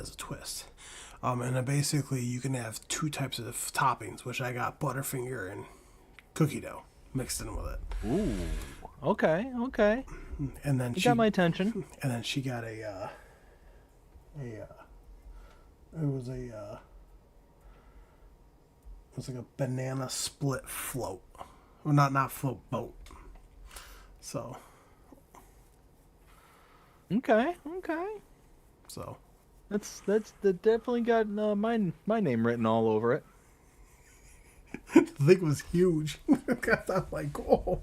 as a twist. And then basically you can have two types of toppings, which I got Butterfinger and cookie dough mixed in with it. Ooh. Okay. Okay. And then You got my attention. she got a it was like a banana split float. Well, not float, boat. So, Okay. Okay. so That definitely got my name written all over it. the thing was huge. I'm like, oh,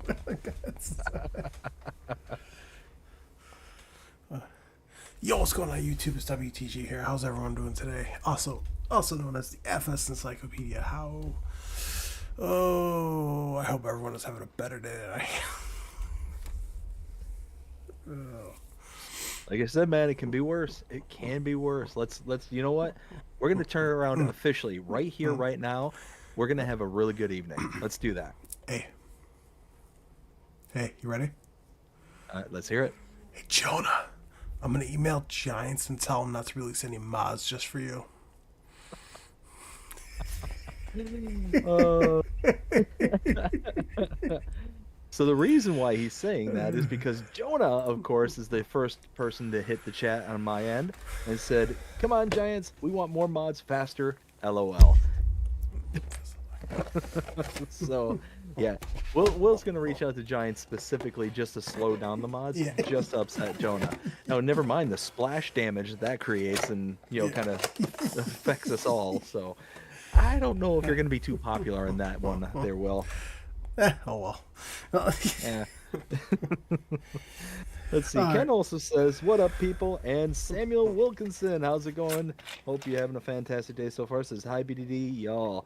yo, what's going on YouTube? It's WTG here. How's everyone doing today? Also known as the FS Encyclopedia. Oh, I hope everyone is having a better day than I am. Oh. Like I said, man, it can be worse. It can be worse. Let's. You know what? We're gonna turn it around officially right here, right now. We're gonna have a really good evening. Let's do that. Hey, you ready? Let's hear it. Hey, Jonah, I'm gonna email Giants and tell them not to release any mods just for you. Uh, so the reason why he's saying that is because Jonah, of course, is the first person to hit the chat on my end and said, "Come on, Giants, we want more mods faster." LOL. So, yeah, Will's gonna reach out to Giants specifically just to slow down the mods, Yeah. just to upset Jonah. Now, never mind the splash damage that creates, and kind of affects us all. So, I don't know if you're gonna be too popular in that one, there, Will. Oh well. Yeah. Let's see. Ken also says, "What up, people?" And Samuel Wilkinson, how's it going? Hope you're having a fantastic day so far. Says, "Hi, BDD, y'all."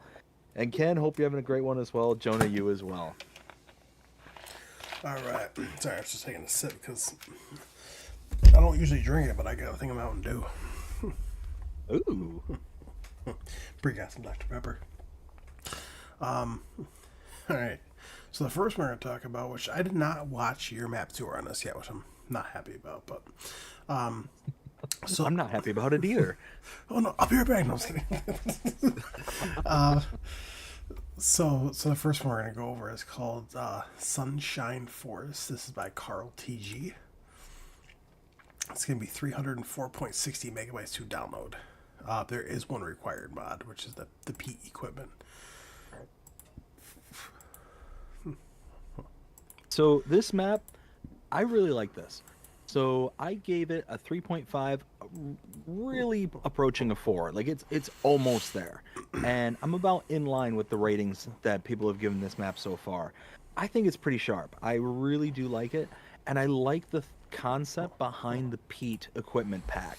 And Ken, hope you're having a great one as well. Jonah, you as well. All right. Sorry, I was just taking a sip because I don't usually drink it, but I got a thing of Mountain Dew. Ooh. Bring out some Dr. Pepper. All right. So the first one we're going to talk about, which I did not watch your map tour on this yet, which I'm not happy about, but So I'm not happy about it either. oh no, I'll be right back. No, I'm just kidding. So the first one we're going to go over is called Sunshine Forest. This is by Carl TG. It's going to be 304.60 megabytes to download. There is one required mod, which is the Pete equipment. So this map, I really like this. So I gave it a 3.5, really approaching a 4. Like it's almost there. And I'm about in line with the ratings that people have given this map so far. I think it's pretty sharp. I really do like it. And I like the concept behind the Pete equipment pack.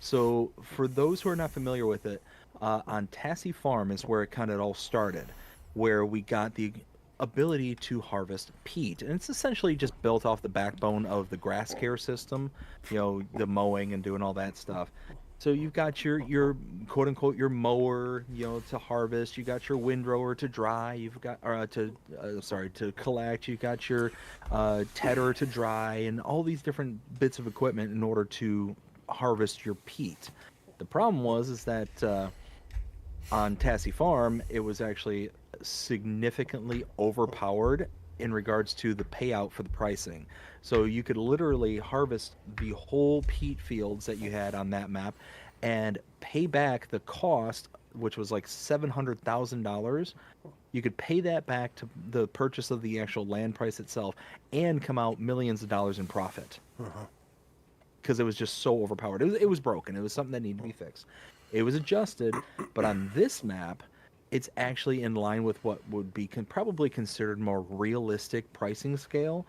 So for those who are not familiar with it, on Tassie Farm is where it kind of all started, where we got the ability to harvest peat, and it's essentially just built off the backbone of the grass care system, the mowing and doing all that stuff. So you've got your quote unquote your mower, to harvest. You got your windrower to dry. You've got to collect. You got your tedder to dry, and all these different bits of equipment in order to harvest your peat. The problem is that on Tassie Farm, it was actually significantly overpowered in regards to the payout for the pricing. So you could literally harvest the whole peat fields that you had on that map and pay back the cost, which was like $700,000. You could pay that back to the purchase of the actual land price itself and come out millions of dollars in profit. Because it was just so overpowered. It was broken. It was something that needed to be fixed. It was adjusted, but on this map, it's actually in line with what would be probably considered more realistic pricing scale.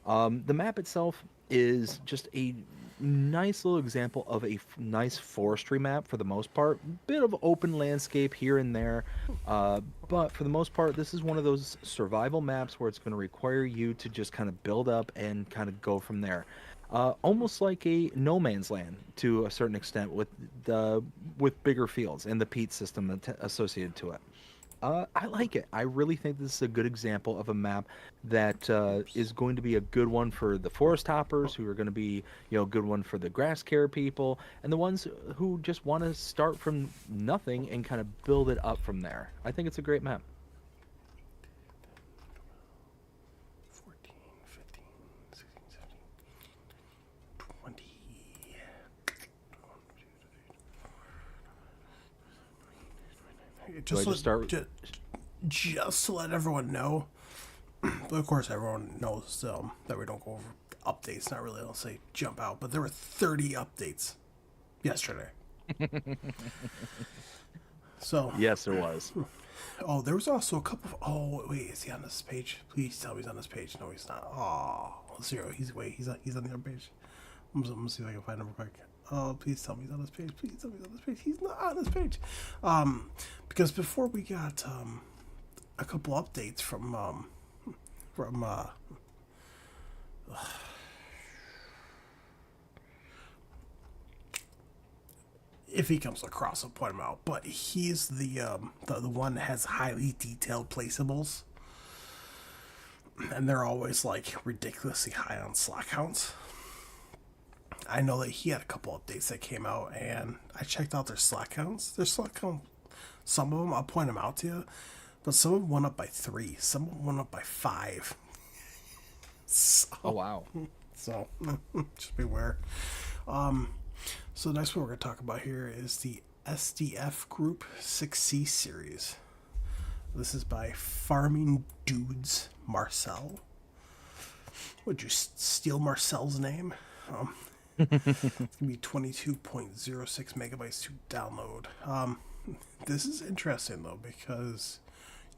The map itself is just a nice little example of a nice forestry map for the most part. Bit of open landscape here and there, but for the most part, this is one of those survival maps where it's going to require you to just kind of build up and kind of go from there. Almost like a no man's land to a certain extent with bigger fields and the peat system associated to it. I like it. I really think this is a good example of a map that is going to be a good one for the forest hoppers, who are going to be, a good one for the grass care people, and the ones who just want to start from nothing and kind of build it up from there. I think it's a great map. 14, 15, 16, 17, 20. Do I Just just start? just to let everyone know, but of course everyone knows that we don't go over updates. Not really, I'll say jump out, but there were 30 updates yesterday. So, Yes, there was. oh, there was also a couple of. Oh, wait, is he on this page? Please tell me he's on this page. No, he's not. Oh, zero. He's on the other page. I'm gonna see if I can find him real quick. Oh, please tell me he's on this page. Please tell me he's on this page. He's not on this page. Because before we got a couple updates from if he comes across, I'll point him out. But he's the one that has highly detailed placeables, and they're always like ridiculously high on slot counts. I know that he had a couple updates that came out, and I checked out their slot counts. Their slot count, some of them, I'll point them out to you, but some of them went up by 3, some of them went up by 5. Oh So, wow. so just beware. So the next one we're going to talk about here is the SDF Group 6C series. This is by Farming Dudes Marcel. Would you steal Marcel's name? It's going to be 22.06 megabytes to download. This is interesting, though, because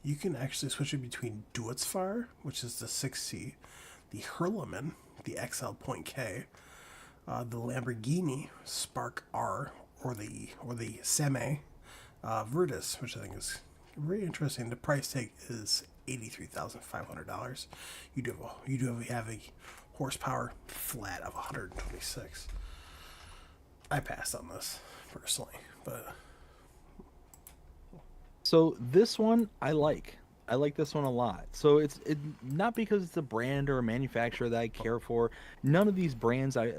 you can actually switch it between Duetzfire, which is the 6C, the Hurleman, the XL Point K, the Lamborghini Spark R, or the Seme Virtus, which I think is very interesting. The price tag is $83,500. You do have a horsepower flat of 126. I passed on this personally, but So this one I like. I like this one a lot. So it's not because it's a brand or a manufacturer that I care for. None of these brands I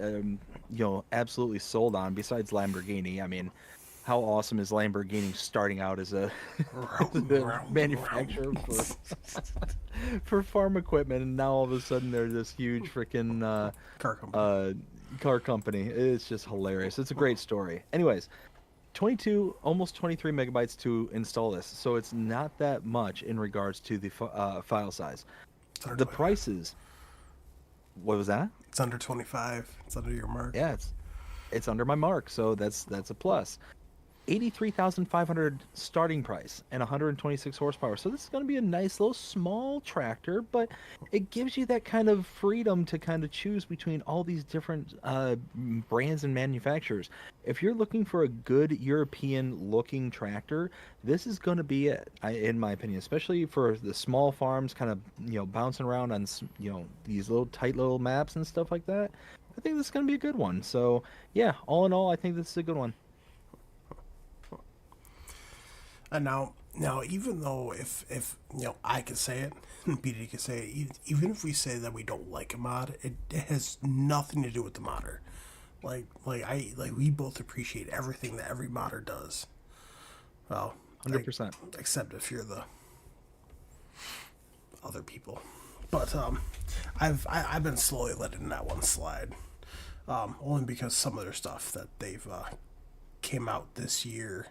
absolutely sold on besides Lamborghini. I mean, how awesome is Lamborghini starting out as a, as a manufacturer for farm equipment, and now all of a sudden they're this huge freaking car company. car company. It's just hilarious. It's a great story. Anyways, 22, almost 23 megabytes to install this, so it's not that much in regards to the file size. It's under The 25. prices, what was that? It's under 25. It's under your mark. Yeah, it's under my mark, so that's a plus. 83,500 starting price and 126 horsepower. So this is going to be a nice little small tractor, but it gives you that kind of freedom to kind of choose between all these different brands and manufacturers. If you're looking for a good European looking tractor, this is going to be it, in my opinion, especially for the small farms kind of, bouncing around on, these little tight little maps and stuff like that. I think this is going to be a good one. So yeah, all in all, I think this is a good one. And now, even though if I could say it, BD could say it, even if we say that we don't like a mod, it has nothing to do with the modder. Like we both appreciate everything that every modder does. Well, 100%. except if you're the other people. But I've been slowly letting that one slide, only because some of their stuff that they've came out this year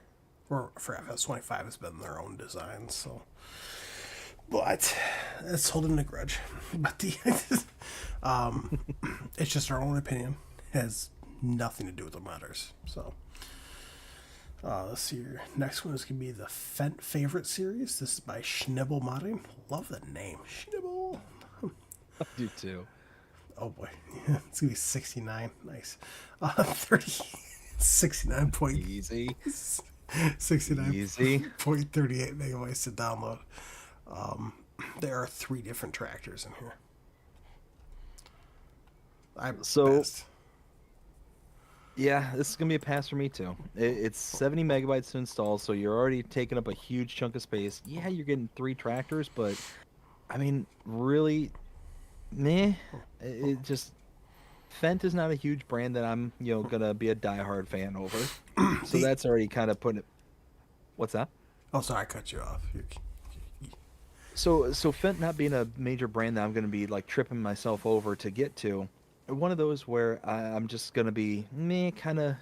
or for FS25 has been their own design. So, but it's holding a grudge. But it's just our own opinion. It has nothing to do with the matters. So. Let's see here. Next one is going to be the Fent Favorite series. This is by Schnibble Modding. Love the name. Schnibble. I do too. Oh boy. It's going to be 69. Nice. 30. 69 point. Easy. 69.38 Easy. megabytes to download. There are 3 different tractors in here. I'm So- best. Yeah, this is gonna be a pass for me too. It's 70 megabytes to install, so you're already taking up a huge chunk of space. Yeah, you're getting three tractors, but I mean, really, meh. It just Fendt is not a huge brand that I'm, gonna be a diehard fan over. So The that's already kind of putting it. What's that? Oh, sorry, I cut you off. So Fendt not being a major brand that I'm gonna be like tripping myself over to get to, one of those where I'm just gonna be meh, kind of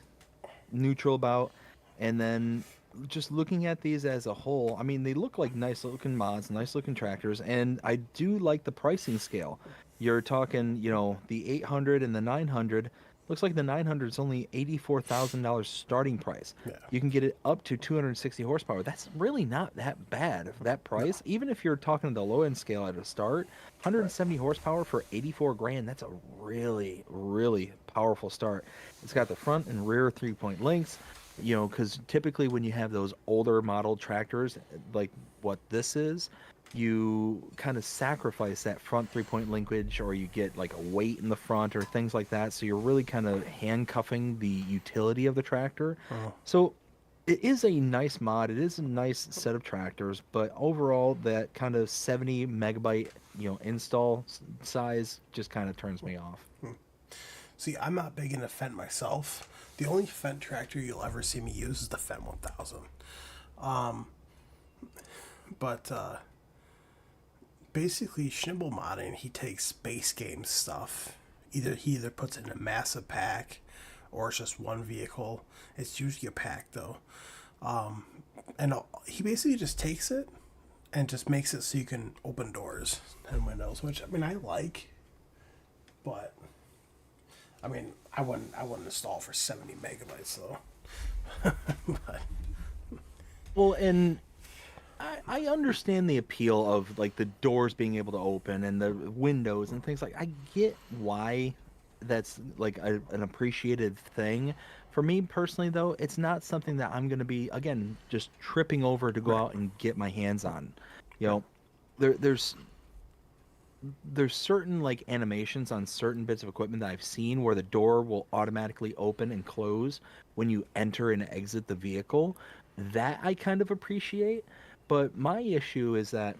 neutral about, and then just looking at these as a whole, I mean, they look like nice looking mods, nice looking tractors, and I do like the pricing scale. You're talking, the 800 and the 900. Looks like the 900 is only $84,000 starting price. Yeah. You can get it up to 260 horsepower. That's really not that bad for that No. price. Even if you're talking the low end scale at a start, Right. 170 horsepower for 84 grand, that's a really, really powerful start. It's got the front and rear 3-point links, because typically when you have those older model tractors, like what this is, you kind of sacrifice that front 3-point linkage, or you get like a weight in the front or things like that. So you're really kind of handcuffing the utility of the tractor. Oh, So it is a nice mod. It is a nice set of tractors, but overall, that kind of 70 megabyte, install size just kind of turns me off. see, I'm not big into Fendt myself. The only Fendt tractor you'll ever see me use is the Fendt 1000. But basically, Schnibble modding, he takes base game stuff. He either puts it in a massive pack, or it's just one vehicle. It's usually a pack though, and he basically just takes it and just makes it so you can open doors and windows, which I mean I like, but I mean I wouldn't install for 70 megabytes though. But Well, and I understand the appeal of like the doors being able to open and the windows and things like. I get why that's like an appreciated thing. For me personally, though, it's not something that I'm going to be again just tripping over to go right, out and get my hands on. You right, know, there's certain like animations on certain bits of equipment that I've seen where the door will automatically open and close when you enter and exit the vehicle. That I kind of appreciate, but my issue is that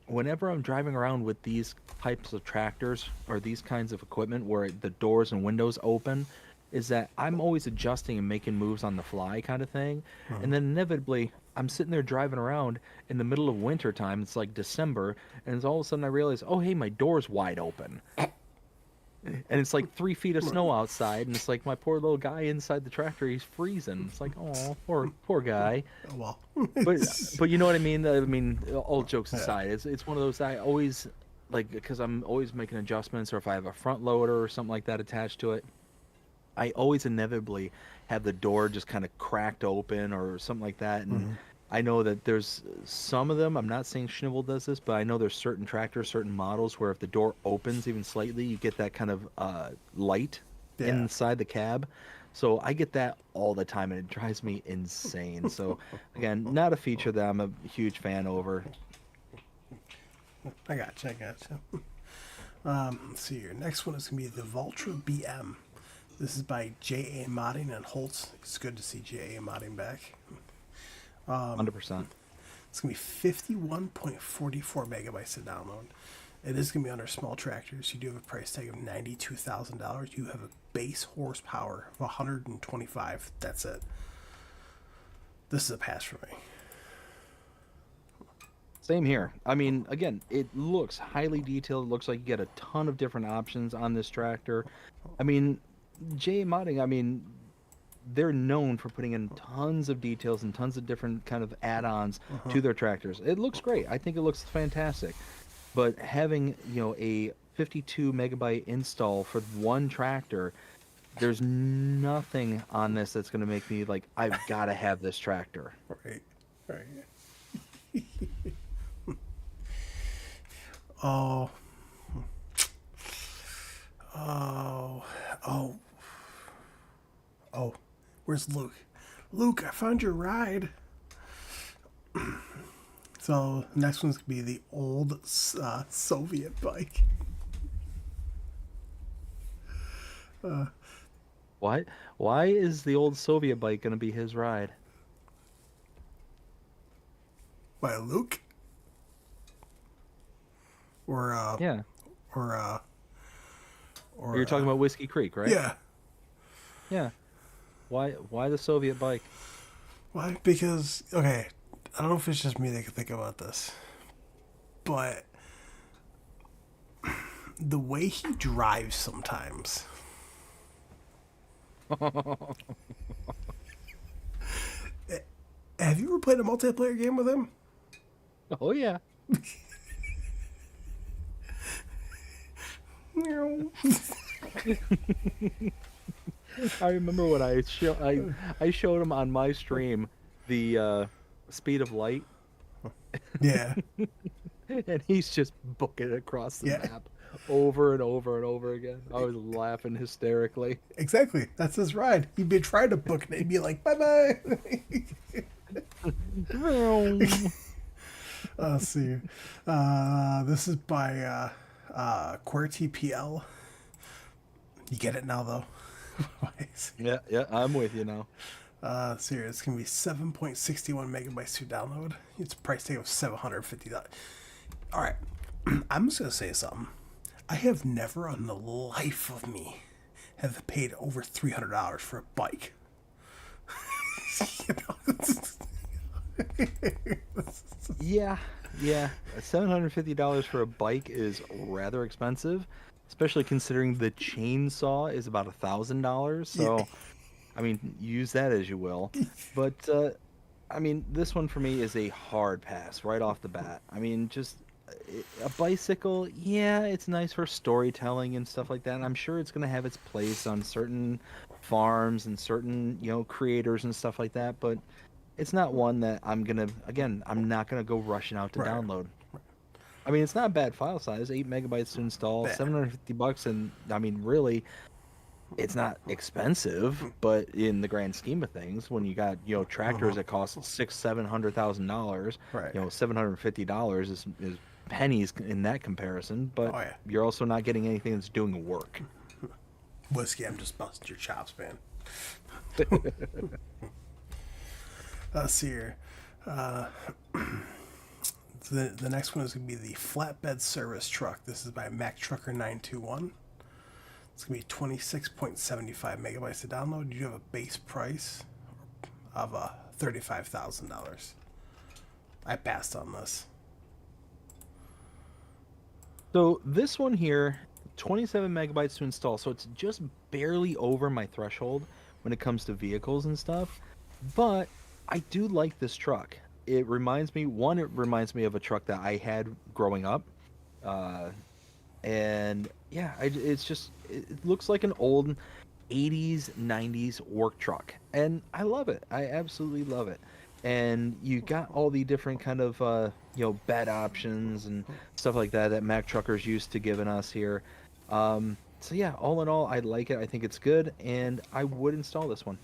whenever I'm driving around with these types of tractors or these kinds of equipment where the doors and windows open, is that I'm always adjusting and making moves on the fly kind of thing. And then inevitably, I'm sitting there driving around in the middle of winter time. It's like December, and it's all of a sudden I realize, oh, hey, my door's wide open. And it's like 3 feet of snow outside, and it's like my poor little guy inside the tractor, he's freezing. It's like, oh, poor guy. oh well. But but you know what I mean? I mean, all jokes Yeah. aside, it's one of those I always like because I'm always making adjustments, or if I have a front loader or something like that attached to it, I always inevitably have the door just kind of cracked open or something like that. And I know that there's some of them, I'm not saying Schnivel does this, but I know there's certain tractors, certain models where if the door opens even slightly, you get that kind of light Yeah. inside the cab. So I get that all the time and it drives me insane. So again, not a feature that I'm a huge fan over. I got you. I got you. Let's see here. Next one is gonna be the Vultra BM. This is by JA Modding and Holtz. It's good to see JA Modding back. 100%. It's gonna be 51.44 megabytes to download. It is gonna be under small tractors. You do have a price tag of $92,000. You have a base horsepower of 125. That's it. This is a pass for me. Same here. I mean, again, it looks highly detailed. It looks like you get a ton of different options on this tractor. I mean, J Modding, I mean, they're known for putting in tons of details and tons of different kind of add-ons to their tractors. It looks great. I think it looks fantastic. But having, a 52 megabyte install for one tractor, there's nothing on this that's going to make me like, I've got to have this tractor. Right. Right. Oh. Oh. Oh. Oh. Where's Luke? Luke, I found your ride. So next one's gonna be the old Soviet bike. Why? Why is the old Soviet bike gonna be his ride? By Luke or Yeah. or uh You're or talking about Whiskey Creek, right? yeah. Yeah. Why? Why the Soviet bike? Why? Because okay, I don't know if it's just me that can think about this, but the way he drives sometimes. Have you ever played a multiplayer game with him? Oh yeah. No. I remember when I showed him on my stream the speed of light, Yeah, and he's just booking it across the yeah, map over and over and over again. I was laughing hysterically. exactly. That's his ride. He'd be trying to book it and be like, bye bye. Let's see. This is by QWERTY PL. You get it now, though. Yeah, yeah, I'm with you now. So here, it's going to be 7.61 megabytes to download. It's a price tag of $750. All right. I'm just going to say something. I have never in the life of me have paid over $300 for a bike. You know? Yeah, yeah. $750 for a bike is rather expensive, especially considering the chainsaw is about $1,000. Yeah. So, I mean, use that as you will. But I mean, this one for me is a hard pass right off the bat. I mean, just a bicycle, yeah, it's nice for storytelling and stuff like that. And I'm sure it's going to have its place on certain farms and certain, creators and stuff like that. But it's not one that again, I'm not gonna go rushing out to Right. download. I mean, it's not a bad file size, 8 megabytes to install, Bad. $750, and I mean, really, it's not expensive, but in the grand scheme of things, when you got tractors that cost $600,000-$700,000, Right. $750 is pennies in that comparison. But Oh, yeah. you're also not getting anything that's doing work. Whiskey, I'm just busting your chops, man. Let's see here. Uh, the next one is going to be the flatbed service truck. This is by Mac Trucker 921. It's going to be 26.75 megabytes to download. You have a base price of $35,000. I passed on this. So this one here, 27 megabytes to install. So it's just barely over my threshold when it comes to vehicles and stuff. But I do like this truck. It reminds me, it reminds me of a truck that I had growing up. Uh, and yeah, it looks like an old 80s, 90s work truck. And I love it. I absolutely love it. And you got all the different kind of, bed options and stuff like that Mac Truckers used to giving us here. So yeah, all in all, I like it. I think it's good, and I would install this one.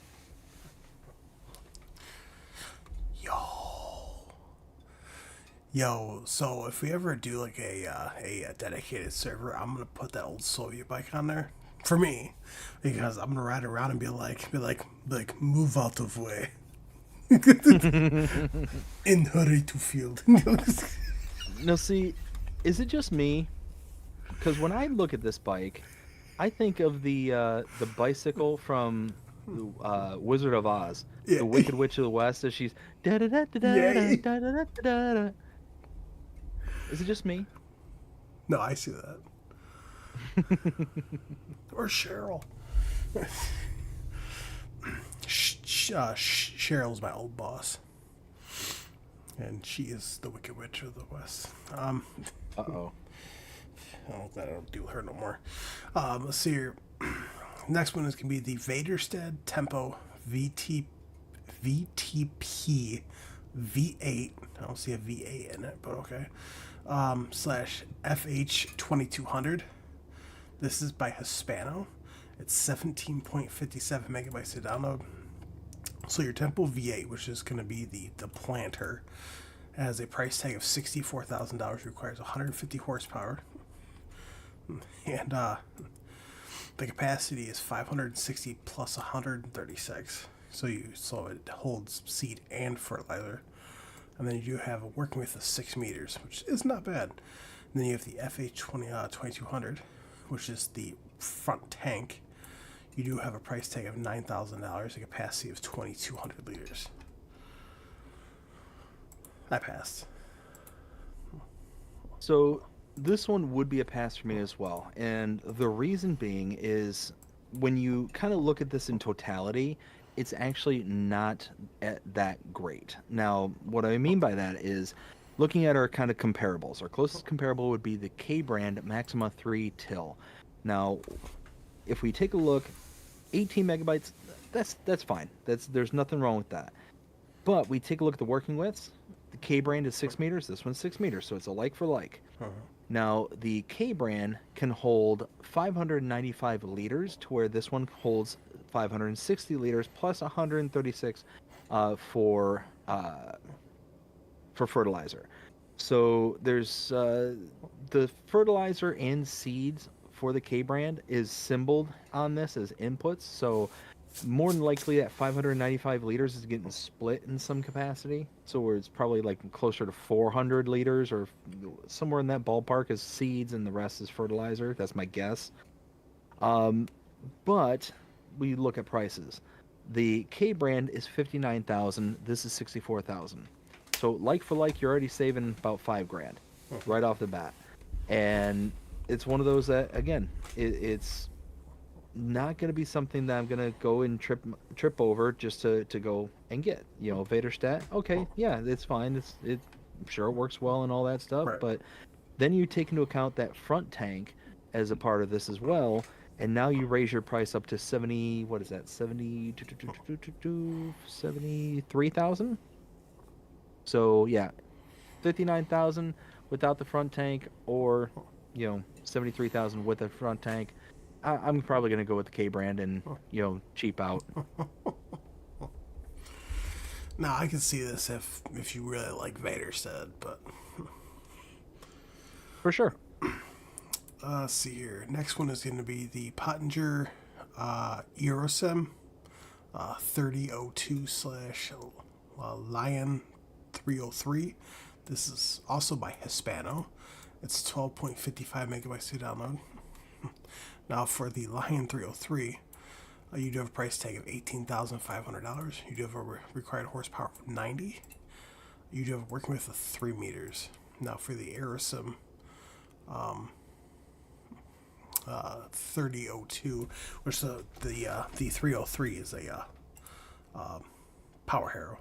Yo, so if we ever do like a dedicated server, I'm gonna put that old Soviet bike on there for me, because I'm gonna ride around and be like, move out of way, in hurry to field. Now, see, is it just me? Because when I look at this bike, I think of the bicycle from Wizard of Oz, Yeah, the Wicked Witch of the West, as she's da da da da da yeah. da da da da da. Is it just me? No, I see that. Or Cheryl. Cheryl's my old boss, and she is the Wicked Witch of the West. Uh-oh. I'm glad I don't deal with her no more. Let's see here. Next one is going to be the Vaderstead Tempo VTP V8. I don't see a V8 in it, but okay. Slash FH2200. This is by Hispano. It's 17.57 megabytes to download. So your Tempo V8, which is going to be the planter, has a price tag of $64,000, requires 150 horsepower, and The capacity is 560 plus 136. So it holds seed and fertilizer. And then you do have a working width of 6 meters, which is not bad. And then you have the FH2200, which is the front tank. You do have a price tag of $9,000, a capacity of 2,200 liters. I passed. So this one would be a pass for me as well. And the reason being is when you kind of look at this in totality, it's actually not that great. Now, what I mean by that is looking at our kind of comparables. Our closest comparable would be the K brand Maxima 3 Till. Now, if we take a look, 18 megabytes, that's fine. There's nothing wrong with that. But we take a look at the working widths. The K brand is 6 meters. This one's 6 meters, so it's a like for like. Now, the K brand can hold 595 liters, to where this one holds 560 liters plus 136 for fertilizer. So there's the fertilizer and seeds for the K brand is symboled on this as inputs. So more than likely that 595 liters is getting split in some capacity. So where it's probably like closer to 400 liters or somewhere in that ballpark is seeds and the rest is fertilizer. That's my guess. But we look at prices. The K brand is 59,000. This is 64,000. So like for like, you're already saving about $5,000 right off the bat. And it's one of those that, again, it's not going to be something that I'm going to go and trip over just to go and get. You know, Vaderstat, okay, yeah, it's fine. I'm sure it works well and all that stuff. Right. But then you take into account that front tank as a part of this as well. And now you raise your price up to 73,000. So yeah, 59,000 without the front tank, or 73,000 with a front tank. I'm probably gonna go with the K brand and cheap out. Now I can see this if you really like Vaderstat, but For sure. let's see here. Next one is going to be the Pottinger Eurosim 3002 / Lion 303. This is also by Hispano. It's 12.55 megabytes to download. Now for the Lion 303, you do have a price tag of $18,500. You do have a required horsepower of 90. You do have a working width of 3 meters. Now for the Aerosim 3002, which the 303 is a power harrow,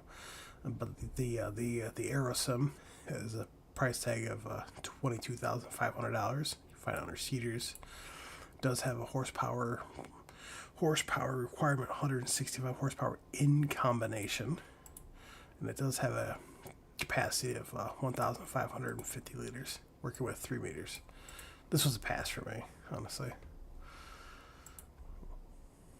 but the Aerosim is a price tag of $22,500. You find it under Cedars. Does have a horsepower requirement 165 horsepower in combination, and it does have a capacity of 1,550 liters, working with 3 meters. This was a pass for me, honestly.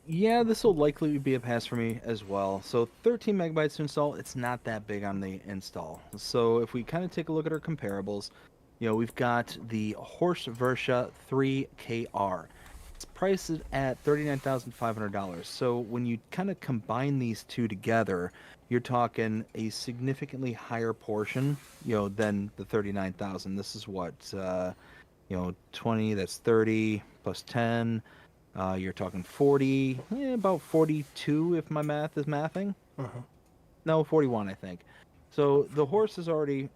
Yeah, this will likely be a pass for me as well. So 13 megabytes to install, it's not that big on the install. So if we kind of take a look at our comparables, we've got the Horse Versha 3KR. It's priced at $39,500. So when you kind of combine these two together, you're talking a significantly higher portion, than the 39,000. This is what, 20, that's 30 plus 10. You're talking 40, about 42 if my math is mathing. No, 41, I think. So the horse is already,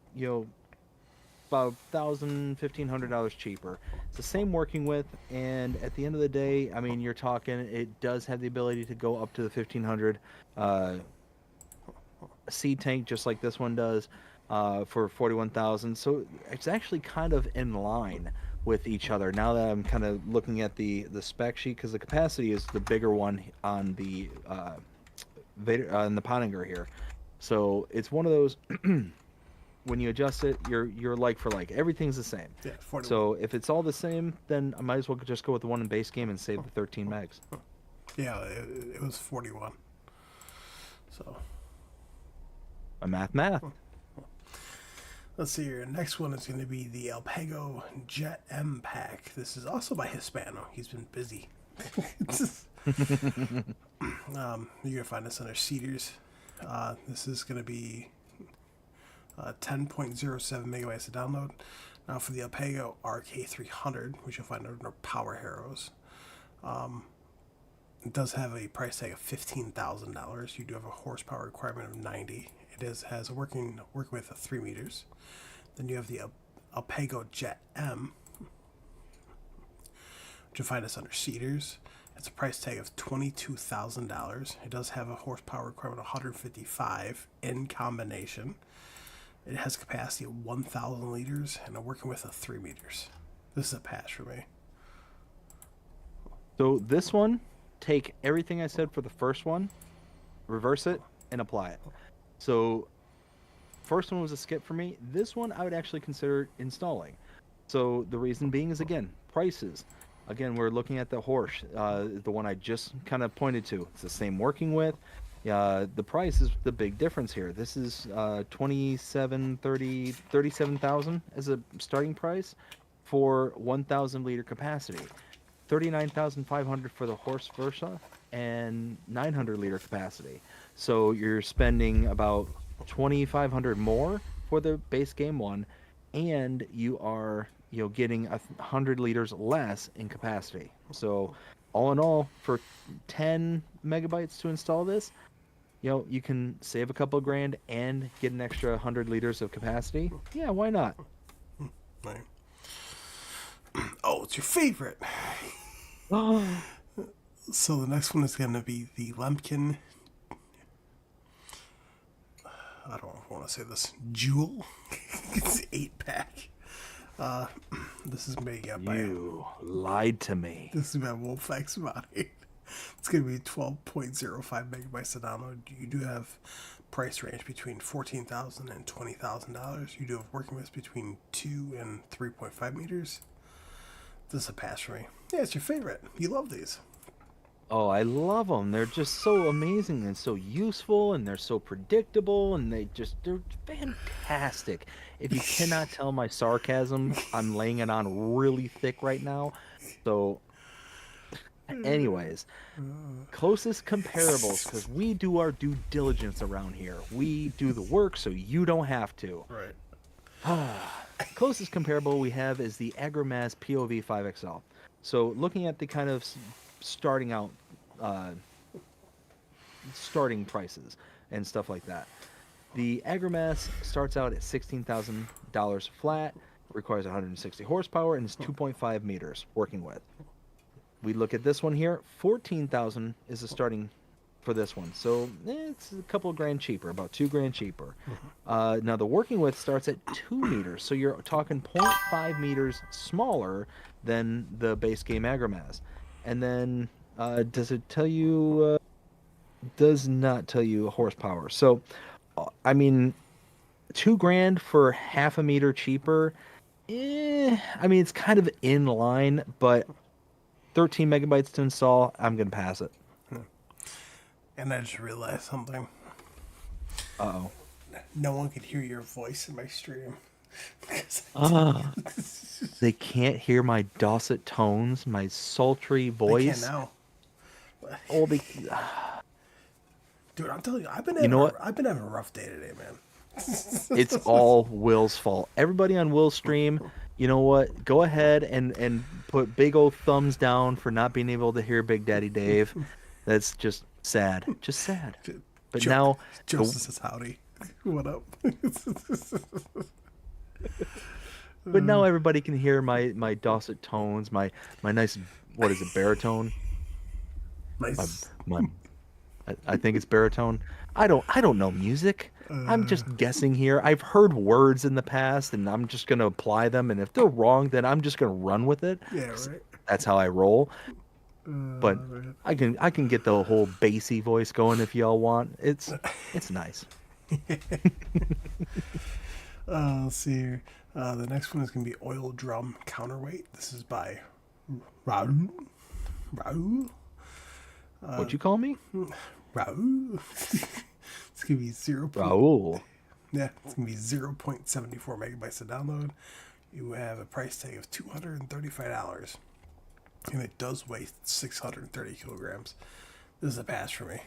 about $1,000, $1,500 cheaper. It's the same working width, and at the end of the day, I mean, you're talking, it does have the ability to go up to the 1,500 seed tank, just like this one does, for 41,000. So it's actually kind of in line with each other now that I'm kind of looking at the spec sheet, because the capacity is the bigger one on the on the Pottinger here. So it's one of those when you adjust it, you're like for like, everything's the same. Yeah, 41. So if it's all the same, then I might as well just go with the one in base game and save the 13 megs. Yeah, it was 41. So Math. let's see here. Next one is going to be the Alpago Jet M Pack. This is also by Hispano. He's been busy You're gonna find this under Cedars. This is gonna be 10.07 megabytes to download. Now for the Alpago RK300, which you'll find under Power Heroes, it does have a price tag of $15,000. You do have a horsepower requirement of 90. Has a working width of 3 meters. Then you have the Alpago Jet M, which you'll find us under Cedars. It's a price tag of $22,000. It does have a horsepower requirement of 155 in combination. It has capacity of 1,000 liters and a working width of 3 meters. This is a pass for me. So this one, take everything I said for the first one, reverse it, and apply it. So first one was a skip for me. This one I would actually consider installing. So the reason being is, again, prices. Again, we're looking at the horse, the one I just kind of pointed to. It's the same working width. The price is the big difference here. This is 37,000 as a starting price for 1,000 liter capacity. 39,500 for the horse Versa and 900 liter capacity. So you're spending about 2,500 more for the base game one, and you are getting 100 liters less in capacity. So all in all, for 10 megabytes to install this, you can save a couple of grand and get an extra 100 liters of capacity. Yeah, why not? Right. Oh, it's your favorite. So the next one is going to be the Lemkin. I don't want to say this. Jewel. It's an 8-pack. This is made by. You lied to me. This is by Wolfx Body. It's going to be 12.05 megabytes to download. You do have price range between $14,000 and $20,000. You do have working widths between 2 and 3.5 meters. This is a pass for me. Yeah, it's your favorite. You love these. Oh, I love them. They're just so amazing and so useful, and they're so predictable, and they're fantastic. If you cannot tell my sarcasm, I'm laying it on really thick right now. So, anyways, closest comparables, because we do our due diligence around here. We do the work so you don't have to. Right. Closest comparable we have is the Agribussness POV 5XL. So looking at the kind of starting prices and stuff like that. The Agribussness starts out at $16,000 flat, requires 160 horsepower, and is 2.5 meters working width. We look at this one here, 14,000 is the starting for this one. So it's a couple of grand cheaper, about $2,000 cheaper. Now the working width starts at 2 meters, so you're talking 0.5 meters smaller than the base game Agribussness. And then does it tell you? Does not tell you horsepower. So I mean, $2,000 for half a meter cheaper. I mean, it's kind of in line, but 13 megabytes to install. I'm gonna pass it. And I just realized something. Uh-oh. No one could hear your voice in my stream. They can't hear my dulcet tones, my sultry voice. They can now. Oh, Dude, I'm telling you, I've been having a rough day today, man. It's all Will's fault. Everybody on Will's stream, you know what? Go ahead and put big old thumbs down for not being able to hear Big Daddy Dave. That's just sad. Just sad. But now... Joseph says howdy. What up? But now everybody can hear my dulcet tones, my nice, what is it, baritone? Nice. I think it's baritone. I don't know music. I'm just guessing here. I've heard words in the past, and I'm just gonna apply them. And if they're wrong, then I'm just gonna run with it. Yeah, right. That's how I roll. But I can get the whole bassy voice going if y'all want. It's nice. Let's see here. The next one is going to be Oil Drum Counterweight. This is by Raul. What'd you call me? Raul. It's going to be 0. Raul. Yeah, it's going to be 0.74 megabytes to download. You have a price tag of $235. and it does weigh 630 kilograms. This is a pass for me.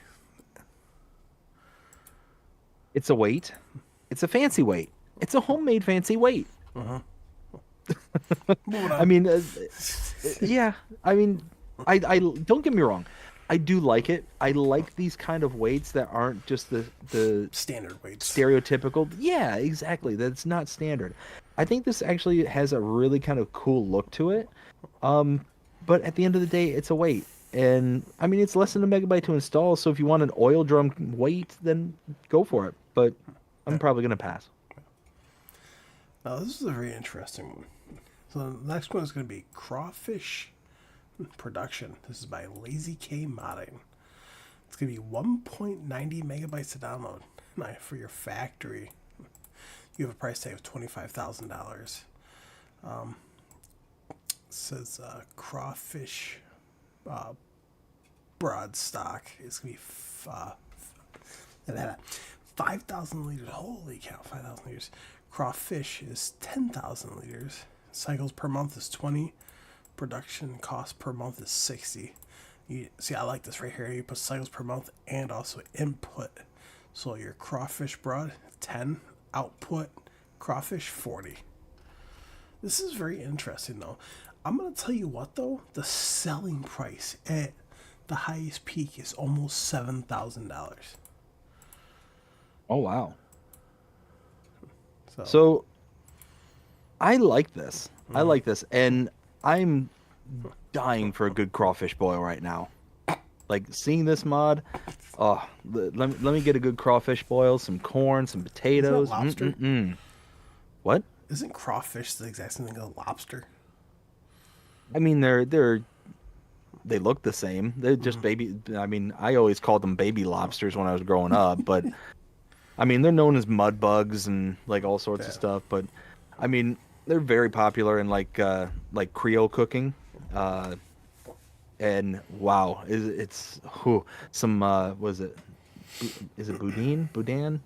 It's a weight. It's a fancy weight. It's a homemade fancy weight. Moving I on. mean, yeah. I mean, I don't get me wrong. I do like it. I like these kind of weights that aren't just the Standard weights. stereotypical. Yeah, exactly. That's not standard. I think this actually has a really kind of cool look to it. But at the end of the day, it's a weight. And I mean, it's less than a megabyte to install. So if you want an oil drum weight, then go for it. But I'm probably going to pass. Now, this is a very interesting one. So the next one is going to be Crawfish Production. This is by Lazy K Modding. It's going to be 1.90 megabytes to download. Now, for your factory, you have a price tag of $25,000. It says Crawfish broad stock. It's going to be 5,000 liters. Holy cow, 5,000 liters. Crawfish is 10,000 liters. Cycles per month is 20. Production cost per month is 60. You see, I like this right here. You put cycles per month and also input. So your crawfish broad 10, output crawfish 40. This is very interesting though. I'm gonna tell you what though, the selling price at the highest peak is almost $7,000. Oh, wow. So, So I like this. I like this. And I'm dying for a good crawfish boil right now. Like seeing this mod, oh, let me get a good crawfish boil, some corn, some potatoes. lobster? What? Isn't crawfish the exact same thing as a lobster? I mean, they look the same. They're just baby. I mean, I always called them baby lobsters when I was growing up, but I mean, they're known as mud bugs and like all sorts of stuff. But I mean, they're very popular in like Creole cooking. And wow, it's some was it? Is it boudin? Boudin?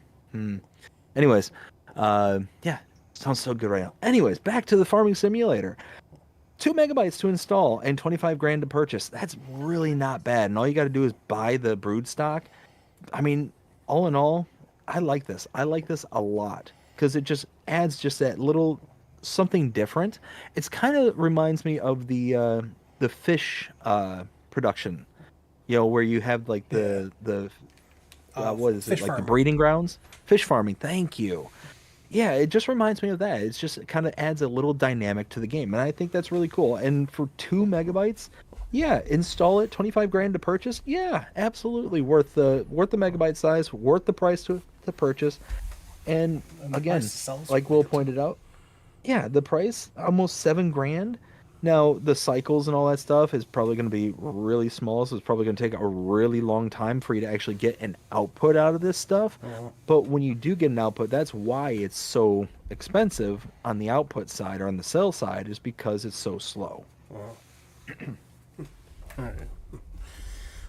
Anyways, yeah, sounds so good right now. Anyways, back to the farming simulator. 2 megabytes to install and 25 grand to purchase. That's really not bad. And all you got to do is buy the brood stock. I mean, all in all, I like this. I like this a lot because it just adds just that little something different. It's kind of reminds me of the fish production, where you have like the what is it, fish like the farming. breeding grounds, fish farming. Thank you. Yeah, it just reminds me of that. It's just, it kind of adds a little dynamic to the game, and I think that's really cool. And for 2 megabytes, yeah, install it. 25 grand to purchase. Yeah, absolutely worth the megabyte size, worth the price to purchase. And And the again, price to sell is like really Will good, too. pointed out, yeah, the price almost 7 grand. Now the cycles and all that stuff is probably going to be really small, so it's probably going to take a really long time for you to actually get an output out of this stuff. But when you do get an output, that's why it's so expensive on the output side or on the sell side, is because it's so slow. Alright.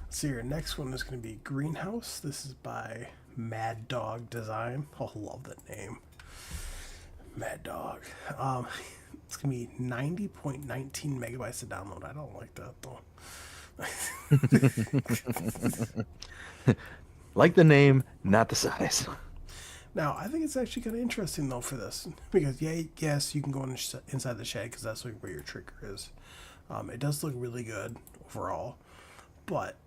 So your next one is going to be Greenhouse. This is by Mad Dog Design. Oh, love that name. Mad Dog. It's going to be 90.19 megabytes to download. I don't like that though. Like the name, not the size. Now, I think it's actually kind of interesting though for this because yes, you can go inside the shed because that's like where your trigger is. It does look really good overall, but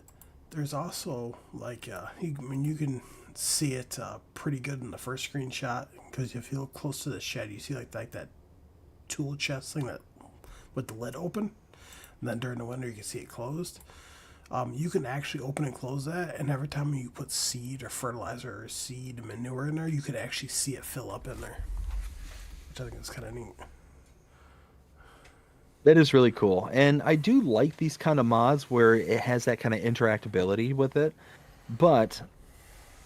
there's also like you can see it pretty good in the first screenshot because if you look close to the shed, you see like that tool chest thing that with the lid open, and then during the winter you can see it closed. You can actually open and close that, and every time you put seed or fertilizer or seed manure in there, you could actually see it fill up in there, which I think is kind of neat. That is really cool. And I do like these kind of mods where it has that kind of interactability with it. But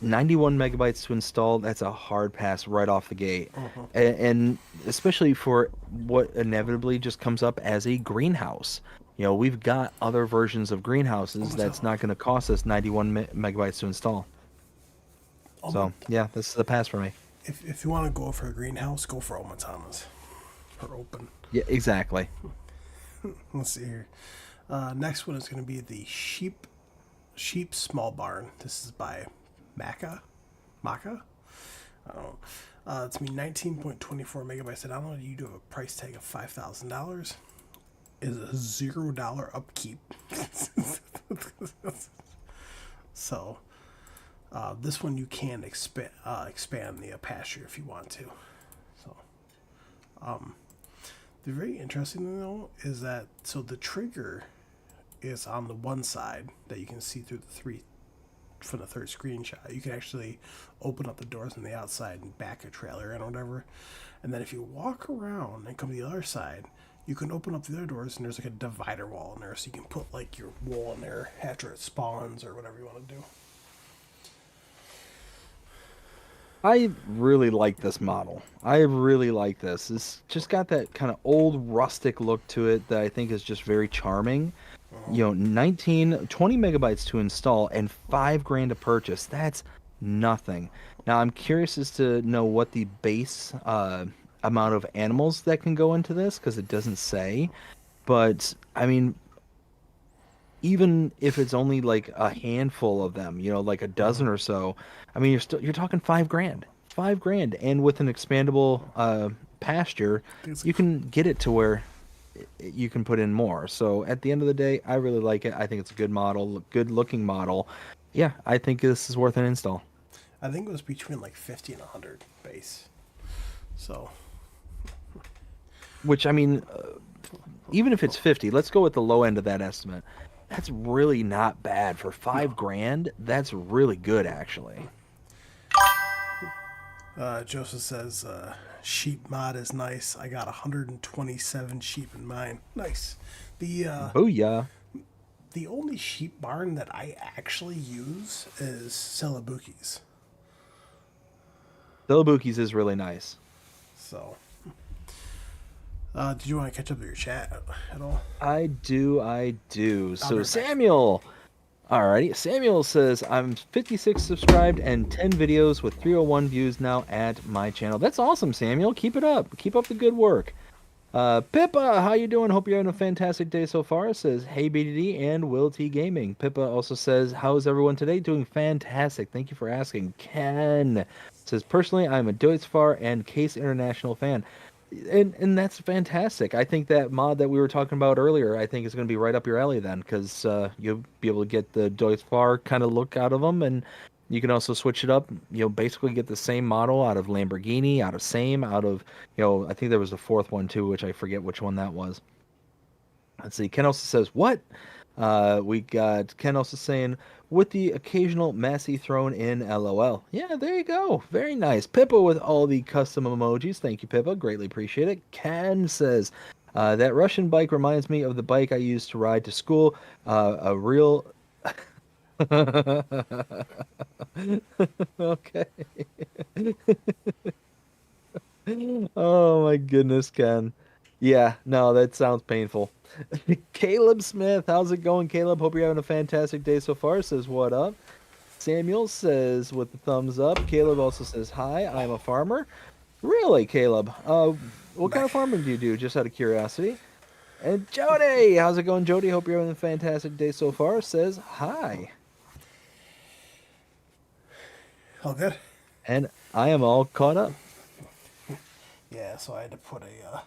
91 megabytes to install, that's a hard pass right off the gate. And especially for what inevitably just comes up as a greenhouse. We've got other versions of greenhouses that's not going to cost us 91 megabytes to install. So, yeah, this is a pass for me. If you want to go for a greenhouse, go for Omatanas or open. Yeah, exactly. Let's see here. Next one is going to be the sheep small barn. This is by Maca. I don't know. It's me 19.24 megabytes of download. You do have a price tag of $5,000. Is a $0 upkeep. So this one you can expand the pasture if you want to. So the very interesting thing though is that the trigger is on the one side that you can see through from the third screenshot. You can actually open up the doors on the outside and back a trailer and whatever. And then if you walk around and come to the other side, you can open up the other doors and there's like a divider wall in there, so you can put like your wool in there after it spawns or whatever you want to do. I really like this model. I really like this. It's just got that kind of old rustic look to it that I think is just very charming. 20 megabytes to install and $5,000 to purchase. That's nothing. Now I'm curious as to know what the base amount of animals that can go into this, because it doesn't say. But I mean, even if it's only like a handful of them, like a dozen or so, I mean, you're talking $5,000, $5,000, and with an expandable pasture, you can get it to where you can put in more. So at the end of the day, I really like it. I think it's a good model, good looking model. Yeah, I think this is worth an install. I think it was between like 50 and 100 base. So, which I mean, even if it's 50, let's go with the low end of that estimate. That's really not bad for $5,000. That's really good, actually. Joseph says sheep mod is nice. I got 127 sheep in mine. Nice. Booyah. The only sheep barn that I actually use is Celabuki's. Celabuki's is really nice. So, did you want to catch up with your chat at all? I do. So Samuel. Alrighty. Samuel says, I'm 56 subscribed and 10 videos with 301 views now at my channel. That's awesome, Samuel. Keep it up. Keep up the good work. Pippa, how you doing? Hope you're having a fantastic day so far. Says, hey BDD and Will T Gaming. Pippa also says, how's everyone today? Doing fantastic. Thank you for asking. Ken says, personally, I'm a Deutzfahr and Case International fan. And that's fantastic. I think that mod that we were talking about earlier, I think is going to be right up your alley then, because you'll be able to get the Deutzfahr kind of look out of them, and you can also switch it up. Basically get the same model out of Lamborghini, out of Same, out of, I think there was a fourth one too, which I forget which one that was. Let's see. Ken also says, what? We got Ken also saying, with the occasional Massey thrown in, LOL. Yeah, there you go. Very nice. Pippa with all the custom emojis. Thank you, Pippa. Greatly appreciate it. Ken says, that Russian bike reminds me of the bike I used to ride to school. A real... Okay. Oh my goodness, Ken. Yeah, no, that sounds painful. Caleb Smith, how's it going, Caleb? Hope you're having a fantastic day so far. Says, what up? Samuel says, with the thumbs up. Caleb also says, hi, I'm a farmer. Really, Caleb? What kind of farming do you do, just out of curiosity? And Jody, how's it going, Jody? Hope you're having a fantastic day so far. Says, hi. All good? And I am all caught up. Yeah, so I had to put a...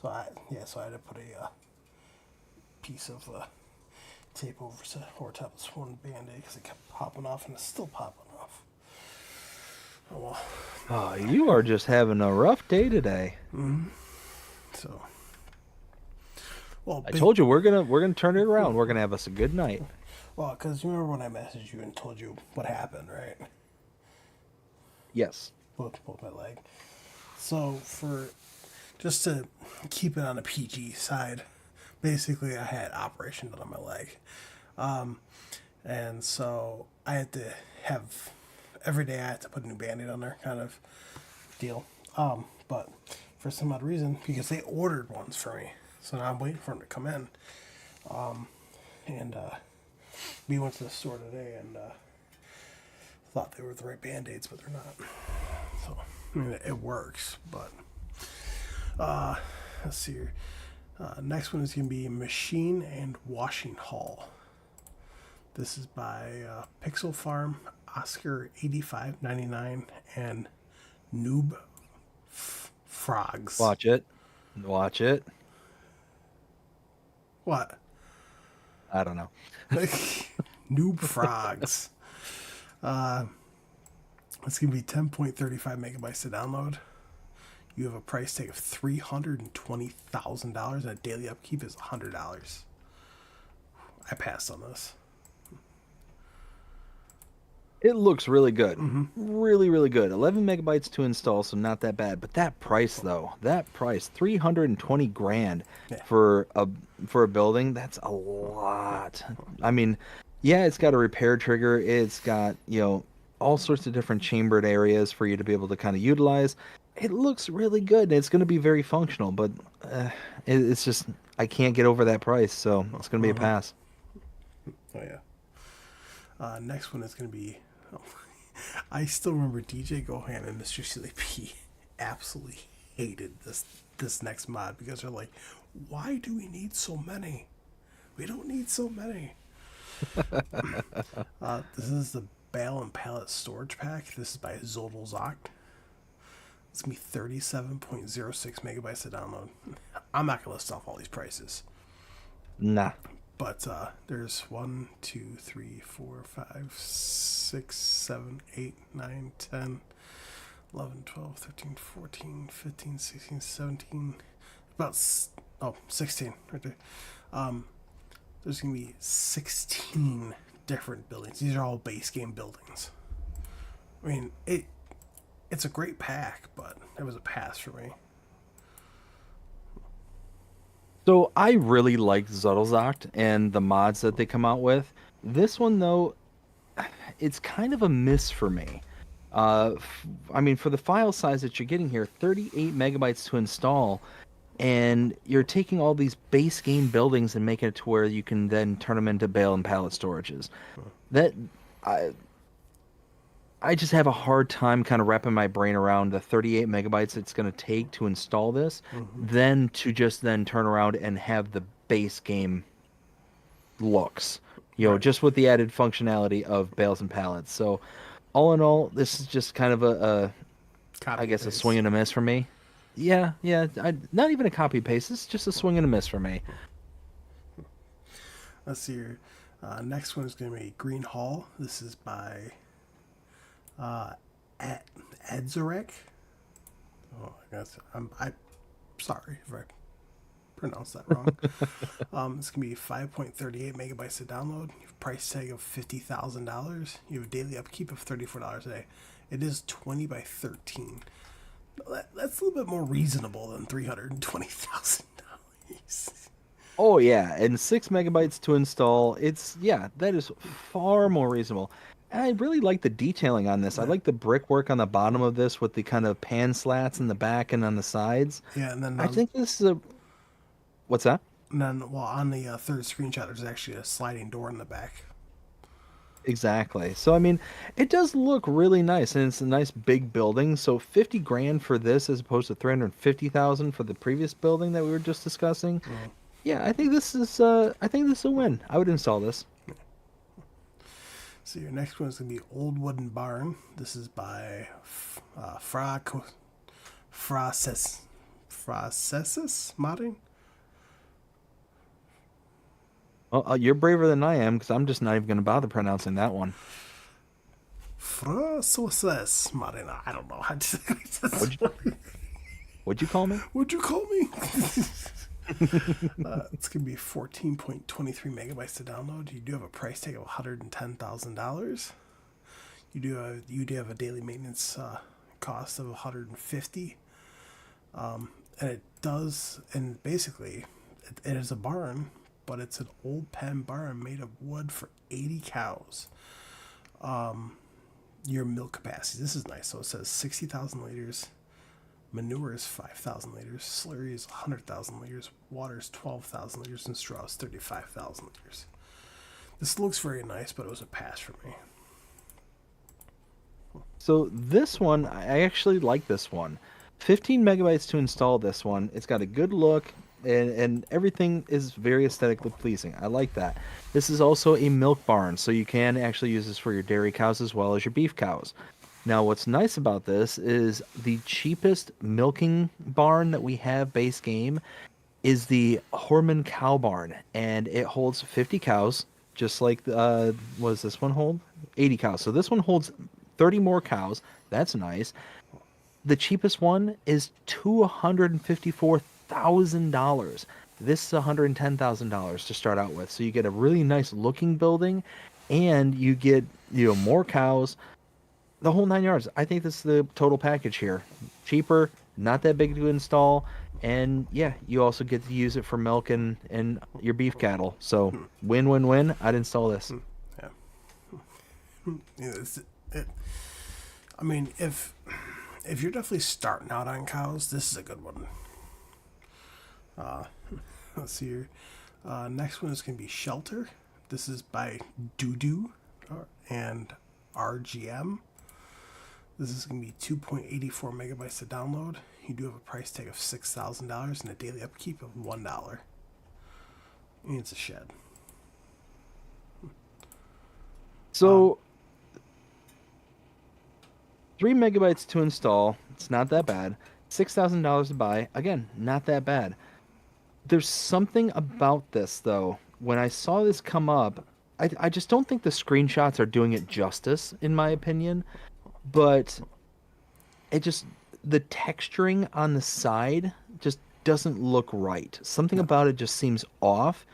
So I had to put a piece of tape over top of this one Band-Aid because it kept popping off, and it's still popping off. Oh well. Oh, you are just having a rough day today. Mm-hmm. So, well, I told you we're gonna turn it around. We're gonna have us a good night. Well, because you remember when I messaged you and told you what happened, right? Yes. With my leg. So just to keep it on a PG side, basically I had operation done on my leg. And so I had to have, every day I had to put a new Band-Aid on there kind of deal. But for some odd reason, because they ordered ones for me, so now I'm waiting for them to come in. We went to the store today and thought they were the right Band-Aids, but they're not. So, I mean, it works, but... let's see here. Next one is going to be Machine and Washing Hall. This is by Pixel Farm, Oscar 85.99, and Noob Frogs. Watch it. Watch it. What? I don't know. Noob Frogs. It's going to be 10.35 megabytes to download. You have a price tag of $320,000 and a daily upkeep is $100. I passed on this. It looks really good. Really, really good. 11 megabytes to install, so not that bad. But that price, though, that price, 320 grand Yeah. for a building, that's a lot. I mean, yeah, it's got a repair trigger. It's got, all sorts of different chambered areas for you to be able to kind of utilize. It looks really good, and it's going to be very functional, but it's just, I can't get over that price, so it's going to be a pass. Oh, yeah. Next one is going to be. I still remember DJ Gohan and Mr. Silly P absolutely hated this next mod because they're like, why do we need so many? We don't need so many. This is the Bale and Pallet Storage Pack. This is by Zodelzocht. It's going to be 37.06 megabytes to download. I'm not going to list off all these prices. Nah. But there's 1, 2, 3, 4, 5, 6, 7, 8, 9, 10, 11, 12, 13, 14, 15, 16, 17, about 16 right there. There's going to be 16 different buildings. These are all base game buildings. I mean, it's a great pack, but it was a pass for me. So I really like Zodelzocht and the mods that they come out with. This one, though, it's kind of a miss for me. I mean, for the file size that you're getting here, 38 megabytes to install, and you're taking all these base game buildings and making it to where you can then turn them into bale and pallet storages. That I just have a hard time kind of wrapping my brain around the 38 megabytes it's going to take to install this, then to just then turn around and have the base game looks, just with the added functionality of bales and pallets. So all in all, this is just kind of a swing and a miss for me. Yeah, not even a copy paste. It's just a swing and a miss for me. Let's see here. Next one is going to be Green Hall. This is by Edzarek. Oh, I guess I'm sorry if I pronounced that wrong. It's gonna be 5.38 megabytes to download. You have a price tag of $50,000. You have a daily upkeep of $34 a day. It is 20 by 13. That's a little bit more reasonable than $320,000. Oh yeah, and 6 megabytes to install. That is far more reasonable. And I really like the detailing on this. I like the brickwork on the bottom of this with the kind of pan slats in the back and on the sides. Yeah, and then I think this is a. What's that? And then, on the third screenshot, there's actually a sliding door in the back. Exactly. So I mean, it does look really nice, and it's a nice big building. So 50 grand for this, as opposed to 350,000 for the previous building that we were just discussing. Yeah, I think this is. I think this is a win. I would install this. So your next one is going to be Old Wooden Barn. This is by Fracesis Modding. Well, you're braver than I am, because I'm just not even going to bother pronouncing that one. Fracesis Modding. I don't know. What'd you call me? What'd you call me? It's going to be 14.23 megabytes to download. You do have a price tag of $110,000. You do have a daily maintenance cost of $150. And it does, and basically, it is a barn, but it's an old pen barn made of wood for 80 cows. Your milk capacity. This is nice. So it says 60,000 liters. Manure is 5,000 liters. Slurry is 100,000 liters. Water is 12,000 liters. And straw is 35,000 liters. This looks very nice, but it was a pass for me. So this one, I actually like this one. 15 megabytes to install this one. It's got a good look. and everything is very aesthetically pleasing. I like that. This is also a milk barn, so you can actually use this for your dairy cows as well as your beef cows. Now, what's nice about this is the cheapest milking barn that we have base game is the Horman Cow Barn, and it holds 50 cows, just like what does this one hold? 80 cows. So this one holds 30 more cows. That's nice. The cheapest one is $254,000. This is $110,000 to start out with. So you get a really nice looking building, and you get more cows, the whole 9 yards. I think this is the total package here. Cheaper, not that big to install, and yeah, you also get to use it for milk and your beef cattle. So win win win. I'd install this. Yeah. Yeah, I mean, if you're definitely starting out on cows, this is a good one. Uh, let's see here. Next one is going to be Shelter. This is by Doodoo and RGM. This is going to be 2.84 megabytes to download. You do have a price tag of $6,000 and a daily upkeep of $1. And it's a shed. So 3 megabytes to install. It's not that bad. $6,000 to buy. Again, not that bad. There's something about this though. When I saw this come up, I just don't think the screenshots are doing it justice, in my opinion. But the texturing on the side just doesn't look right. Something about it just seems off.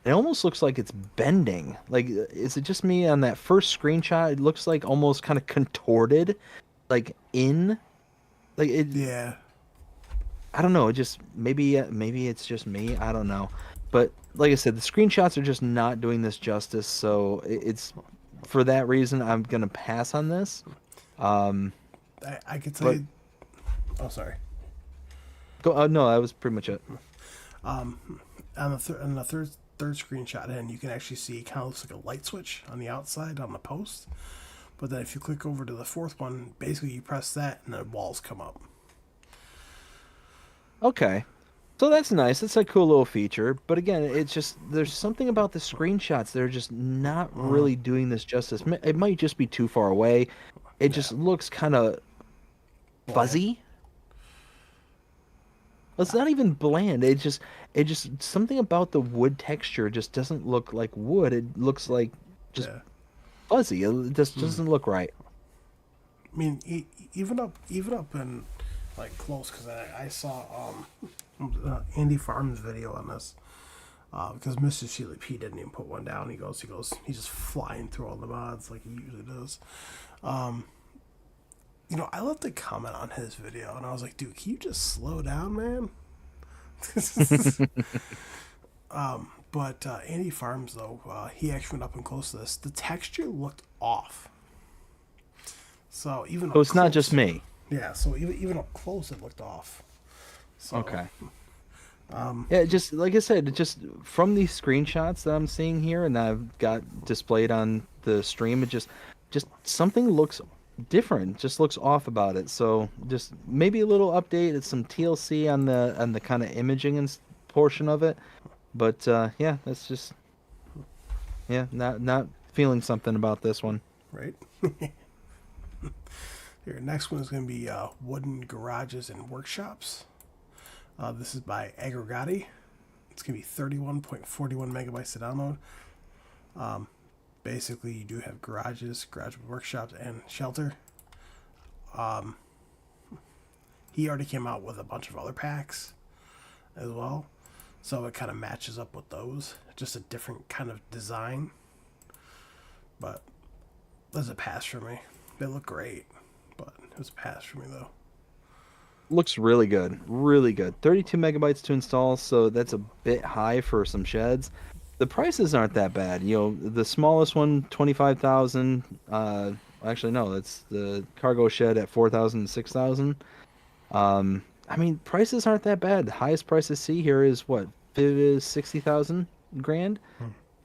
It almost looks like it's bending. Like, is it just me on that first screenshot? It looks like almost kind of contorted, like it. Yeah. I don't know. It just maybe it's just me. I don't know. But like I said, the screenshots are just not doing this justice. So it's for that reason I'm gonna pass on this. I could tell you. Oh, sorry. Go. No, that was pretty much it. On the third screenshot, and you can actually see it kind of looks like a light switch on the outside on the post. But then if you click over to the fourth one, basically you press that and the walls come up. Okay. So that's nice. It's a cool little feature. But again, it's just there's something about the screenshots that are just not really doing this justice. It might just be too far away. It just looks kind of fuzzy. It's not even bland. It just something about the wood texture just doesn't look like wood. It looks like just fuzzy. It just doesn't look right. I mean, even up in like close, because I saw Andy Farm's video on this, because Mr. Sheila P didn't even put one down. He's just flying through all the mods like he usually does. I left a comment on his video, and I was like, dude, can you just slow down, man? But Andy Farms, though, he actually went up and close to this. The texture looked off. So even So it's not just me. Yeah, so even up close, it looked off. So, Okay. Yeah, just like I said, just from these screenshots that I'm seeing here and that I've got displayed on the stream, it just something looks different, just looks off about it. So just maybe a little update. It's some TLC on the kind of imaging and portion of it, but yeah, that's just not feeling something about this one. Right. Here, next one is going to be Wooden Garages and Workshops. This is by Agribussness. It's going to be 31.41 megabytes to download. Basically, you do have garages, garage workshops, and shelter. He already came out with a bunch of other packs as well, so it kind of matches up with those. Just a different kind of design, but that's a pass for me. They look great, but it was a pass for me though. Looks really good, really good. 32 megabytes to install, so that's a bit high for some sheds. The prices aren't that bad. The smallest one, 25,000. Actually, no, that's the cargo shed at 4,000, 6,000. I mean, prices aren't that bad. The highest price I see here is what, 60,000 grand,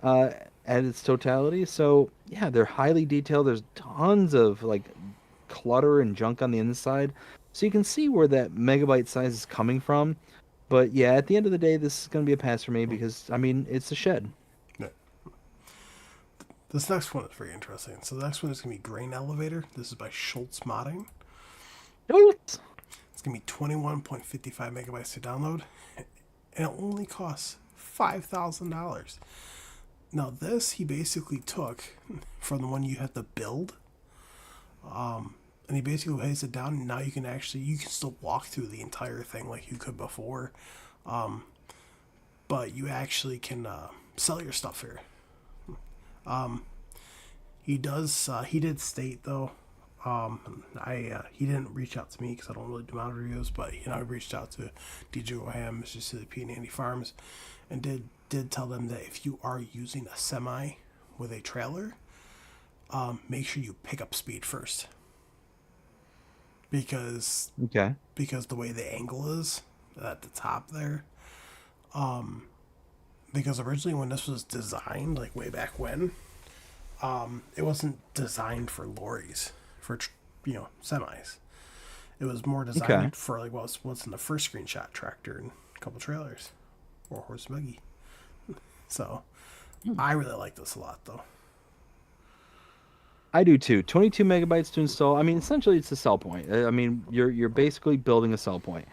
at its totality. So yeah, they're highly detailed. There's tons of like clutter and junk on the inside, so you can see where that megabyte size is coming from. But yeah, at the end of the day, this is going to be a pass for me because I mean it's a shed. Yeah. This next one is very interesting. So the next one is going to be Grain Elevator. This is by Schultz Modding. What? It's going to be 21.55 megabytes to download. And it only costs $5,000. Now this he basically took from the one you had to build, and he basically lays it down. And now you can still walk through the entire thing like you could before, but you actually can sell your stuff here. He did state though. He didn't reach out to me because I don't really do mod reviews, but I reached out to DJ Oham, Mr. Silly P, and Andy Farms, and did tell them that if you are using a semi with a trailer, make sure you pick up speed first because Okay. the way the angle is at the top there. Because originally when this was designed, like way back when, it wasn't designed for lorries, for semis. It was more Okay. designed for like what's in the first screenshot, tractor and a couple trailers, or horse buggy. So I really like this a lot though. I do too. 22 megabytes to install. I mean, essentially, it's a sell point. I mean, you're basically building a sell point,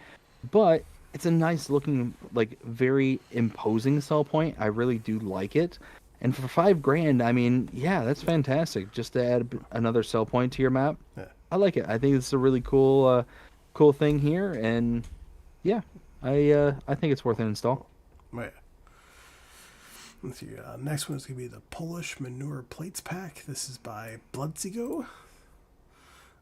but it's a nice looking, like very imposing sell point. I really do like it. And for 5 grand, I mean, yeah, that's fantastic. Just to add another sell point to your map, Yeah, I like it. I think it's a really cool thing here, and yeah, I think it's worth an install. right. Let's see. Next one is gonna be the Polish Manure Plates Pack. This is by Bloodsigo.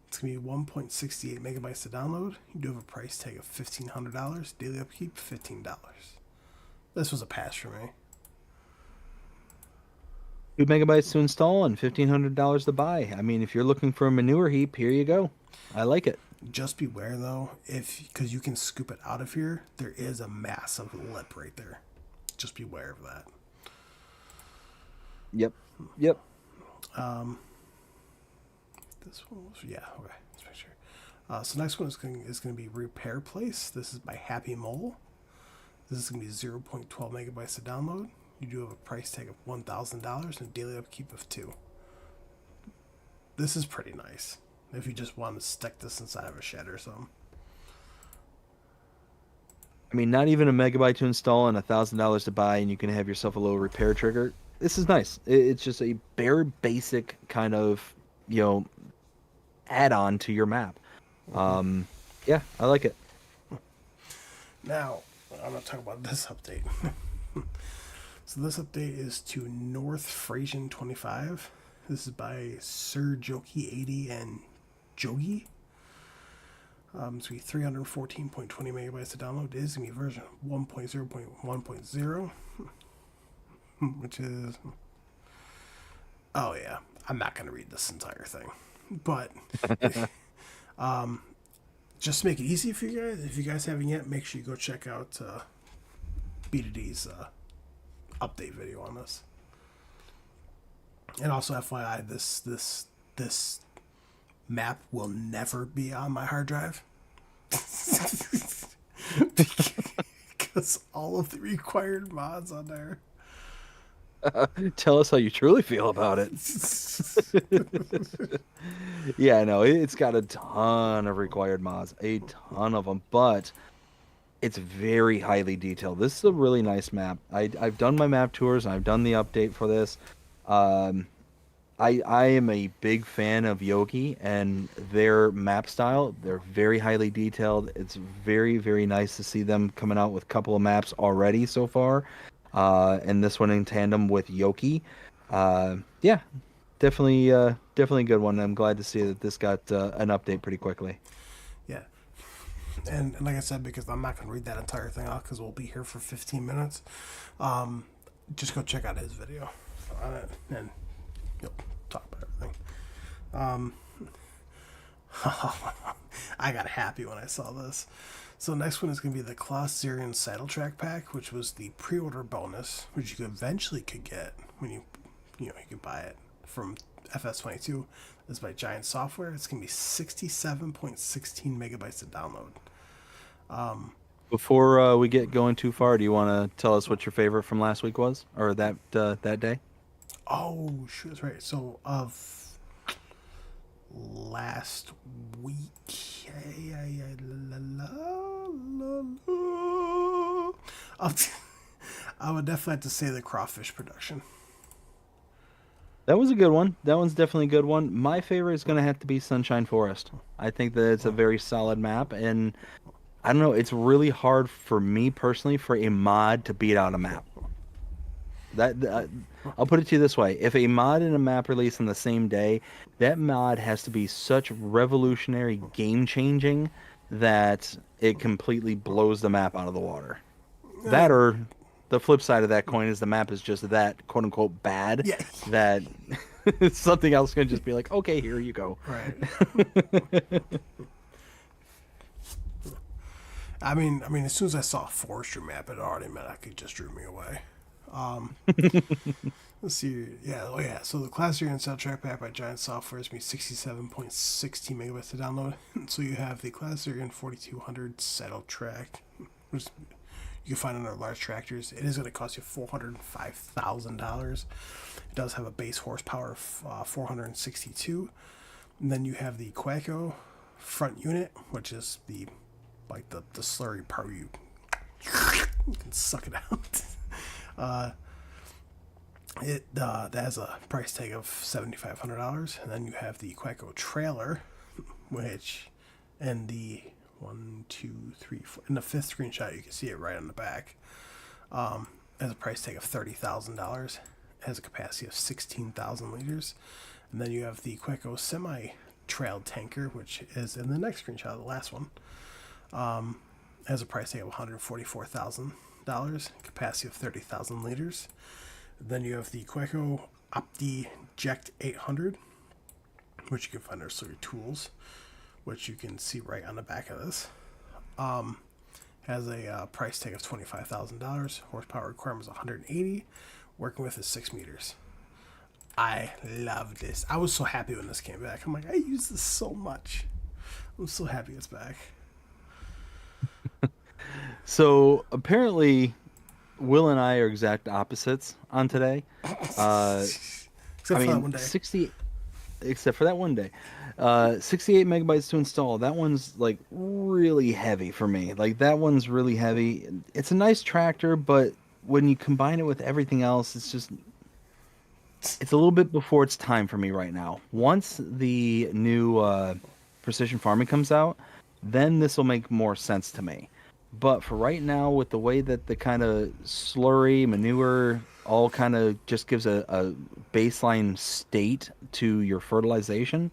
It's gonna be 1.68 megabytes to download. You do have a price tag of $1,500. Daily upkeep $15. This was a pass for me. 2 megabytes to install and $1,500 to buy. I mean, if you're looking for a manure heap, here you go. I like it. Just beware though, if because you can scoop it out of here, there is a massive lip right there. Just beware of that. Yep. Yep. This one was okay. Let's make sure. So next one is going to be Repair Place. This is by Happy Mole. This is going to be 0.12 megabytes to download. You do have a price tag of $1,000 and a daily upkeep of 2. This is pretty nice if you just want to stick this inside of a shed or something. I mean, not even a megabyte to install and $1,000 to buy, and you can have yourself a little repair trigger. This is nice. It's just a bare basic kind of, you know, add-on to your map. Um, yeah, I like it. Now, I'm going to talk about this update. So this update is to North Frasian 25. This is by Sir Joki 80 and Jogi. It's going to be 314.20 megabytes to download. It is going to be version 1.0.1.0, which is. Oh, yeah. I'm not going to read this entire thing. But just to make it easy for you guys, if you guys haven't yet, make sure you go check out B2D's update video on this. And also, FYI, this map will never be on my hard drive because all of the required mods on there. Tell us how you truly feel about it. Yeah, no, it's got a ton of required mods, a ton of them, but it's very highly detailed. This is a really nice map. I've done my map tours and I've done the update for this. Um, I am a big fan of Yogi and their map style. They're very highly detailed. It's very, very nice to see them coming out with a couple of maps already so far. And this one in tandem with Yoki. Yeah, definitely a good one. I'm glad to see that this got an update pretty quickly. Yeah, and like I said, because I'm not going to read that entire thing out because we'll be here for 15 minutes. Just go check out his video on it, and you'll talk about everything. I got happy when I saw this. So next one is going to be the Klaus Syrian Saddle Track Pack, which was the pre-order bonus, which you could eventually get when you could buy it from FS22. This is by Giant Software. It's going to be 67.16 megabytes to download. Before we get going too far, do you want to tell us what your favorite from last week was, or that day? Oh, shoot, that's right. So, of last week, I'll I would definitely have to say the crawfish production. That was a good one. That one's definitely a good one. My favorite is going to have to be Sunshine Forest. I think that it's a very solid map, and I don't know, it's really hard for me personally for a mod to beat out a map. I'll put it to you this way: if a mod and a map release on the same day, that mod has to be such revolutionary, game changing that it completely blows the map out of the water. I That mean, or the flip side of that coin is the map is just that quote unquote bad yeah, that something else can just be like, okay, here you go. right. As soon as I saw a forestry map, it already meant I could just drew me away. Um, let's see. Yeah, oh yeah. So the Class Year and Soundtrack pack by Giant Software is me 67.16 megabytes to download. So you have the Class Year and 4200 saddle track, which you can find on our large tractors. It is going to cost you $405,000. It does have a base horsepower of 462. And then you have the Quaco front unit, which is the slurry part you can suck it out. Uh, it that has a price tag of $7,500, and then you have the Quaco trailer, which, in the one, two, three, four, in the fifth screenshot you can see it right on the back. Has a price tag of $30,000. It has a capacity of 16,000 liters, and then you have the Quaco semi trail tanker, which is in the next screenshot, the last one. Has a price tag of $144,000, capacity of 30,000 liters. Then you have the Quaco OptiJect 800, which you can find under Slurry Tools, which you can see right on the back of this. Has a price tag of $25,000. Horsepower requirement is 180. Working with is 6 meters. I love this. I was so happy when this came back. I'm like, I use this so much. I'm so happy it's back. So apparently, Will and I are exact opposites on today. Except for that one day. 60, except for that one day. 68 megabytes to install. That one's like really heavy for me. Like that one's really heavy. It's a nice tractor, but when you combine it with everything else, it's a little bit before its time for me right now. Once the new precision farming comes out, then this will make more sense to me. But for right now, with the way that the kind of slurry manure all kind of just gives a baseline state to your fertilization,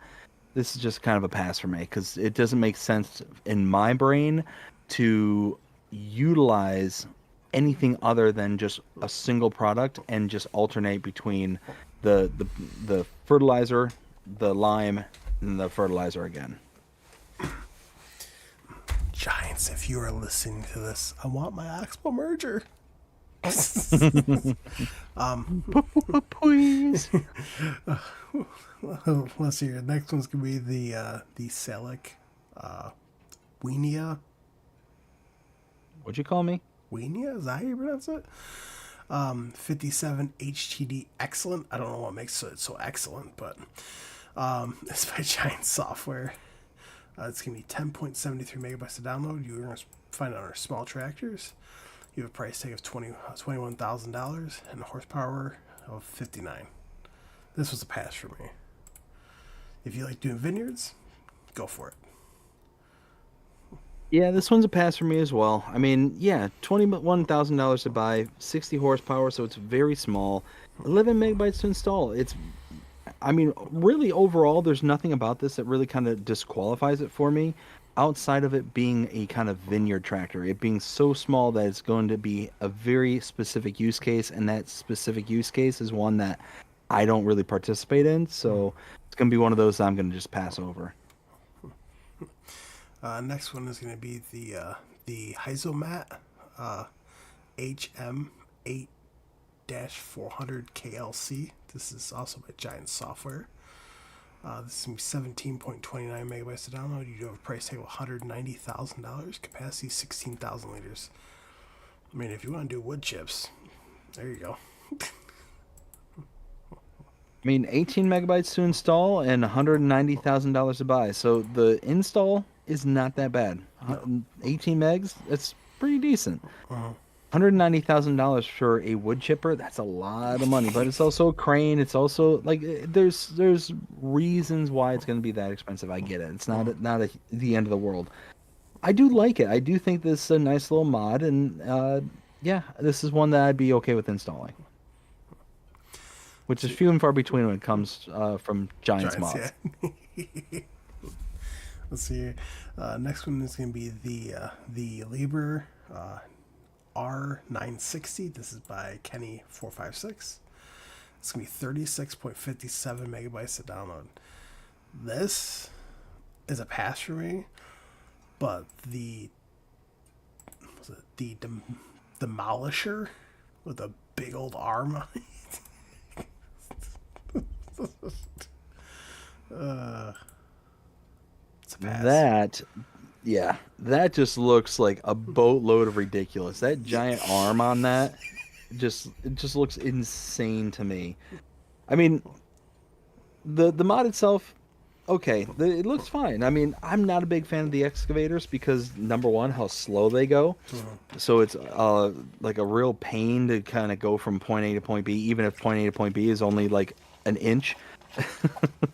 this is just kind of a pass for me because it doesn't make sense in my brain to utilize anything other than just a single product and just alternate between the fertilizer, the lime, and the fertilizer again. Giants, if you are listening to this, I want my Oxbow merger. Please. Let's see. The next one's gonna be the Selic Weenia. What'd you call me? Weenia, is that how you pronounce it? 57 HTD excellent. I don't know what makes it so excellent, but it's by Giant Software. It's going to be 10.73 megabytes to download. You're going to find it on our small tractors. You have a price tag of $21,000 and a horsepower of 59. This was a pass for me. If you like doing vineyards, go for it. Yeah, this one's a pass for me as well. I mean, yeah, $21,000 to buy, 60 horsepower, so it's very small. 11 megabytes to install. Really overall, there's nothing about this that really kind of disqualifies it for me outside of it being a kind of vineyard tractor. It being so small that it's going to be a very specific use case, and that specific use case is one that I don't really participate in, so it's going to be one of those that I'm going to just pass over. Next one is going to be the Hyzomat HM8-400 KLC. This is also by Giant Software. This is going to be 17.29 megabytes to download. You do have a price tag of $190,000. Capacity 16,000 liters. I mean, if you want to do wood chips, there you go. I mean, 18 megabytes to install and $190,000 to buy. So the install is not that bad. No. 18 megs, that's pretty decent. Uh-huh. $190,000 for a wood chipper, that's a lot of money. But it's also a crane. It's also like there's reasons why it's going to be that expensive. I get it. It's not the end of the world. I do like it. I do think this is a nice little mod, and yeah, this is one that I'd be okay with installing. Which is few and far between when it comes from Giants mods. Yeah. Let's see. Next one is going to be the Liebherr R960. This is by Kenny456. It's going to be 36.57 megabytes to download. This is a pass for me, but the Demolisher with a big old arm on it. It's a pass. That just looks like a boatload of ridiculous. That giant arm on that it just looks insane to me. I mean, the mod itself, okay, it looks fine. I mean, I'm not a big fan of the excavators because number one, how slow they go. So it's like a real pain to kind of go from point A to point B, even if point A to point B is only like an inch.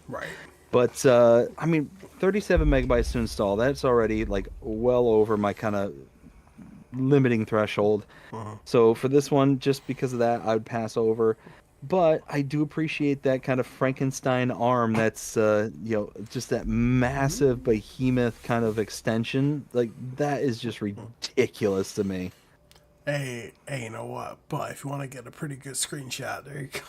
Right. But I mean, 37 megabytes to install. That's already like well over my kind of limiting threshold. So for this one, just because of that, I would pass over. But I do appreciate that kind of Frankenstein arm. That's just that massive behemoth kind of extension. Like that is just ridiculous to me. Hey, you know what? But if you want to get a pretty good screenshot, there you go.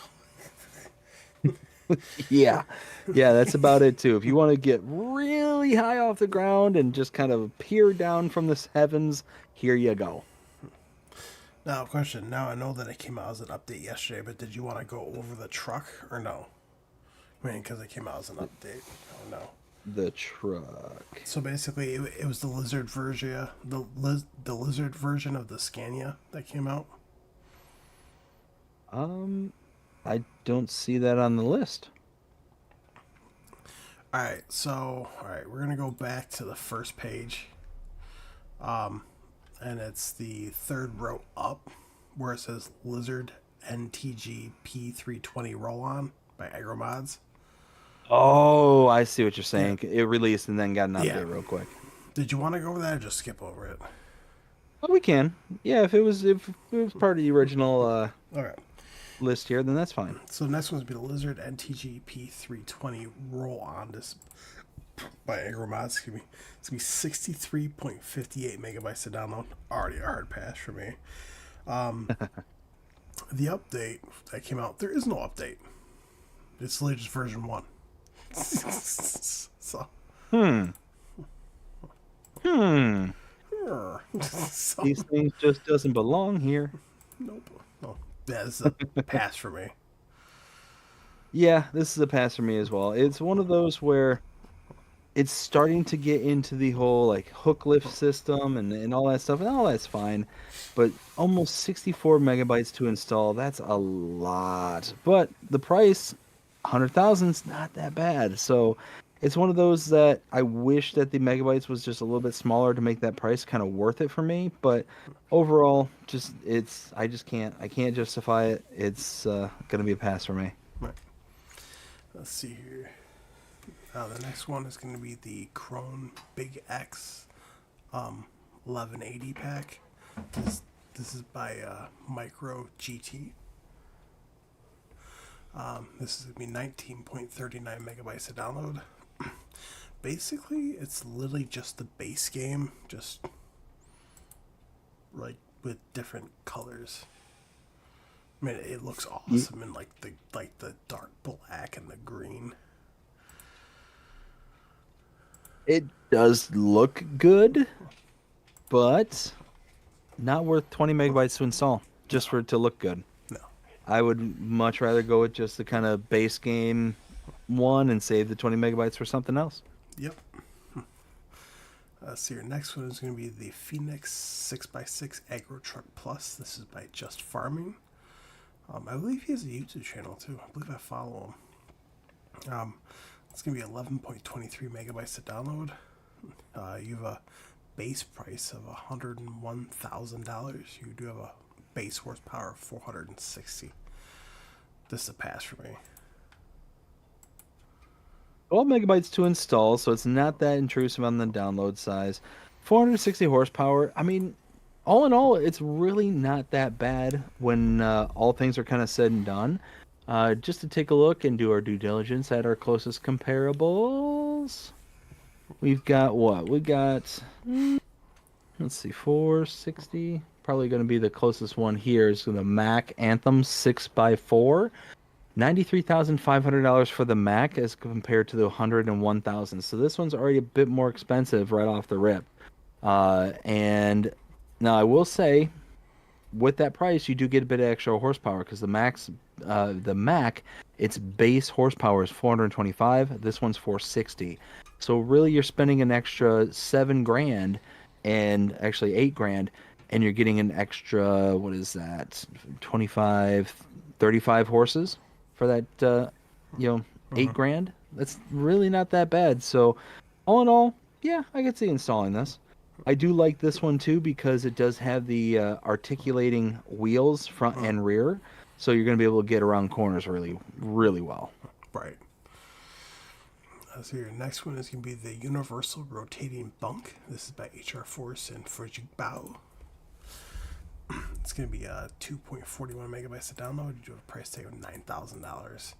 Yeah, that's about it too. If you want to get really high off the ground and just kind of peer down from the heavens, here you go. Now, question. Now I know that it came out as an update yesterday, but did you want to go over the truck or no? I mean, because it came out as an update. Oh no. The truck. So basically, it was the lizard version, the lizard version of the Scania that came out. I don't see that on the list. Alright, we're gonna go back to the first page. And it's the third row up where it says Lizard NTG P320 Roll On by Agribussness. Oh, I see what you're saying. Yeah. It released and then got an update real quick. Did you want to go over that or just skip over it? Oh, we can. Yeah, if it was part of the original okay. list here, then that's fine. So the next one's be the Lizard NTG P320 Roll On. This by Agribussness. It's gonna be 63.58 megabytes to download. Already a hard pass for me. The update that came out, there is no update. It's the latest version 1. So. So, these things just doesn't belong here. Nope. No. Yeah, this is a pass for me. Yeah, this is a pass for me as well. It's one of those where it's starting to get into the whole like hook lift system and all that stuff, and all that's fine. But almost 64 megabytes to install, that's a lot. But the price, 100,000, is not that bad. So it's one of those that I wish that the megabytes was just a little bit smaller to make that price kind of worth it for me. But overall, I can't justify it. It's gonna be a pass for me. Right. Let's see here. The next one is going to be the Krone Big X 1180 pack. This is by Micro GT. This is going to be 19.39 megabytes to download. Basically, it's literally just the base game, just like with different colors. I mean, it looks awesome in like the dark black and the green. It does look good, but not worth 20 megabytes to install just for it to look good. No. I would much rather go with just the kind of base game one and save the 20 megabytes for something else. Yep. So your next one is going to be the Phoenix 6x6 Agro Truck Plus. This is by Just Farming. I believe he has a YouTube channel too. I believe I follow him. It's going to be 11.23 megabytes to download. You have a base price of $101,000. You do have a base horsepower of 460. This is a pass for me. 12 megabytes to install, so it's not that intrusive on the download size. 460 horsepower. I mean, all in all, it's really not that bad when all things are kind of said and done. Just to take a look and do our due diligence at our closest comparables. We've got what? We got, let's see, 460. Probably going to be the closest one here is the Mac Anthem 6x4. $93,500 for the Mac as compared to the $101,000. So this one's already a bit more expensive right off the rip. And now I will say, with that price, you do get a bit of extra horsepower because the Mac, its base horsepower is 425. This one's 460. So really, you're spending an extra $7,000 and actually $8,000, and you're getting an extra, what is that, 25, 35 horses for that, $8,000. That's really not that bad. So all in all, yeah, I could see installing this. I do like this one too because it does have the articulating wheels front and rear, so you're going to be able to get around corners really, really well. Right. So your next one is going to be the Universal Rotating Bunk. This is by HR Force and Fujigbao. It's going to be 2.41 megabytes to download. You do have a price tag of $9,000.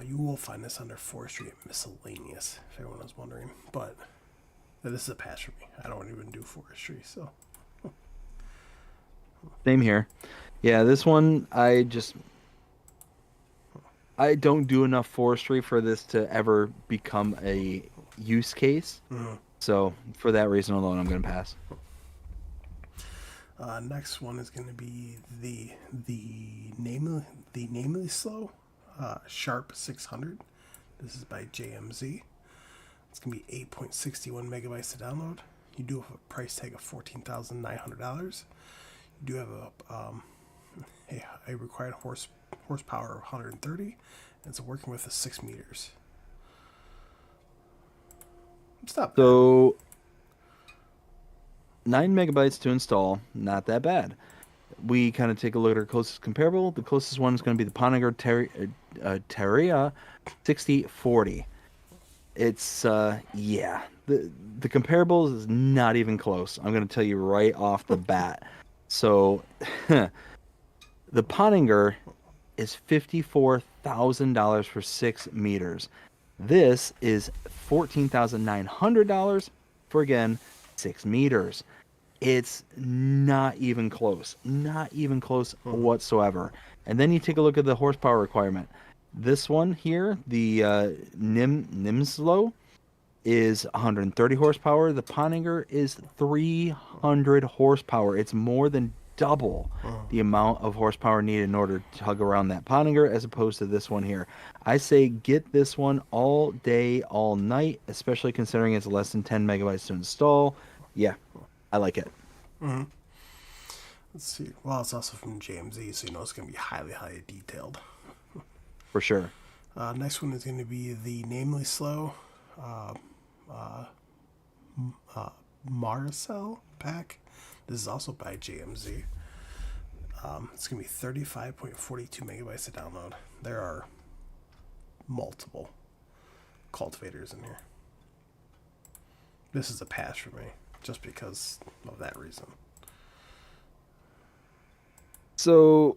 You will find this under forestry and miscellaneous, if anyone was wondering. But this is a pass for me. I don't even do forestry, so. Same here. Yeah, this one I don't do enough forestry for this to ever become a use case. Mm-hmm. So for that reason alone, I'm going to pass. Next one is going to be the namely slow Sharp 600. This is by JMZ. It's going to be 8.61 megabytes to download. You do have a price tag of $14,900. You do have a required horsepower of 130, and it's working with the 6 meters. Stop. So 9 megabytes to install, not that bad. We kind of take a look at our closest comparable. The closest one is going to be the Poniger Terria 6040. It's the comparable is not even close. I'm going to tell you right off the bat. So the Poniger is $54,000 for 6 meters. This is $14,900 for, again, 6 meters. It's not even close. Not even close whatsoever. And then you take a look at the horsepower requirement. This one here, the Nimslo, is 130 horsepower. The Poniger is 300 horsepower. It's more than double the amount of horsepower needed in order to tug around that Poniger as opposed to this one here. I say get this one all day, all night, especially considering it's less than 10 megabytes to install. Yeah, I like it. Mm-hmm. Let's see. Well, it's also from JMZ, so you know it's going to be highly, highly detailed. For sure. Next one is going to be the Namely Slow Marcel pack. This is also by JMZ. It's going to be 35.42 megabytes to download. There are multiple cultivators in here. This is a pass for me, just because of that reason. So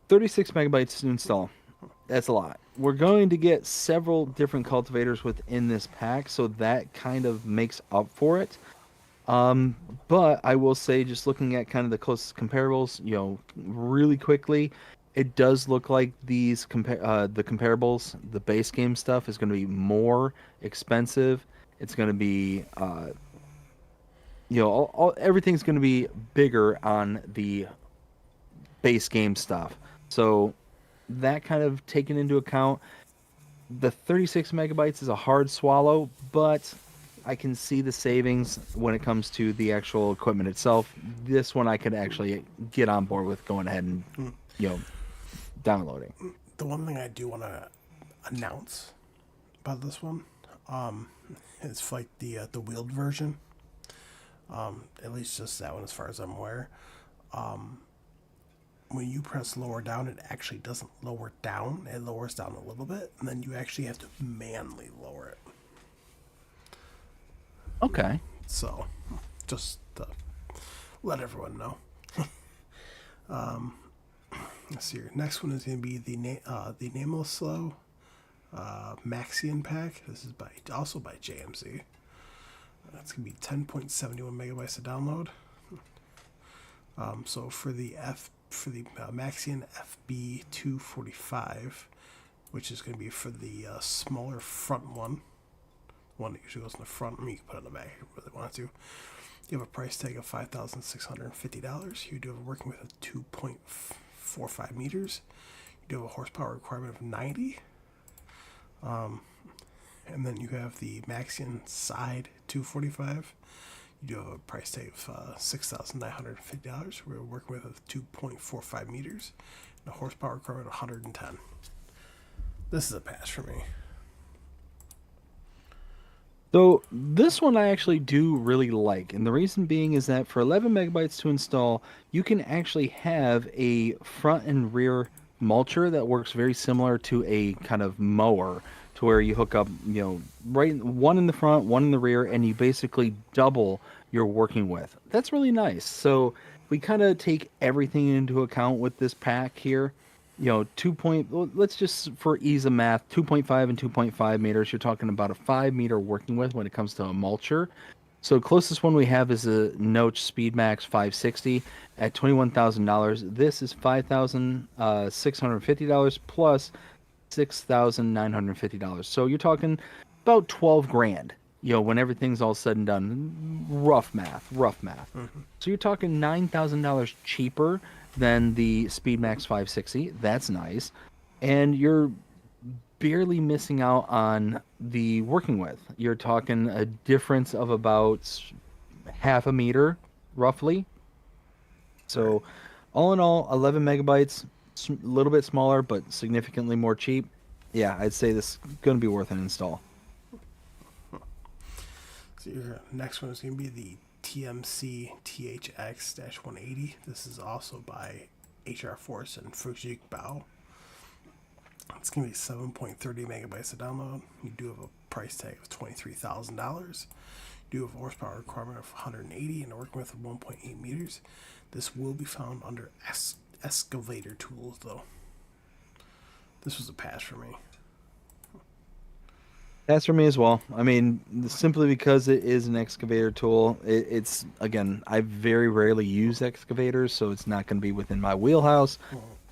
36 megabytes to install. That's a lot. We're going to get several different cultivators within this pack, so that kind of makes up for it. But I will say, just looking at kind of the closest comparables, really quickly, it does look like these the comparables, the base game stuff is going to be more expensive. It's going to be, everything's going to be bigger on the base game stuff. So that kind of taken into account, the 36 megabytes is a hard swallow, but I can see the savings when it comes to the actual equipment itself. This one I could actually get on board with going ahead and, you know, downloading. The one thing I do want to announce about this one um, is like the wheeled version. At least just that one, as far as I'm aware. When you press lower down, it actually doesn't lower down. It lowers down a little bit, and then you actually have to manually lower it. Okay. So, just to let everyone know. Let's see here. Next one is going to be the Nameless Slow Maxian pack. This is also by JMZ. That's going to be 10.71 megabytes to download. So for the Maxian FB245, which is going to be for the smaller front one that usually goes in the front. I mean, you can put it in the back if you really want to. You have a price tag of $5,650. You do have working with a 2.45 meters. You do have a horsepower requirement of 90. And then you have the Maxian Side 245. You do have a price tag of $6,950. We're working with a 2.45 meters and a horsepower requirement of 110. This is a pass for me. So this one I actually do really like, and the reason being is that for 11 megabytes to install, you can actually have a front and rear mulcher that works very similar to a kind of mower, to where you hook up, right one in the front, one in the rear, and you basically double your working with. That's really nice. So we kind of take everything into account with this pack here. 2 point, well, let's just for ease of math, 2.5 and 2.5 meters, you're talking about a 5 meter working width when it comes to a mulcher. So closest one we have is a Noach Speedmax 560 at $21,000. This is $5,650 plus $6,950. So you're talking about 12 grand. When everything's all said and done, rough math. Mm-hmm. So you're talking $9,000 cheaper than the Speedmax 560. That's nice. And you're barely missing out on the working width. You're talking a difference of about half a meter, roughly. So, all in all, 11 megabytes, a little bit smaller, but significantly more cheap. Yeah, I'd say this is going to be worth an install. So your next one is going to be the TMC THX-180. This is also by HR Force and Fujik Bao. It's going to be 7.30 megabytes to download. You do have a price tag of $23,000. You do have a horsepower requirement of 180 and a working width of 1.8 meters. This will be found under excavator tools, though. This was a pass for me. That's for me as well. I mean, simply because it is an excavator tool, it's, again, I very rarely use excavators, so it's not going to be within my wheelhouse.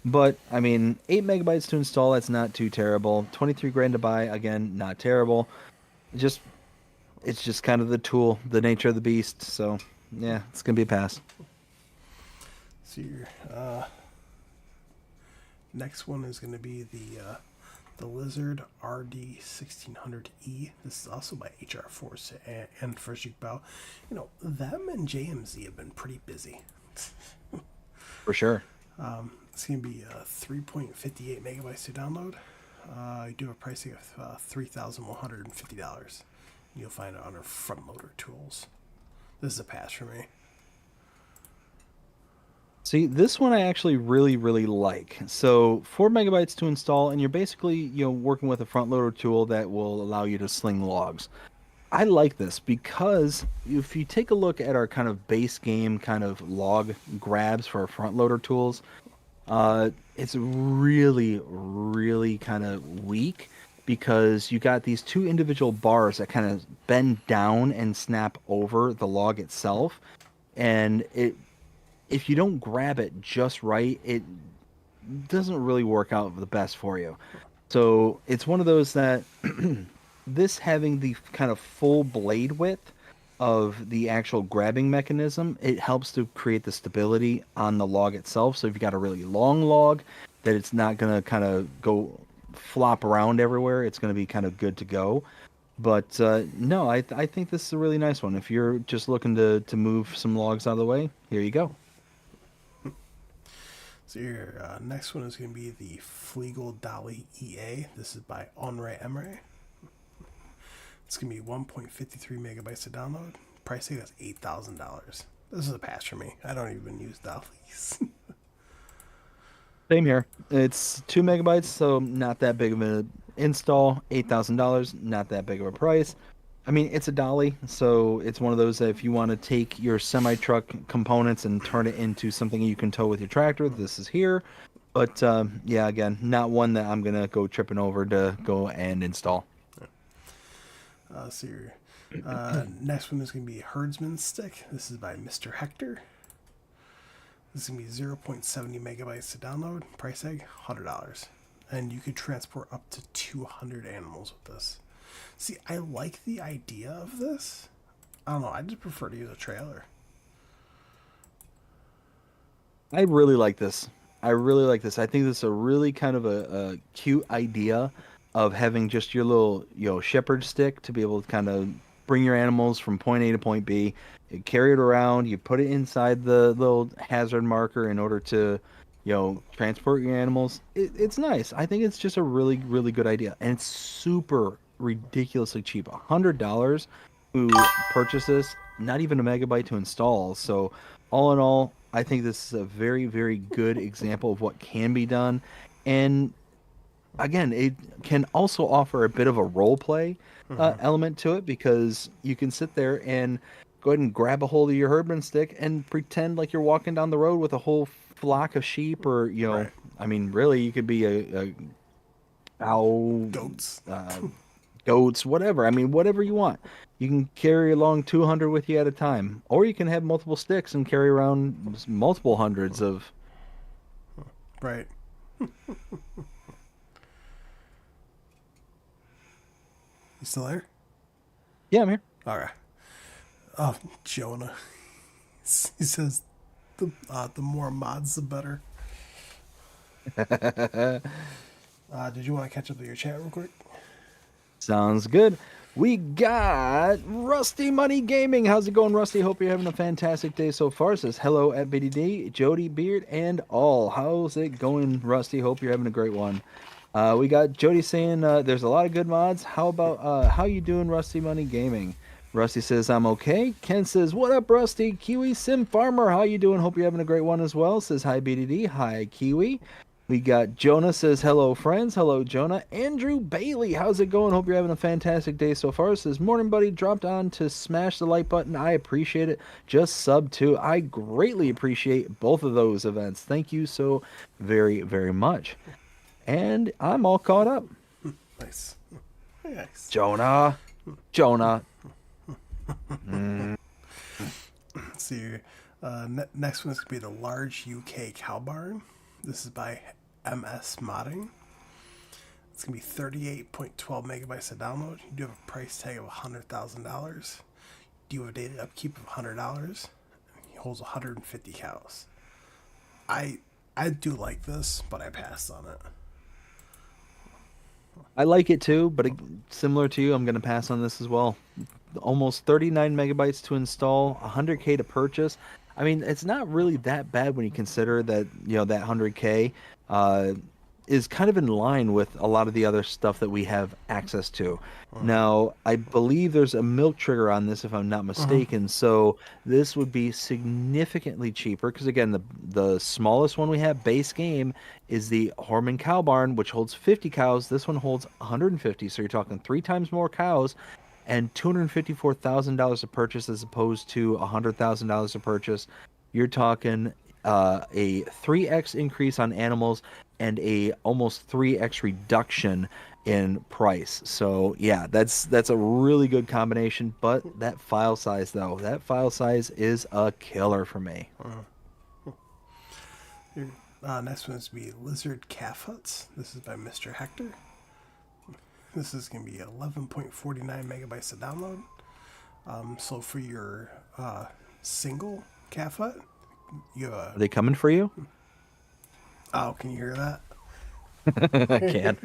But, I mean, 8 megabytes to install, that's not too terrible. 23 grand to buy, again, not terrible. It's just kind of the tool, the nature of the beast. So, yeah, it's going to be a pass. So your next one is going to be the Lizard RD1600E. This is also by HR Force and Fujik Bao. Them and JMZ have been pretty busy. For sure. It's going to be 3.58 megabytes to download. You do have a pricing of $3,150. You'll find it under front loader tools. This is a pass for me. See, this one I actually really, really like. So 4 megabytes to install, and you're basically, working with a front loader tool that will allow you to sling logs. I like this because if you take a look at our kind of base game kind of log grabs for our front loader tools, it's really, really kind of weak because you got these two individual bars that kind of bend down and snap over the log itself. And if you don't grab it just right, it doesn't really work out the best for you. So it's one of those that this having the kind of full blade width of the actual grabbing mechanism, it helps to create the stability on the log itself. So if you got a really long log, that it's not gonna kind of go flop around everywhere. It's gonna be kind of good to go. But no, I think this is a really nice one. If you're just looking to move some logs out of the way, here you go. So your next one is going to be the Fliegel Dolly EA. This is by Onre Emre. It's going to be 1.53 megabytes to download. Pricing is $8,000. This is a pass for me. I don't even use dollies. Same here. It's 2 megabytes, so not that big of an install. $8,000, not that big of a price. I mean, it's a dolly, so it's one of those that if you want to take your semi truck components and turn it into something you can tow with your tractor, this is here. But yeah, again, not one that I'm gonna go tripping over to go and install. So your next one is going to be Herdsman's Stick. This is by Mr. Hector. This is going to be 0.70 megabytes to download. Price tag $100. And you could transport up to 200 animals with this. See, I like the idea of this. I don't know. I just prefer to use a trailer. I really like this. I really like this. I think this is a really kind of a cute idea of having just your little, shepherd stick to be able to kind of bring your animals from point A to point B. You carry it around. You put it inside the little hazard marker in order to, transport your animals. It's nice. I think it's just a really, really good idea, and it's super ridiculously cheap. $100 to purchase this. Not even a megabyte to install. So, all in all, I think this is a very, very good example of what can be done. And again, it can also offer a bit of a role play element to it because you can sit there and go ahead and grab a hold of your herdman stick and pretend like you're walking down the road with a whole flock of sheep, or Right. I mean, really, you could be a cow, Goats. uh, goats, whatever. I mean, whatever you want. You can carry along 200 with you at a time, or you can have multiple sticks and carry around multiple hundreds of. Right. You still there? Yeah, I'm here. All right. Oh, Jonah. He says the more mods, the better. Did you want to catch up with your chat real quick? Sounds good. We got Rusty Money Gaming. How's it going, Rusty? Hope you're having a fantastic day so far. Says hello at BDD, Jody Beard, and all. How's it going, Rusty? Hope you're having a great one. We got Jody saying there's a lot of good mods. How about how you doing, Rusty Money Gaming? Rusty says I'm okay. Ken says what up, Rusty? Kiwi Sim Farmer, how you doing? Hope you're having a great one as well. Says hi BDD, hi Kiwi. We got Jonah says hello friends, hello Jonah. Andrew Bailey, how's it going? Hope you're having a fantastic day so far. Says morning buddy, dropped on to smash the like button. I appreciate it. Just sub too. I greatly appreciate both of those events. Thank you so very very much. And I'm all caught up. Nice. Nice. Jonah. Jonah. Let's see. Next one is going to be the large UK cow barn. This is by MS Modding. It's going to be 38.12 megabytes to download. You do have a price tag of $100,000. You have a daily upkeep of $100. He holds 150 cows. I do like this, but I passed on it. I like it too, but similar to you, I'm going to pass on this as well. Almost 39 megabytes to install, 100K to purchase. I mean, it's not really that bad when you consider that, that 100K is kind of in line with a lot of the other stuff that we have access to. Now, I believe there's a milk trigger on this, if I'm not mistaken. So this would be significantly cheaper because, again, the smallest one we have, base game, is the Horman Cow Barn, which holds 50 cows. This one holds 150. So you're talking 3 times more cows and $254,000 to purchase as opposed to $100,000 to purchase. You're talking a 3x increase on animals and a almost 3x reduction in price. So yeah, that's a really good combination. But that file size, though, that file size is a killer for me. Next one is to be Lizard Calf Huts. This is by Mr. Hector. This is going to be 11.49 megabytes to download. So for your single calf hut, you have Are they coming for you? oh, can you hear that? I can.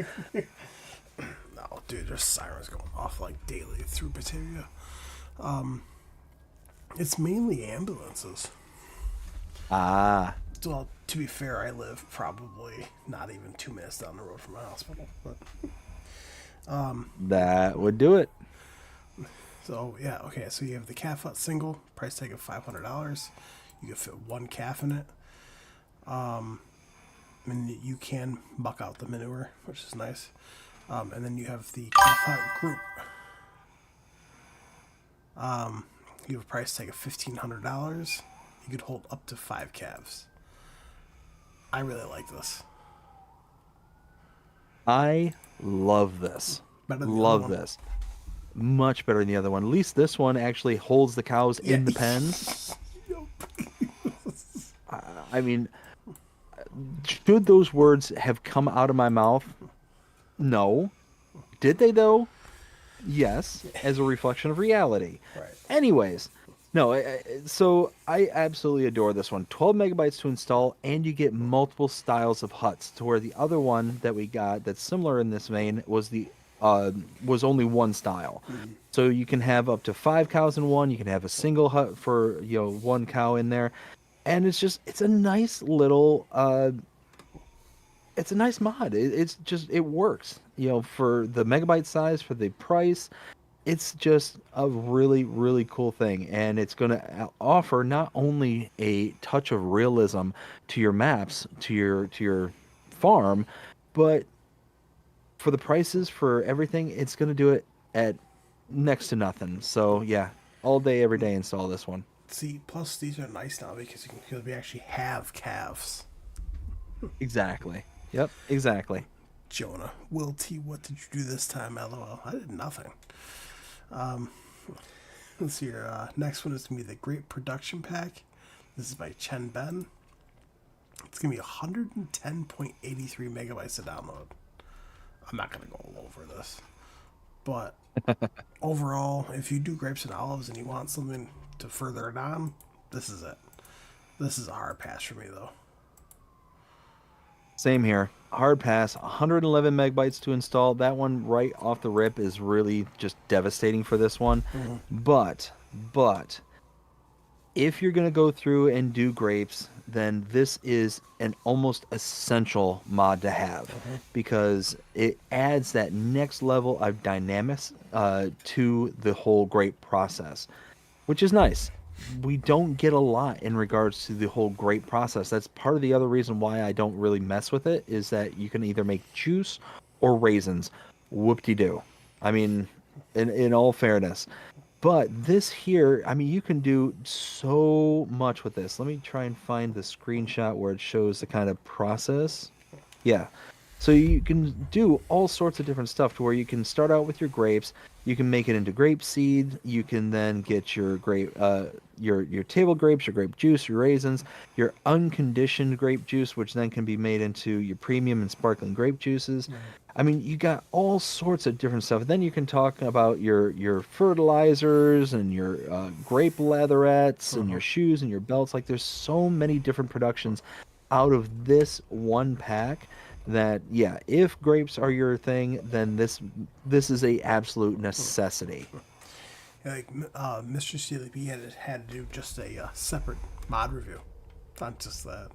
No, dude, there's sirens going off like daily through Batavia. It's mainly ambulances. Ah, Well, to be fair, I live probably not even 2 minutes down the road from a hospital. But that would do it. so yeah, okay. So you have the calf hut single, price tag of $500. You can fit one calf in it, and you can muck out the manure, which is nice. And then you have the calf hut group. You have a price tag of $1,500. You could hold up to 5 calves. I really like this. I love this. Better than the other Love one. this. Much better than the other one. At least this one actually holds the cows Yeah. in the pens. I mean, should those words have come out of my mouth? No. Did they though? Yes, as a reflection of reality. Right. Anyways, no, so I absolutely adore this one. 12 megabytes to install, and you get multiple styles of huts. To where the other one that we got that's similar in this vein was only one style. So you can have up to 5 cows in one. You can have a single hut for one cow in there, and it's a nice little it's a nice mod. It's just it works. For the megabyte size, for the price, it's just a really really cool thing, and it's going to offer not only a touch of realism to your maps, to your farm, but for the prices for everything, it's going to do it at next to nothing. So yeah, all day every day install this one. See, plus these are nice now because we actually have calves. Exactly. Yep, exactly. Jonah, Will T, what did you do this time? LOL. I did nothing. Let's see here. Next one is going to be the Great Production Pack. This is by Chen Ben. It's going to be 110.83 megabytes to download. I'm not going to go all over this. But overall, if you do grapes and olives and you want something to further it on, this is it. This is a hard pass for me, though. Same here. Hard pass, 111 megabytes to install. That one right off the rip is really just devastating for this one. But if you're going to go through and do grapes, then this is an almost essential mod to have because it adds that next level of dynamics to the whole grape process, which is nice. We don't get a lot in regards to the whole grape process. That's part of the other reason why I don't really mess with it is that you can either make juice or raisins. Whoop-de-doo. I mean, in all fairness. But this here, I mean, you can do so much with this. Let me try and find the screenshot where it shows the kind of process. Yeah. So you can do all sorts of different stuff to where you can start out with your grapes, you can make it into grape seed, you can then get your your table grapes, your grape juice, your raisins, your unconditioned grape juice, which then can be made into your premium and sparkling grape juices. I mean, you got all sorts of different stuff. Then you can talk about your fertilizers and your grape leatherettes and your shoes and your belts. Like, there's so many different productions out of this one pack that yeah, if grapes are your thing, then this is a absolute necessity. Like Mr. CLP had to do just a separate mod review, not just that.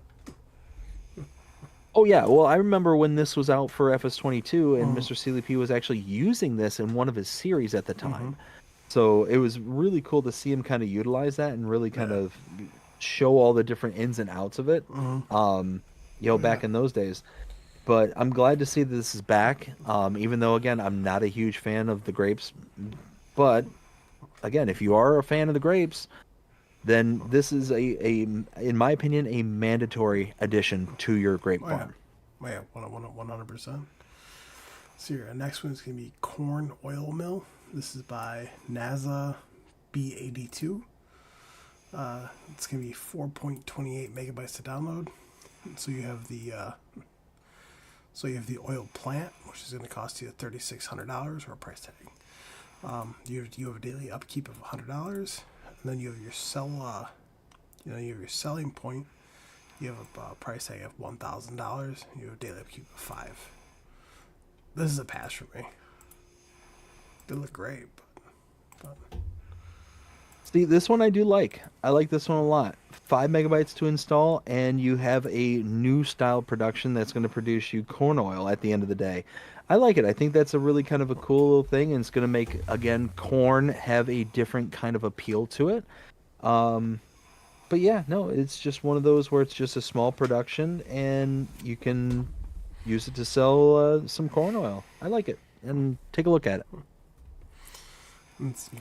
Oh yeah, well I remember when this was out for FS22 and Mr. CLP was actually using this in one of his series at the time. So it was really cool to see him kind of utilize that and really kind Yeah. of show all the different ins and outs of it. Back Yeah. in those days. But I'm glad to see that this is back. Even though again I'm not a huge fan of the grapes, but again, if you are a fan of the grapes, then this is a in my opinion a mandatory addition to your grape Oh yeah. farm. Oh yeah. 100%. So your next one is gonna be Corn Oil Mill. This is by NASA B82. It's gonna be 4.28 megabytes to download. So you have the oil plant, which is going to cost you $3,600 or a price tag. You have a daily upkeep of $100, and then you have your you have your selling point. You have a price tag of $1,000. You have a daily upkeep of 5. This is a pass for me. They look great, but See, this one I do like. I like this one a lot. 5 megabytes to install, and you have a new style production that's going to produce you corn oil at the end of the day. I like it. I think that's a really kind of a cool little thing, and it's going to make, again, corn have a different kind of appeal to it. Um, but yeah, no, it's just one of those where it's just a small production, and you can use it to sell some corn oil. I like it, and take a look at it. let's see.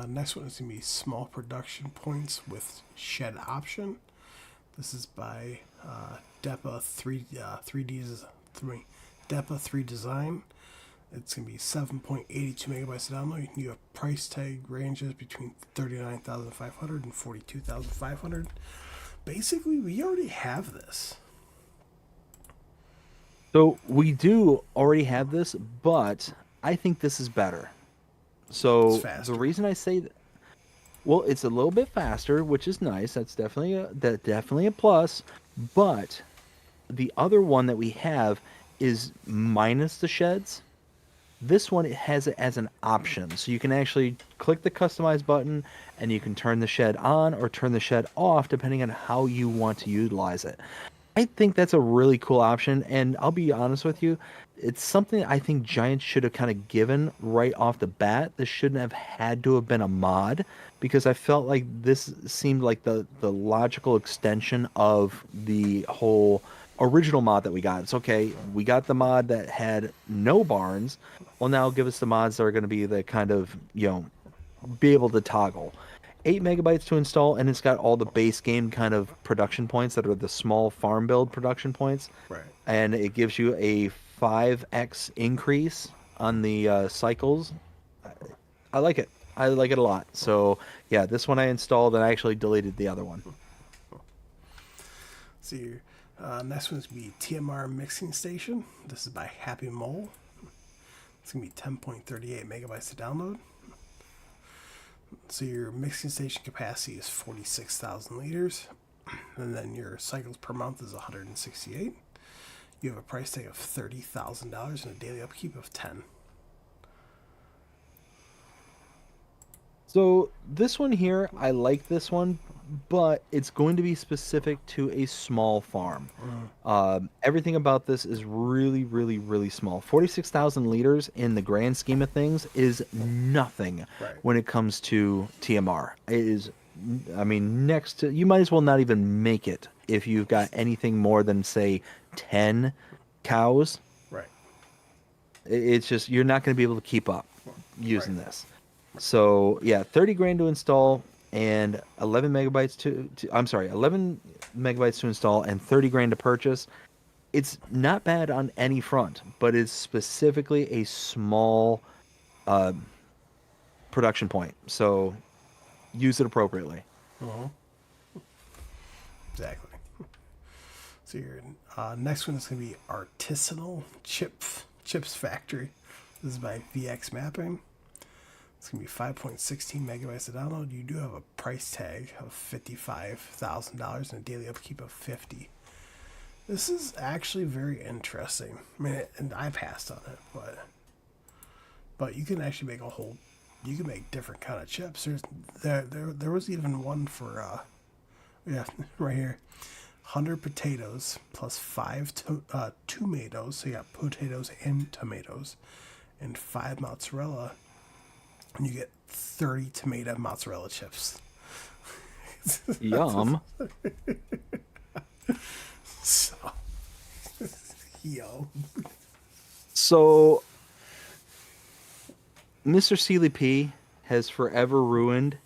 Next one is going to be small production points with shed option. This is by DEPA 3 Design. It's going to be 7.82 megabytes to download. You have price tag ranges between 39,500 and 42,500. Basically, we already have this. So we do already have this, but I think this is better. It's So the faster. reason I say that, well, it's a little bit faster, which is nice. That's definitely a plus. But the other one that we have is minus the sheds. This one, it has it as an option, so you can actually click the customize button and you can turn the shed on or turn the shed off depending on how you want to utilize it. I think that's a really cool option, and I'll be honest with you, it's something I think Giants should have kind of given right off the bat. This shouldn't have had to have been a mod because I felt like this seemed like the logical extension of the whole original mod that we got. It's okay, we got the mod that had no barns. Well, now give us the mods that are going to be the kind of, be able to toggle. 8 megabytes to install, and it's got all the base game kind of production points that are the small farm build production points, Right. and it gives you a 5x increase on the cycles. I like it. I like it a lot. So yeah, this one I installed, and I actually deleted the other one. See, next one's going to be TMR Mixing Station. This is by Happy Mole. It's going to be 10.38 megabytes to download. So your mixing station capacity is 46,000 liters, and then your cycles per month is 168. You have a price tag of $30,000 and a daily upkeep of 10. So this one here, I like this one, but it's going to be specific to a small farm. Everything about this is really, really, really small. 46,000 liters in the grand scheme of things is nothing Right. when it comes to TMR. It is, I mean, next to, you might as well not even make it if you've got anything more than, say, 10 cows. Right. It's just, you're not going to be able to keep up using Right. this. So yeah, 30 grand to install and 11 megabytes I'm sorry, 11 megabytes to install and 30 grand to purchase. It's not bad on any front, but it's specifically a small uh, production point. So use it appropriately. Uh-huh. Exactly. So your next one is going to be Artisanal Chips Factory. This is by VX Mapping. It's going to be 5.16 megabytes to download. You do have a price tag of $55,000 and a daily upkeep of 50. This is actually very interesting. I mean, and I passed on it, but you can actually make you can make different kind of chips. There was even one for yeah, right here. 100 potatoes plus 5 tomatoes. So you got potatoes and tomatoes, and 5 mozzarella, and you get 30 tomato mozzarella chips. Yum. So, yo, So Mr. Sealy P has forever ruined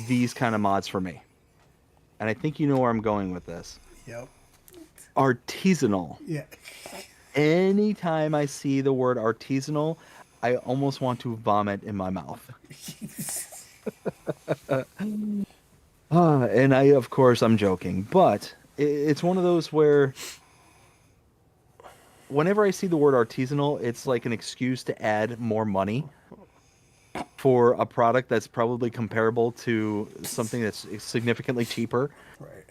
these kind of mods for me. And I think you know where I'm going with this. yep, Artisanal. yeah. Anytime I see the word artisanal, I almost want to vomit in my mouth. And of course, I'm joking, but it's one of those where whenever I see the word artisanal, it's like an excuse to add more money for a product that's probably comparable to something that's significantly cheaper. Right.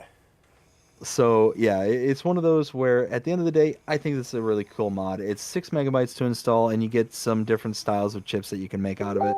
So yeah, it's one of those where at the end of the day, I think this is a really cool mod. It's 6 MB to install, and you get some different styles of chips that you can make out of it.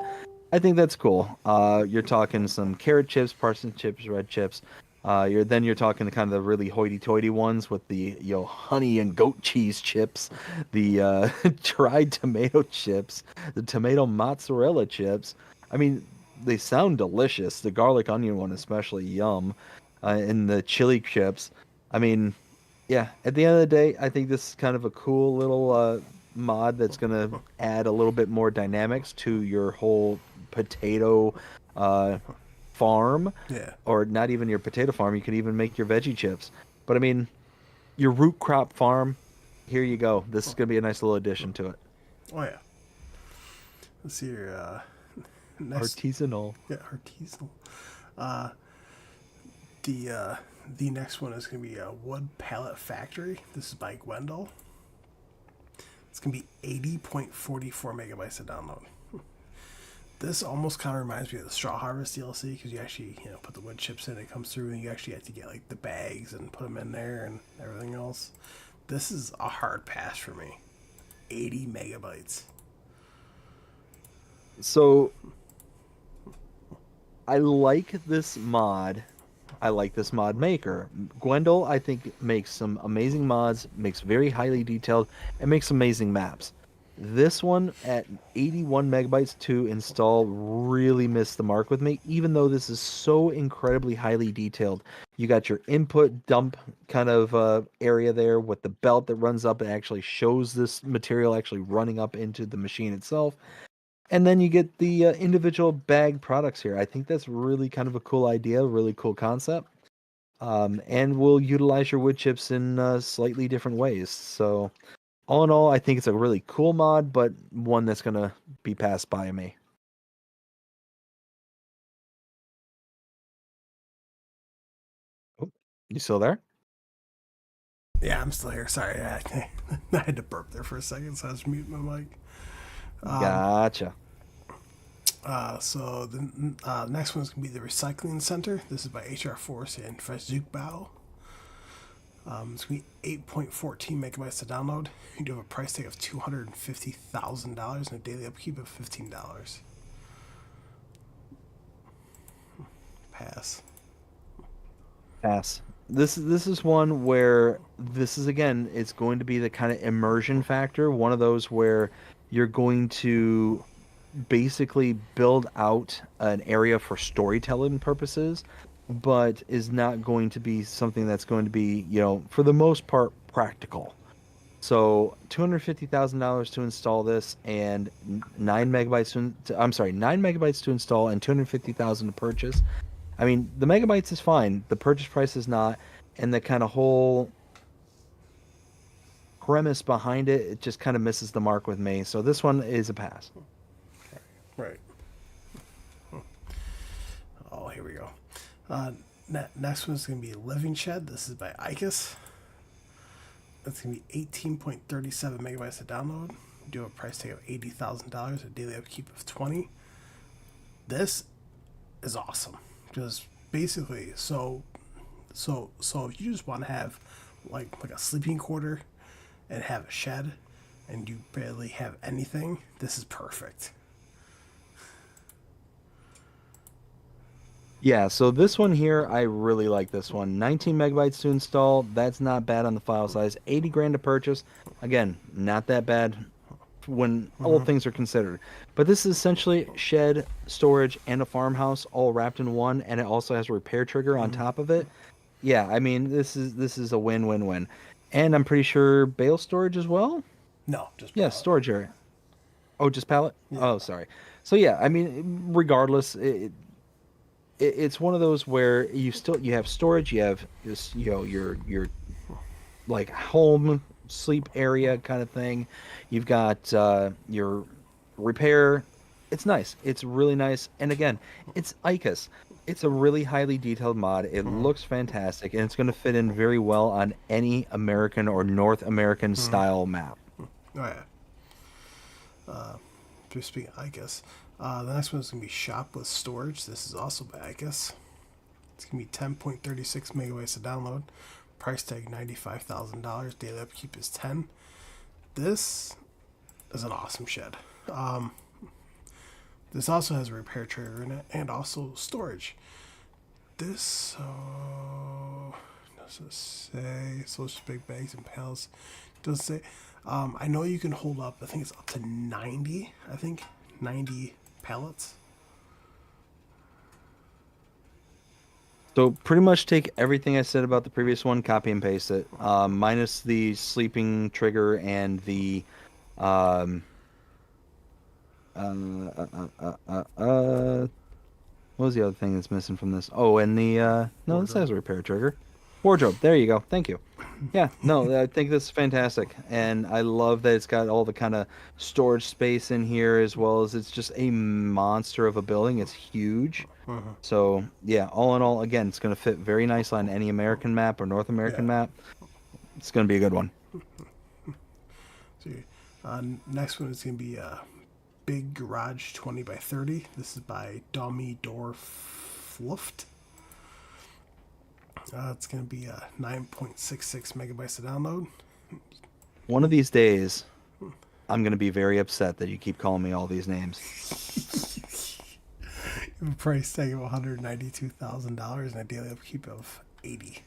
I think that's cool. You're talking some carrot chips, parsnip chips, red chips. You're talking the kind of the really hoity-toity ones with the honey and goat cheese chips, the dried tomato chips, the tomato mozzarella chips. I mean, they sound delicious. The garlic onion one especially, yum. And the chili chips. I mean, yeah. At the end of the day, I think this is kind of a cool little mod that's gonna add a little bit more dynamics to your whole potato uh, farm, Yeah. or not even your potato farm. You can even make your veggie chips. But I mean, your root crop farm. Here you go. This is gonna be a nice little addition to it. Oh yeah. Let's see here. Next, Artisanal. yeah, artisanal. Uh, the the next one is gonna be a wood pallet factory. This is by Gwendol. It's gonna be 80.44 megabytes to download. This almost kind of reminds me of the Straw Harvest DLC because you actually put the wood chips in, it comes through, and you actually have to get like the bags and put them in there and everything else. This is a hard pass for me. 80 megabytes. So I like this mod. I like this mod maker. Gwendol, I think, makes some amazing mods, makes very highly detailed, and makes amazing maps. This one at 81 megabytes to install really missed the mark with me, even though this is so incredibly highly detailed. You got your input dump kind of area there with the belt that runs up and actually shows this material actually running up into the machine itself. And then you get the individual bag products here. I think that's really kind of a cool idea, really cool concept. And will utilize your wood chips in slightly different ways. So, all in all, I think it's a really cool mod, but one that's going to be passed by me. Oh, you still there? Yeah, I'm still here. Sorry, I had to burp there for a second, so I was muting my mic. Gotcha. So the next one is going to be the Recycling Center. This is by HR Force and Versuchbau. It's going to be 8.14 megabytes to download. You do have a price tag of $250,000 and a daily upkeep of $15. Pass. Pass. This is one where this is again, it's going to be the kind of immersion factor, one of those where you're going to basically build out an area for storytelling purposes, but is not going to be something that's going to be, for the most part, practical. So $250,000 to install this, and 9 megabytes I'm sorry, 9 megabytes to install and 250,000 to purchase. I mean, the megabytes is fine. The purchase price is not, and the kind of whole premise behind it, it just kind of misses the mark with me. So this one is a pass. Right. Oh, here we go. Next one is going to be Living Shed. This is by Icus. That's going to be 18.37 megabytes to download. You do have a price tag of $80,000, a daily upkeep of 20. This is awesome. Just basically, so if you just want to have like a sleeping quarter and have a shed, and you barely have anything, this is perfect. Yeah, so this one here, I really like this one. 19 megabytes to install. That's not bad on the file size. 80 grand to purchase. Again, not that bad when all things are considered. But this is essentially shed, storage, and a farmhouse all wrapped in one, and it also has a repair trigger on top of it. Yeah, I mean, this is a win-win-win. And I'm pretty sure bale storage as well. No, just Yeah, pallet. storage area. Oh, just pallet? Yeah. Oh, sorry. So yeah, I mean, regardless, it's one of those where you have storage, you have this, your like home sleep area kind of thing. You've got your repair. It's nice. It's really nice. And again, it's ICUS. It's a really highly detailed mod. It looks fantastic, and it's going to fit in very well on any American or North American style map. Oh yeah. Just speaking of ICUS, the next one is going to be Shop with Storage. This is also by ICUS. It's going to be 10.36 megabytes to download. price tag $95,000. Daily upkeep is 10. This is an awesome shed. This also has a repair trigger in it and also storage. This, does it say social big bags and pallets? Does it say? I know you can hold up, I think it's up to 90, 90 pallets. So pretty much take everything I said about the previous one, copy and paste it, minus the sleeping trigger and the um, what was the other thing that's missing from this? Oh, and the no, this has a repair trigger. Wardrobe. There you go. Thank you. Yeah, no, I think this is fantastic, and I love that it's got all the kind of storage space in here, as well as it's just a monster of a building. It's huge. So yeah, all in all, again, it's going to fit very nicely on any American map or North American map. It's going to be a good one. See, next one is going to be Big Garage 20 by 30. This is by Dommy Door Fluft. It's going to be 9.66 megabytes to download. One of these days, I'm going to be very upset that you keep calling me all these names. A price tag of $192,000 and a daily upkeep of 80.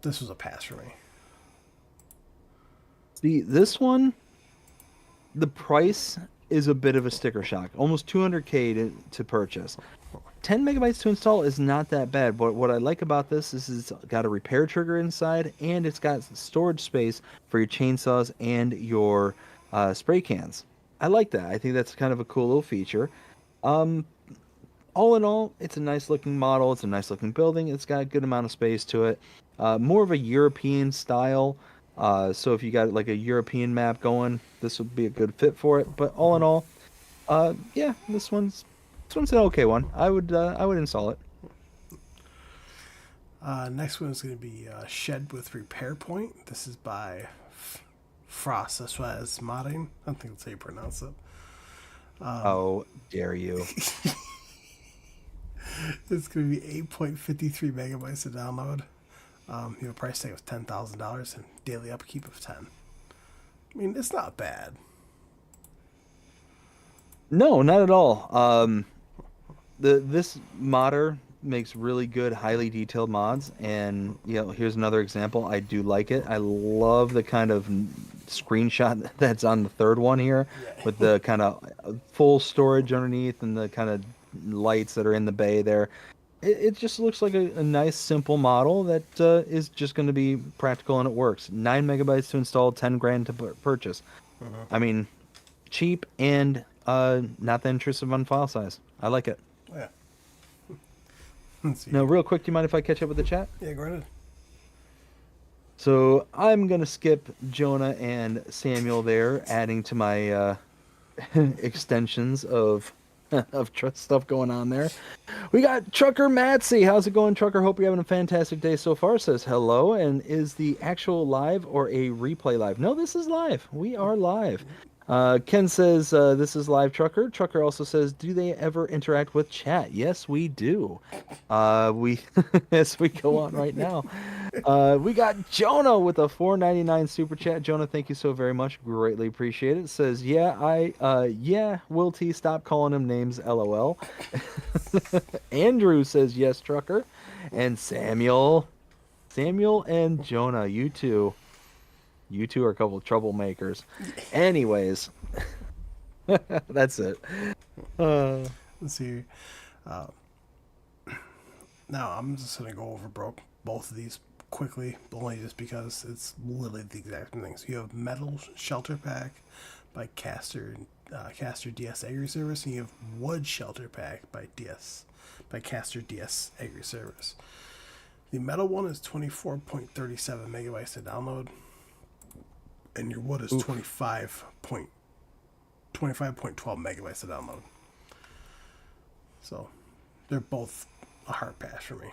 This was a pass for me. See, this one, the price is a bit of a sticker shock. Almost 200K to purchase. 10 megabytes to install is not that bad, but what I like about this is it's got a repair trigger inside, and it's got storage space for your chainsaws and your spray cans. I like that. I think that's kind of a cool little feature. All in all, it's a nice looking model. It's a nice looking building. It's got a good amount of space to it. More of a European style. So if you got like a European map going, this would be a good fit for it. But all in all, yeah, this one's an okay one. I would install it. Next one is going to be Shed with Repair Point. This is by Frost. That's why it's modding. I don't think that's how you pronounce it. How dare you? It's going to be 8.53 megabytes to download. You have a price tag of $10,000 and daily upkeep of 10. I mean, it's not bad. No, not at all. This modder makes really good, highly detailed mods, and here's another example. I do like it. I love the kind of screenshot that's on the third one here, with the kind of full storage underneath and the kind of lights that are in the bay there. It just looks like a nice, simple model that is just going to be practical, and it works. 9 megabytes to install, 10 grand to purchase. I mean, cheap and not that intrusive on file size. I like it. Yeah. Now, real quick, do you mind if I catch up with the chat? Yeah, go ahead. So I'm going to skip Jonah and Samuel there, adding to my extensions of stuff going on there. We got Trucker Matsy. How's it going, Trucker? Hope you're having a fantastic day so far. Says hello. And is the actual live or a replay live? No, this is live. We are live. Ken says this is live, Trucker. Trucker also says, do they ever interact with chat? Yes, we do. We as we go on right now. We got Jonah with a $4.99 super chat. Jonah, thank you so very much. Greatly appreciate it. Says, yeah, Will T, stop calling him names, LOL. Andrew says, yes, Trucker. And Samuel and Jonah, you two are a couple of troublemakers. Anyways, that's it. Let's see. Now I'm just gonna go over both of these quickly, only just because it's literally the exact same thing. So you have Metal Shelter Pack by Caster DS Agri Service, and you have Wood Shelter Pack by Caster DS Agri Service. The metal one is 24.37 megabytes to download, and your wood is 25.12 megabytes to download. So they're both a hard pass for me.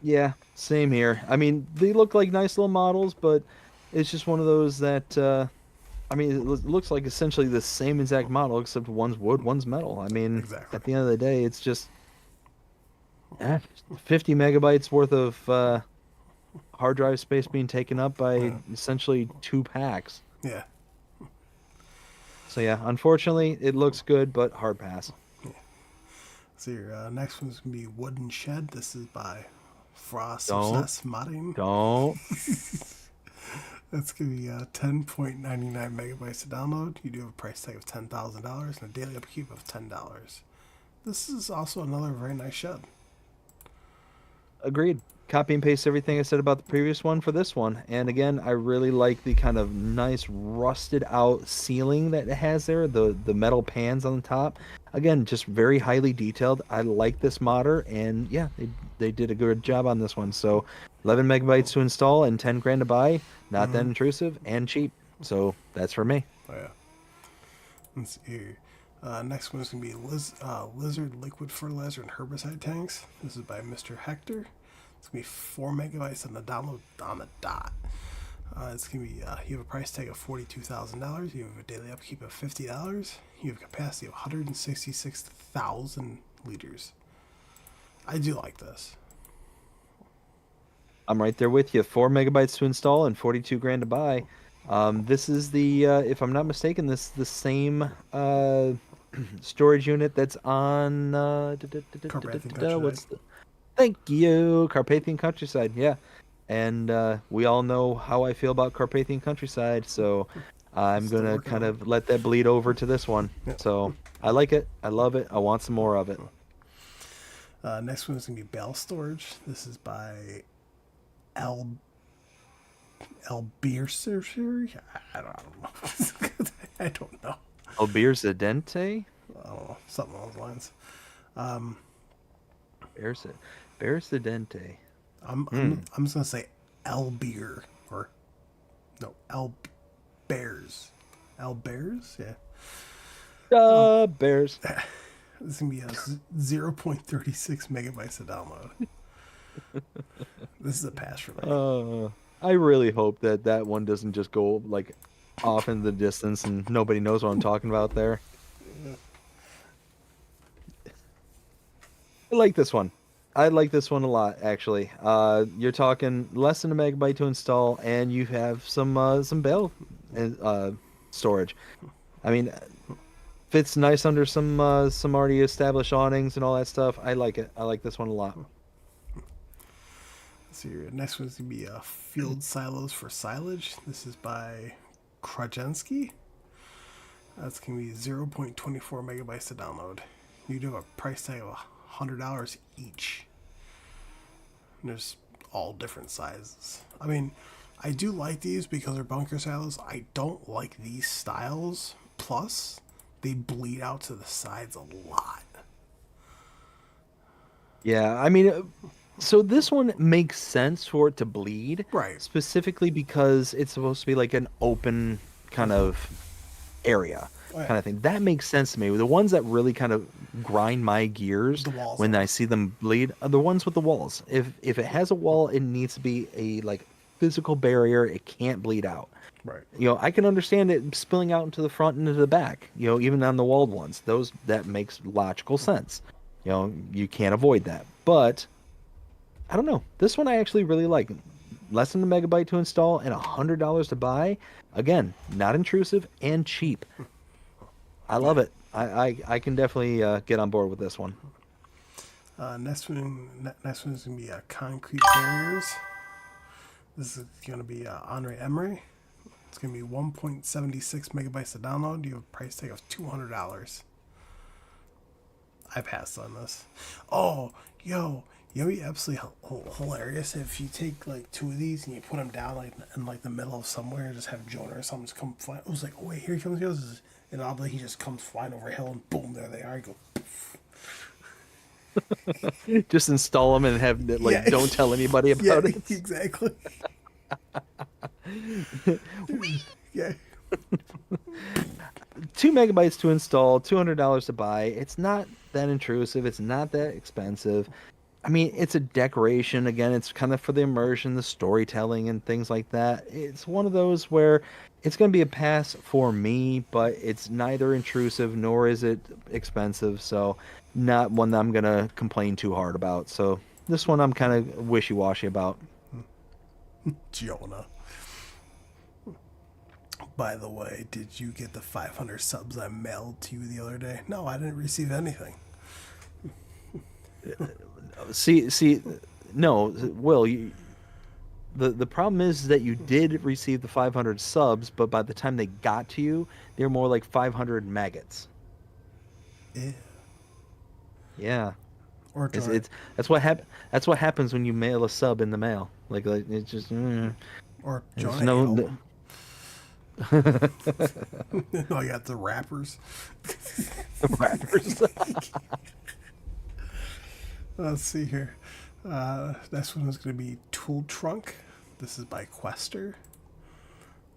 Yeah, same here. I mean, they look like nice little models, but it's just one of those that I mean, it looks like essentially the same exact model, except one's wood, one's metal. I mean, exactly. At the end of the day, it's just eh, 50 megabytes worth of hard drive space being taken up by Yeah. essentially 2 packs. Yeah. So yeah, unfortunately, it looks good, but hard pass. So your next one's gonna be Wooden Shed. This is by Frost Don't, Success Modding. don't. That's gonna be 10.99 megabytes to download. You do have a price tag of $10,000 and a daily upkeep of $10. This is also another very nice shed. Agreed. Copy and paste everything I said about the previous one for this one. And again, I really like the kind of nice rusted out ceiling that it has there, the metal pans on the top. Again, just very highly detailed. I like this modder, and yeah, they did a good job on this one. So 11 megabytes to install and 10 grand to buy, not that intrusive and cheap. So that's for me. Oh yeah. Let's see here. Next one is going to be Lizard Liquid Fertilizer and Herbicide Tanks. This is by Mr. Hector. It's going to be 4 megabytes on the download on the dot. It's going to be, you have a price tag of $42,000. You have a daily upkeep of $50. You have a capacity of 166,000 liters. I do like this. I'm right there with you. 4 megabytes to install and 42 grand to buy. This is the, if I'm not mistaken, this is the same storage unit that's on Carpathian Countryside. what's the thank you, Carpathian Countryside. Yeah, and we all know how I feel about Carpathian Countryside, so I'm Still gonna working kind on of let that bleed over to this one. Yeah. So I like it. I love it. I want some more of it. Next one is going to be Bale Storage. This is by Al Albierser. I don't know. I don't know. Albirsidente? Oh, something along those lines. Bearsidente. I'm just gonna say Albier or no Bears. Bears, yeah. Bears. This is gonna be a 0.36 megabytes to download. This is a pass for me. I really hope that that one doesn't just go like off in the distance and nobody knows what I'm talking about there. I like this one. I like this one a lot, actually. You're talking less than a megabyte to install, and you have some bale storage. I mean, fits nice under some already established awnings and all that stuff. I like it. I like this one a lot. So your next one's gonna be Field Silos for Silage. This is by Krajensky. That's gonna be 0.24 megabytes to download. You do have a price tag of $100 each. And there's all different sizes. I mean, I do like these because they're bunker silos. I don't like these styles. Plus, they bleed out to the sides a lot. Yeah, I mean, so this one makes sense for it to bleed, Right. specifically because it's supposed to be like an open kind of area Oh, yeah. kind of thing. That makes sense to me. The ones that really kind of grind my gears The walls when are- I see them bleed are the ones with the walls. If it has a wall, it needs to be a like physical barrier. It can't bleed out. Right. You know, I can understand it spilling out into the front and into the back. You know, even on the walled ones, those that makes logical sense. You know, you can't avoid that. But I don't know. This one I actually really like. Less than a megabyte to install and $100 to buy. Again, not intrusive and cheap. I love it. I can definitely get on board with this one. Next one is gonna be Concrete Barriers. This is gonna be Henri Emery. It's gonna be 1.76 megabytes to download. You have a price tag of $200. I passed on this. Oh, yo, you know, be absolutely hilarious if you take like two of these and you put them down like in like the middle of somewhere and just have Jonah or something just come fly. It was like, oh wait, here he comes, and oddly he just comes flying over a hill and boom, there they are. I go, poof. Just install them and have like Yeah. don't tell anybody Yeah, about it. exactly. Yeah. 2 megabytes to install, $200 to buy. It's not that intrusive. It's not that expensive. I mean, it's a decoration. Again, it's kind of for the immersion, the storytelling, and things like that. It's one of those where it's going to be a pass for me, but it's neither intrusive nor is it expensive, so not one that I'm going to complain too hard about. So this one I'm kind of wishy-washy about. Jonah. By the way, did you get the 500 subs I mailed to you the other day? No, I didn't receive anything. See, no, Will, the problem is that you did receive the 500 subs, but by the time they got to you, they're more like 500 maggots. Eh. Yeah. Or It's join, it's that's what happens when you mail a sub in the mail. Like it's just or there's join a no. album. No, you got the rappers. Rappers. Let's see here. Next one is going to be Tool Trunk. This is by Quester.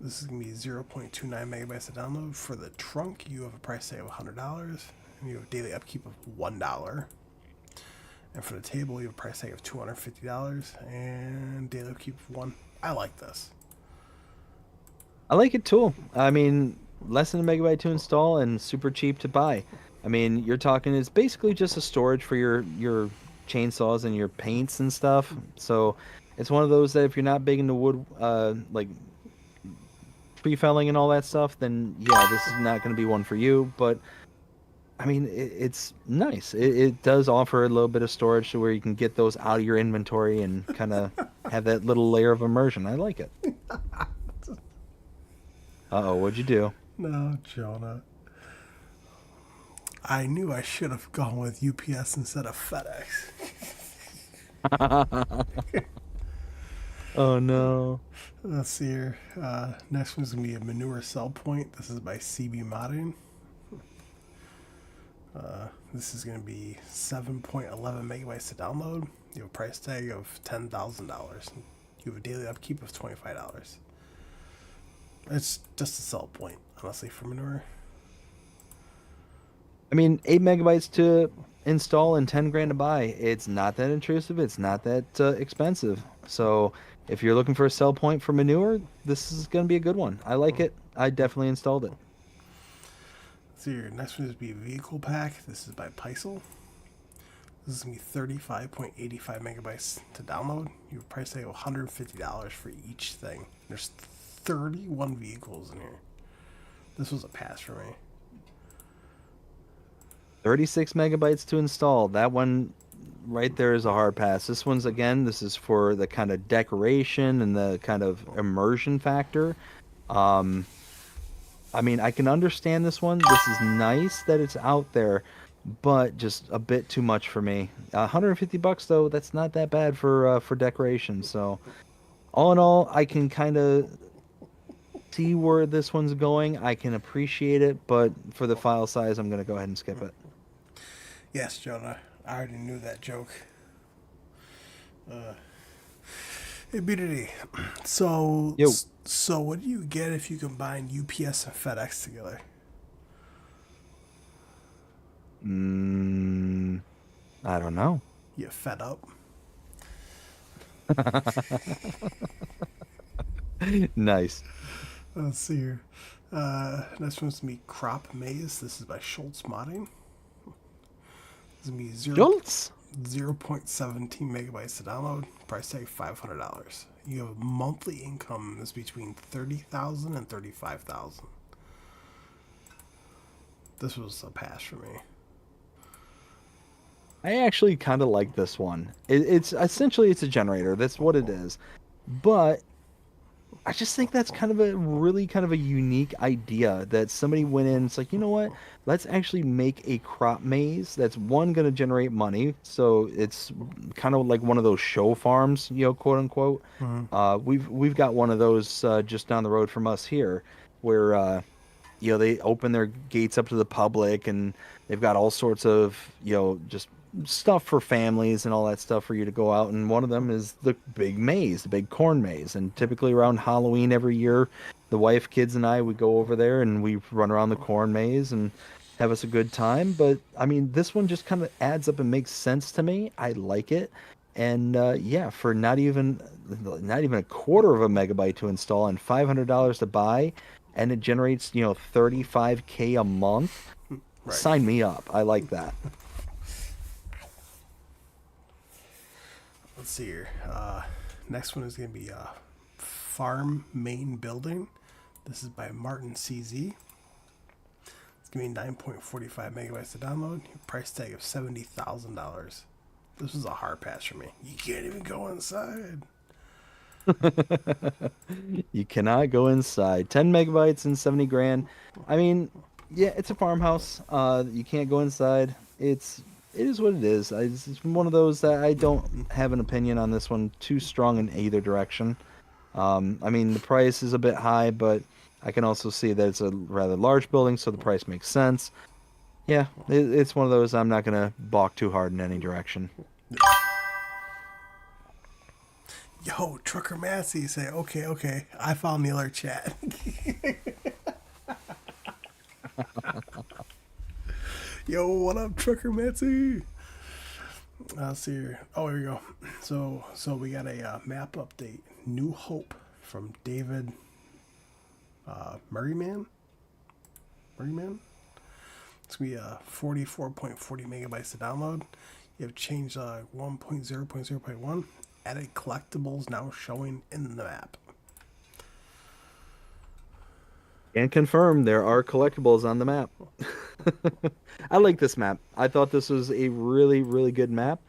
This is going to be 0.29 megabytes to download. For the trunk, you have a price tag of $100, and you have daily upkeep of $1. And for the table, you have a price tag of $250 and daily upkeep of one. I like this. I like it too. I mean, less than a megabyte to install and super cheap to buy. I mean, you're talking it's basically just a storage for your chainsaws and your paints and stuff. So it's one of those that if you're not big into wood, like tree felling and all that stuff, then yeah, this is not going to be one for you. But I mean, it's nice. It does offer a little bit of storage to where you can get those out of your inventory and kind of have that little layer of immersion. I like it. Uh-oh, what'd you do? No, Jonah. I knew I should have gone with UPS instead of FedEx. Oh no. Let's see here. Next one's going to be a manure sell point. This is by CB Modding. This is going to be 7.11 megabytes to download. You have a price tag of $10,000. You have a daily upkeep of $25. It's just a sell point, honestly, for manure. I mean, 8 megabytes to install and 10 grand to buy. It's not that intrusive. It's not that expensive. So if you're looking for a sell point for manure, this is going to be a good one. I like it. I definitely installed it. So your next one is be a vehicle pack. This is by Peisel. This is going to be 35.85 megabytes to download. You have a price tag of $150 for each thing. There's 31 vehicles in here. This was a pass for me. 36 megabytes to install. That one right there is a hard pass. This one's again, this is for the kind of decoration and the kind of immersion factor. Um, I mean, I can understand this one. This is nice that it's out there, but just a bit too much for me. 150 bucks though, that's not that bad for decoration. So, all in all, I can kind of see where this one's going. I can appreciate it, but for the file size, I'm gonna go ahead and skip it. Yes, Jonah. I already knew that joke. Hey, BDD. So, Yo, so what do you get if you combine UPS and FedEx together? mm, I don't know. You fed up? Nice. Let's see here. Next one's gonna be Crop Maze. This is by Schultz Modding. This is gonna be Jolts. 0.17 megabytes to download. Price tag $500. You have a monthly income that's between 30,000 and 35,000. This was a pass for me. I actually kind of like this one. It's essentially it's a generator. That's what it is. But I just think that's kind of a really kind of a unique idea that somebody went in. It's like, you know what? Let's actually make a crop maze that's one going to generate money. So it's kind of like one of those show farms, quote unquote. Mm-hmm. We've got one of those just down the road from us here, where they open their gates up to the public and they've got all sorts of just stuff for families and all that stuff for you to go out, and one of them is the big maze, the big corn maze. And typically around Halloween every year, the wife, kids, and I, we go over there and we run around the corn maze and have us a good time. But I mean, this one just kind of adds up and makes sense to me. I like it. And yeah, for not even a quarter of a megabyte to install and $500 to buy, and it generates 35K a month. Right. Sign me up. I like that. Let's see here. Next one is going to be Farm Main Building. This is by Martin CZ. It's going to be 9.45 megabytes to download. Price tag of $70,000. This is a hard pass for me. You can't even go inside. You cannot go inside. 10 megabytes and 70 grand. I mean, yeah, it's a farmhouse. You can't go inside. It is what it is. It's one of those that I don't have an opinion on this one too strong in either direction. I mean, the price is a bit high, but I can also see that it's a rather large building, so the price makes sense. Yeah, it's one of those I'm not gonna balk too hard in any direction. Yo, Trucker Massey say, okay, okay, I found the other chat. Yo, what up, Trucker Massey? Let's see here. Oh, here we go. So we got a map update. New Hope from David Murrayman. Murrayman. It's gonna be 44.40 megabytes to download. You have changed 1.0.0.1. Added collectibles now showing in the map. And confirm there are collectibles on the map. I like this map. I thought this was a really, really good map.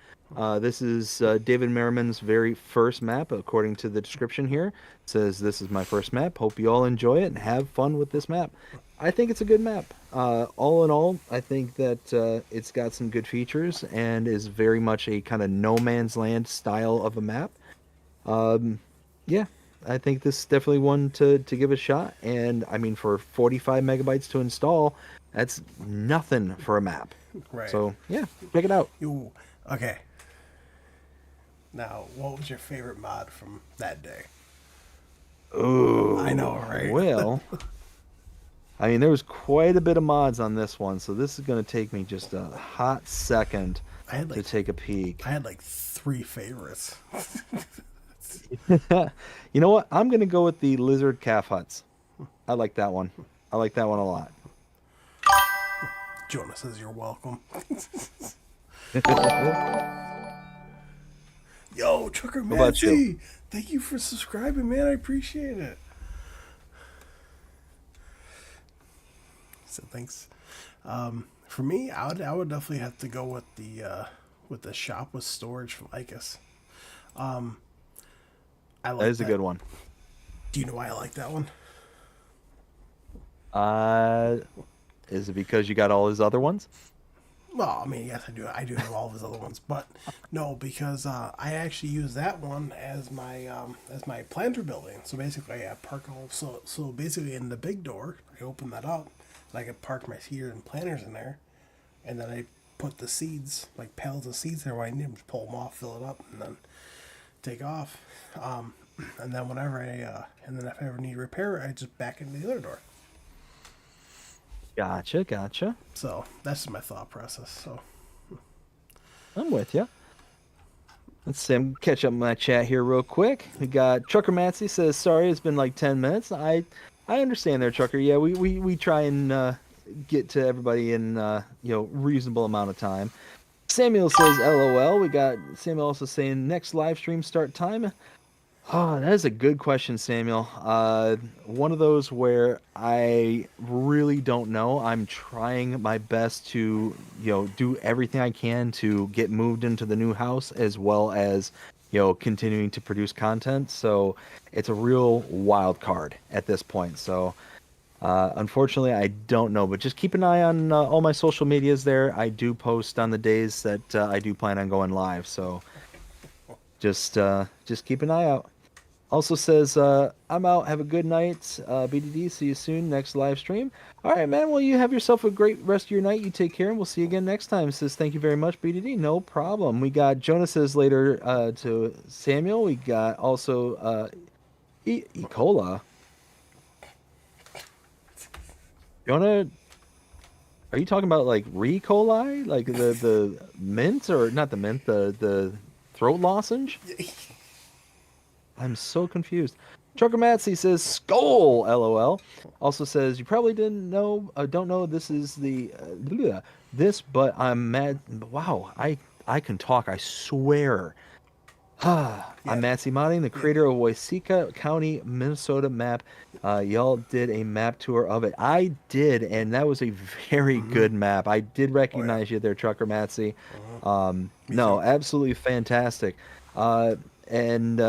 This is David Merriman's very first map, according to the description here. It says, "This is my first map. Hope you all enjoy it and have fun with this map." I think it's a good map. All in all, I think that it's got some good features and is very much a kind of no man's land style of a map. Yeah, I think this is definitely one to give a shot. And I mean, for 45 megabytes to install, that's nothing for a map. Right. So yeah, check it out. You okay? Now, what was your favorite mod from that day? Oh, I know, right? well, I mean, there was quite a bit of mods on this one, so this is going to take me just a hot second I had to like take a peek. I had like three favorites. You know what? I'm going to go with the lizard calf huts. I like that one. I like that one a lot. Jonah says you're welcome. Yo, Trucker What about you? Mancy, thank you for subscribing, man. I appreciate it. So thanks. For me, I would definitely have to go with the shop with storage from Icus. I That like is a good one. Do you know why I like that one? Uh, is it because you got all his other ones? Well, I mean, yes, I do. I do have all of his other ones, but no, because I actually use that one as my planter building. So basically, I park all. So basically, in the big door, I open that up, and I can park my seeder and planters in there, and then I put the seeds, like pallets of seeds there when I need them, just pull them off, fill it up, and then take off. And then and then if I ever need repair, I just back into the other door. Gotcha, gotcha. So that's my thought process. So I'm with you. Let's see. I'm catch up my chat here real quick. We got Trucker Matsy says, "Sorry, it's been like 10 minutes." I understand there, Trucker. Yeah, we try and get to everybody in reasonable amount of time. Samuel says, "LOL." We got Samuel also saying, "Next live stream start time." Oh, that is a good question, Samuel. One of those where I really don't know. I'm trying my best to, do everything I can to get moved into the new house as well as, continuing to produce content. So it's a real wild card at this point. So unfortunately, I don't know. But just keep an eye on all my social medias there. I do post on the days that I do plan on going live. So just keep an eye out. Also says, "I'm out. Have a good night. BDD, see you soon. Next live stream." All right, man. Well, you have yourself a great rest of your night. You take care, and we'll see you again next time. Says, "Thank you very much, BDD." No problem. We got Jonah says later to Samuel. We got also Cola. Jonah, are you talking about like Re. coli? Like the mint, or not the mint, the throat lozenge? I'm so confused. Trucker Matsy says skull, lol. Also says you probably didn't know, don't know this is the this, but I'm mad. Wow, I can talk. I swear. I'm Yeah, Matsy Modding, the yeah. creator of Waseca County, Minnesota map. Y'all did a map tour of it. I did, and that was a very Mm-hmm. good map. I did Oh yeah. recognize you there, Trucker Matsy. Me No, too. absolutely fantastic. And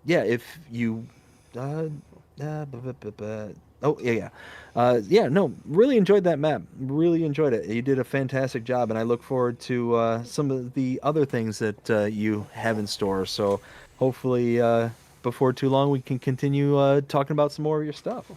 yeah, if you, uh, oh yeah, yeah, yeah, no, really enjoyed that map. Really enjoyed it. You did a fantastic job, and I look forward to some of the other things that you have in store. So hopefully, before too long, we can continue talking about some more of your stuff.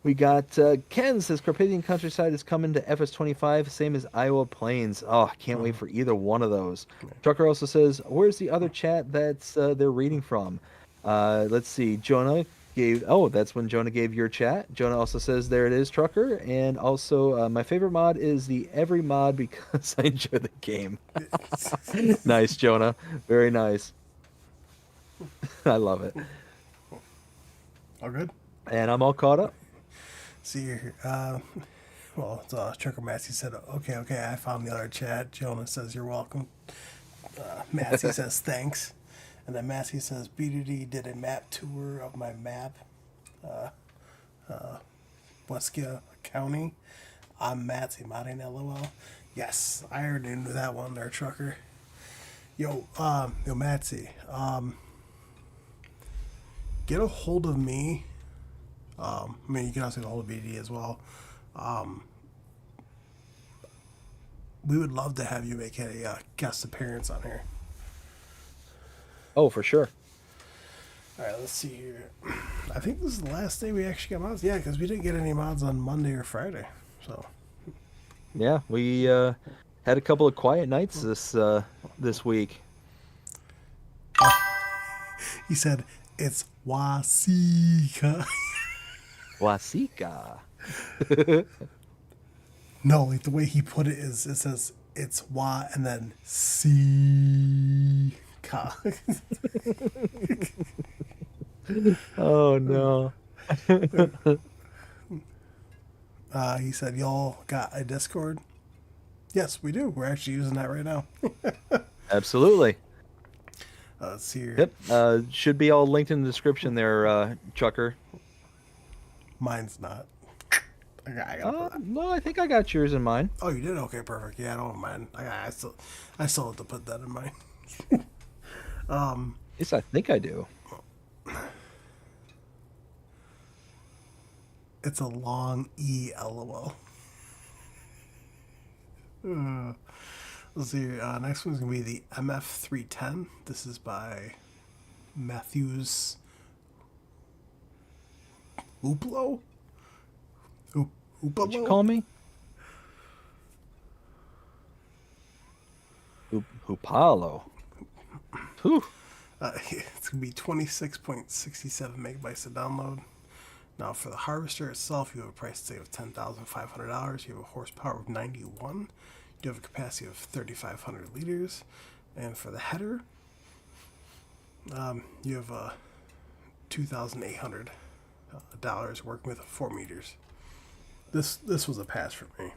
We got Ken says Carpathian Countryside is coming to FS25, same as Iowa Plains. Oh, I can't wait Mm-hmm. for either one of those. Trucker also says, where's the other chat that's they're reading from? Let's see. Jonah gave, oh, that's when Jonah gave your chat. Jonah also says, there it is, Trucker. And also, my favorite mod is the every mod because I enjoy the game. Nice, Jonah. Very nice. I love it. All good. And I'm all caught up. See here. Well, Trucker Massey said, "Okay, okay, I found the other chat." Jonah says, "You're welcome." Massey says, "Thanks," and then Massey says, "BDD did a map tour of my map, Weskia County. I'm Matsy modding LOL." Yes, I already knew that one there, Trucker. Yo, Matsy, get a hold of me. I mean, you can also get a hold of BD as well. We would love to have you make a guest appearance on here. Oh, for sure. All right, let's see here. I think this is the last day we actually got mods. Yeah, because we didn't get any mods on Monday or Friday. So Yeah, we had a couple of quiet nights this week. he said it's Wasika. Wasika. No, like the way he put it is, it says it's Wa and then Sika. Oh no. He said, "Y'all got a Discord?" Yes, we do. We're actually using that right now. Absolutely. Let's see here. Yep. Should be all linked in the description there, Chucker. Mine's not. I gotta put that. No, I think I got yours in mind. Oh, you did? Okay, perfect. Yeah, I don't mind. I still have to put that in mine. Yes, I think I do. It's a long E, lol. Let's see. Next one's gonna be the MF310. This is by Matthews Uplo. What'd you Upalo. call me? Hupalo. Whew. It's gonna be 26.67 megabytes to download. Now, for the harvester itself, you have a price tag of $10,500. You have a horsepower of 91. You have a capacity of 3,500 liters. And for the header, you have $2,800 working with 4 meters. This was a pass for me.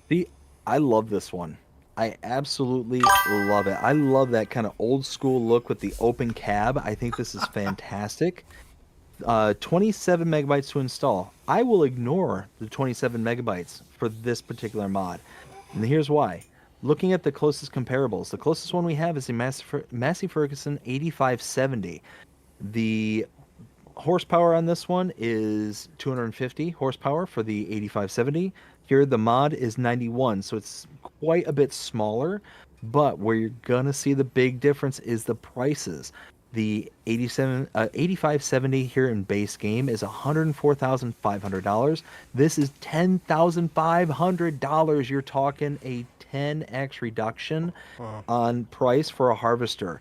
See, I love this one. I absolutely love it. I love that kind of old school look with the open cab. I think this is fantastic. 27 megabytes to install. I will ignore the 27 megabytes for this particular mod. And here's why. Looking at the closest comparables, the closest one we have is the Massey Ferguson 8570. The horsepower on this one is 250 horsepower for the 8570. Here, the mod is 91, so it's quite a bit smaller. But where you're gonna see the big difference is the prices. The 8570 here in base game is $104,500. This is $10,500. You're talking a 10x reduction on price for a harvester.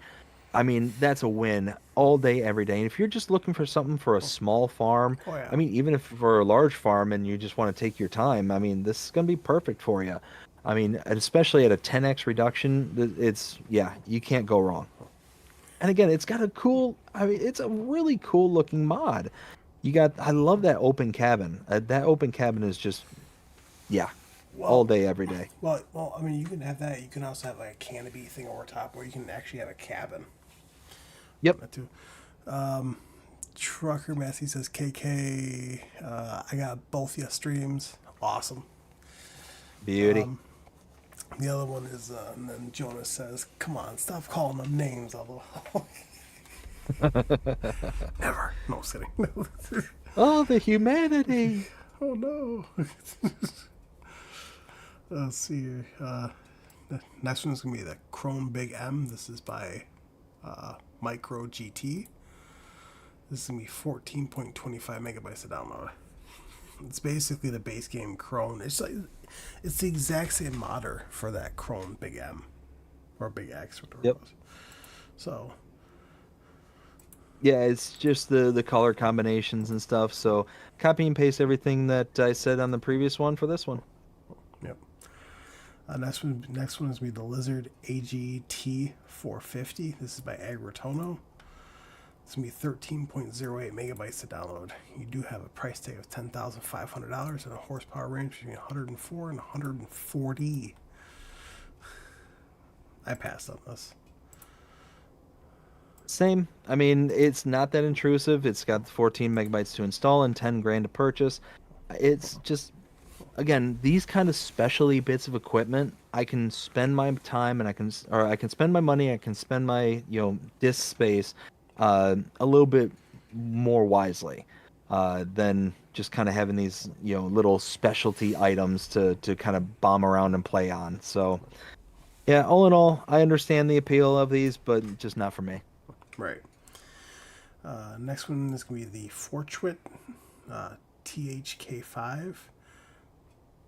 I mean, that's a win all day, every day. And if you're just looking for something for a small farm, Oh, yeah. I mean, even if for a large farm and you just want to take your time, I mean, this is going to be perfect for you. I mean, and especially at a 10x reduction, it's yeah, you can't go wrong. And again, it's got a cool, I mean, it's a really cool looking mod. You got, I love that open cabin. That open cabin is just, yeah, all Well, day, every day. I mean, you can have that. You can also have like a canopy thing over top where you can actually have a cabin on Yep, it too. Trucker Massey says, KK, I got both your streams. Awesome. beauty. The other one is, and then Jonas says, come on, stop calling them names. Although, never. No, I'm just kidding. Oh, the humanity. Oh no. Let's see here. The next one is going to be the Chrome Big M. This is by Micro GT. This is going to be 14.25 megabytes to download. It's basically the base game Chrome. It's the exact same modder for that Chrome Big M or Big X, whatever Yep. it was. So Yeah, it's just the color combinations and stuff. So copy and paste everything that I said on the previous one for this one. yep. Next one is going to be the Lizard AGT 450. This is by Agribussness. It's going to be 13.08 megabytes to download. You do have a price tag of $10,500 and a horsepower range between 104 and 140. I passed on this. Same. I mean, it's not that intrusive. It's got 14 megabytes to install and 10 grand to purchase. It's just, again, these kind of specialty bits of equipment, I can spend my time and I can spend my money, I can spend my, disk space a little bit more wisely than just kind of having these, little specialty items to kind of bomb around and play on. So, yeah, all in all, I understand the appeal of these, but just not for me. Right. Next one is going to be the Fortwit THK5.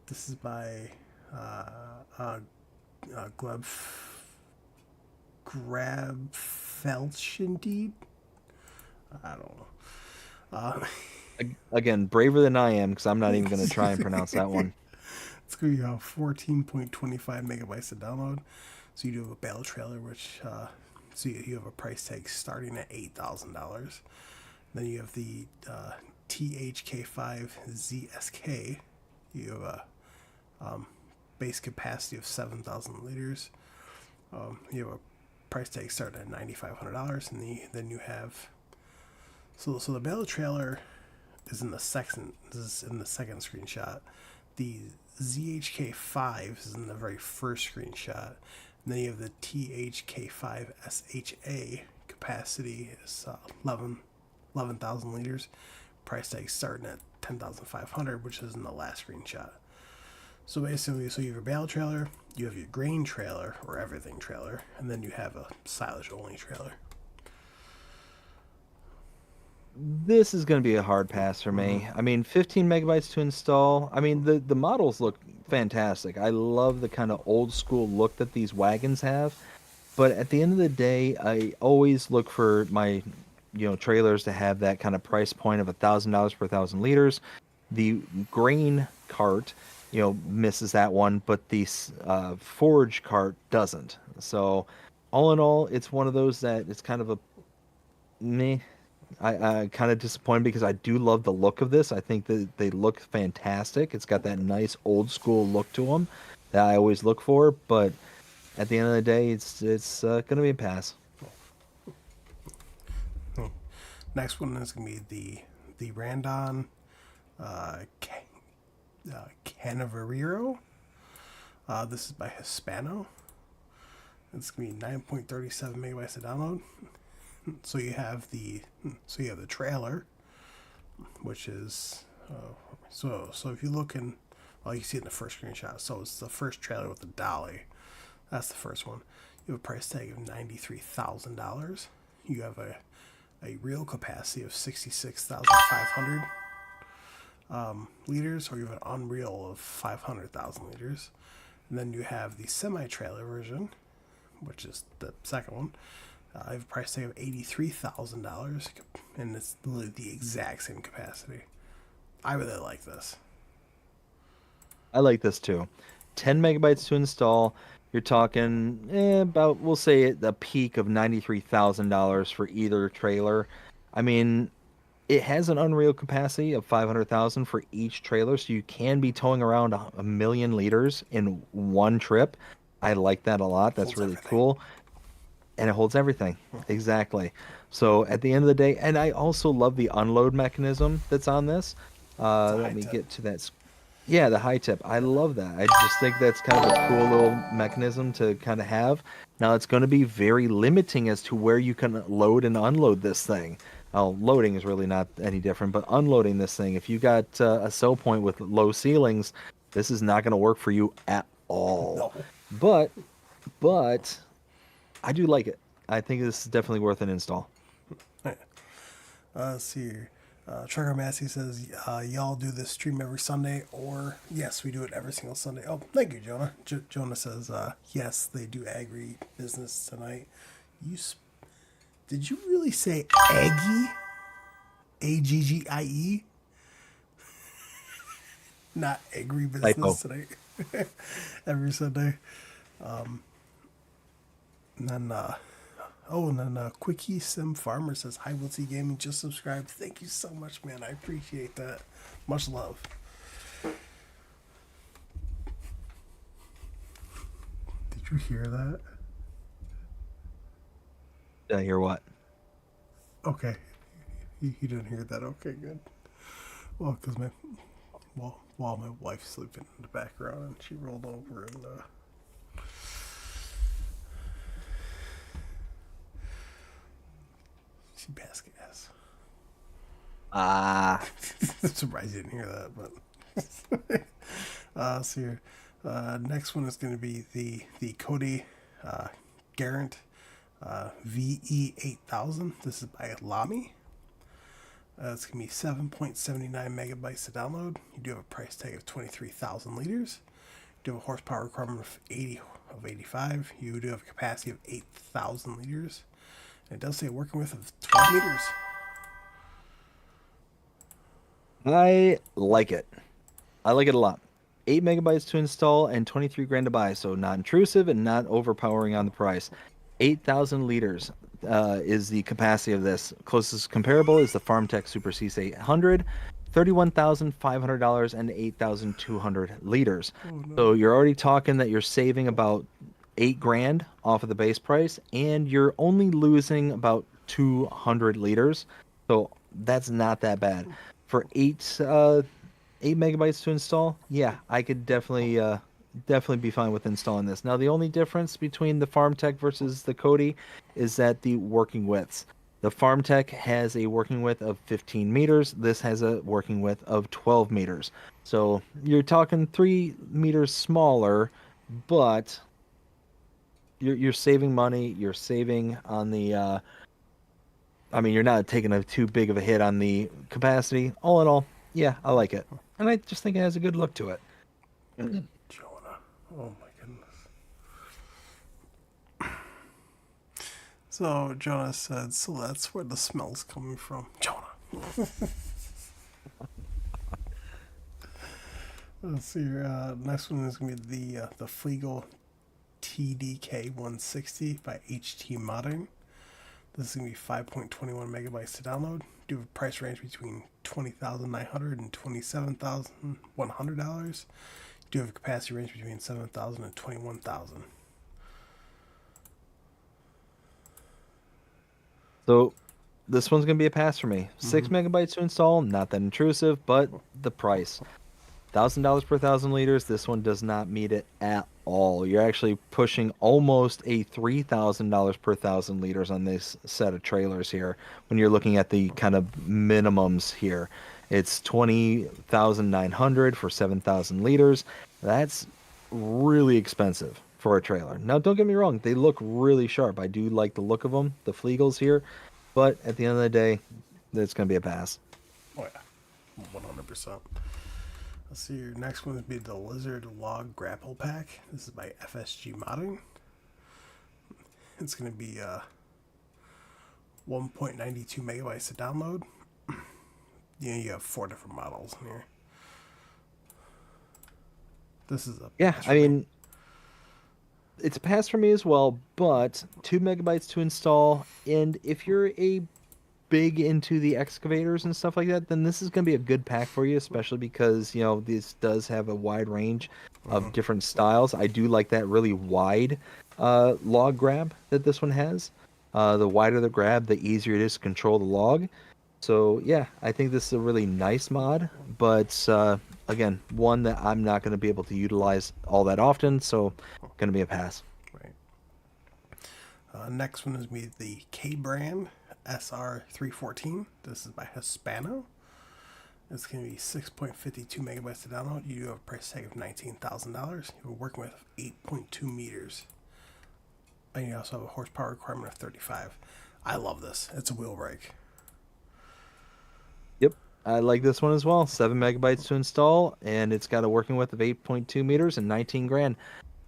This is by Gleb Grabfelschendied. I don't know. Again, braver than I am because I'm not even going to try and pronounce that one. It's going to be 14.25 megabytes to download. So you do have a battle trailer, which so you have a price tag starting at $8,000. Then you have the THK5 ZSK. You have a base capacity of 7,000 liters. You have a price tag starting at $9,500, and then you have so the battle trailer is in the second. This is in the second screenshot. The ZHK5 is in the very first screenshot. And then you have the THK5 SHA. Capacity is 11,000 liters. Price tag starting at 10,500, which is in the last screenshot. So basically, so you have your battle trailer, you have your grain trailer or everything trailer, and then you have a silage only trailer. This is going to be a hard pass for me. I mean, 15 megabytes to install. I mean, the models look fantastic. I love the kind of old school look that these wagons have. But at the end of the day, I always look for my, trailers to have that kind of price point of $1,000 per 1,000 liters. The grain cart, misses that one, but the forage cart doesn't. So, all in all, it's one of those that it's kind of a meh. I kind of disappointed because I do love the look of this. I think that they look fantastic. It's got that nice old school look to them that I always look for. But at the end of the day, it's gonna be a pass. Next one is going to be the Randon Canaveral. This is by Hispano. It's going to be 9.37 megabytes to download. So you have the trailer, which is so if you look in, well, you see it in the first screenshot. So it's the first trailer with the dolly. That's the first one. You have a price tag of $93,000. You have a real capacity of 66,500 liters, or you have an unreal of 500,000 liters. And then you have the semi-trailer version, which is the second one. I have a price tag of $83,000, and it's literally the exact same capacity. I really like this. I like this too. 10 megabytes to install. You're talking about, we'll say, the peak of $93,000 for either trailer. I mean, it has an unreal capacity of 500,000 for each trailer, so you can be towing around a million liters in one trip. I like that a lot. That's Holds really everything. cool. And it holds everything. Exactly. So at the end of the day, and I also love the unload mechanism that's on this. It's a Let high me tip. get to that. Yeah, the high tip. I love that. I just think that's kind of a cool little mechanism to kind of have. Now it's going to be very limiting as to where you can load and unload this thing. Well, loading is really not any different, but unloading this thing, if you got a sell point with low ceilings, this is not going to work for you at all. No. But, but I do like it. I think this is definitely worth an install. Let's see here. Trucker Massey says, y'all do this stream every Sunday, or yes, we do it every single Sunday. Oh, thank you, Jonah. Jonah says, yes, they do agri business tonight. Did you really say Aggie? Aggie? Not agri Typo. business tonight. Every Sunday. And then, Quickie Sim Farmer says, hi, Wilty Gaming, just subscribed. Thank you so much, man. I appreciate that. Much love. Did you hear that? Did I hear what? Okay. He didn't hear that. Okay, good. Well, because while my wife's sleeping in the background and she rolled over and she passed gas. Ah, I'm surprised you didn't hear that, but so here, next one is going to be the Cody Garant VE8000. This is by Lamy. It's going to be 7.79 megabytes to download. You do have a price tag of 23,000 liters. You do have a horsepower requirement of 85. You do have a capacity of 8,000 liters. And it does say working width of 12 meters. I like it. I like it a lot. 8 megabytes to install and 23 grand to buy, so not intrusive and not overpowering on the price. 8,000 liters is the capacity of this. Closest comparable is the FarmTech Super Cease 800, $31,500 and 8,200 liters. Oh So no. you're already talking that you're saving about 8 grand off of the base price, and you're only losing about 200 liters. So that's not that bad. For 8 megabytes to install, yeah, I could definitely be fine with installing this. Now, the only difference between the FarmTech versus the Kodi is that the working widths. The FarmTech has a working width of 15 meters. This has a working width of 12 meters. So you're talking 3 meters smaller, but you're saving money. You're saving on the. I mean, you're not taking a too big of a hit on the capacity. All in all, yeah, I like it, and I just think it has a good look to it. Jonah. Oh my goodness. So Jonah said, so that's where the smell's coming from. Jonah. Let's see here. Next one is going to be the Fliegel TDK 160 by HT Modern. This is going to be 5.21 megabytes to download. Do have a price range between $20,900 and $27,100. Do have a capacity range between 7,000 and 21,000. So this one's gonna be a pass for me. 6 megabytes to install, not that intrusive, but the price. $1,000 per 1,000 liters. This one does not meet it at all. You're actually pushing almost a $3,000 per 1,000 liters on this set of trailers here. When you're looking at the kind of minimums here, it's 20,900 for 7,000 liters. That's really expensive for a trailer. Now, don't get me wrong; they look really sharp. I do like the look of them, the Flegels here, but at the end of the day, it's going to be a pass. Oh yeah, 100%. Let's see. Your next one would be the Lizard Log Grapple Pack. This is by FSG Modding. It's going to be 1.92 megabytes to download. You have 4 different models in here. This is a Yeah, pass I for me. mean, it's a pass for me as well, but 2 megabytes to install. And if you're a big into the excavators and stuff like that, then this is going to be a good pack for you, especially because, this does have a wide range Hmm. of different styles. I do like that really wide log grab that this one has. The wider the grab, the easier it is to control the log. So yeah, I think this is a really nice mod, but again, one that I'm not going to be able to utilize all that often, so going to be a pass. Right. Next one is me the K brand SR314. This is by Hispano. It's going to be 6.52 megabytes to download. You do have a price tag of $19,000. You're working with 8.2 meters. And you also have a horsepower requirement of 35. I love this. It's a wheel brake. Yep, I like this one as well. 7 megabytes to install, and it's got a working width of 8.2 meters and 19 grand.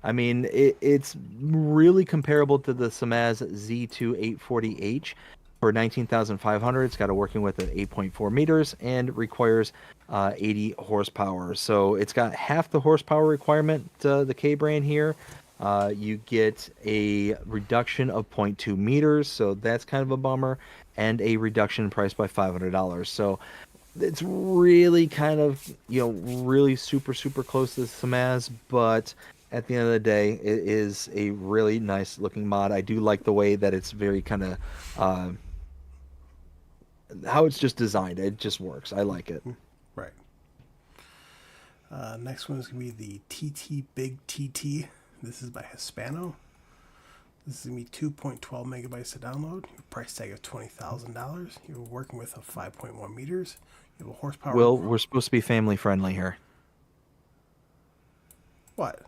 I mean, it's really comparable to the Samaz Z2 840H for 19,500. It's got a working width of 8.4 meters and requires 80 horsepower. So it's got half the horsepower requirement, the K brand here. You get a reduction of zero point 0.2 meters, so that's kind of a bummer, and a reduction in price by $500. So it's really kind of, really super, super close to the Samaz, but at the end of the day, it is a really nice looking mod. I do like the way that it's very kind of how it's just designed. It just works. I like it. Right. Next one is going to be the TT Big TT. This is by Hispano. This is going to be 2.12 megabytes to download. Your price tag of $20,000. You're working with a 5.1 meters. You have a horsepower. Will, we're supposed to be family friendly here. What?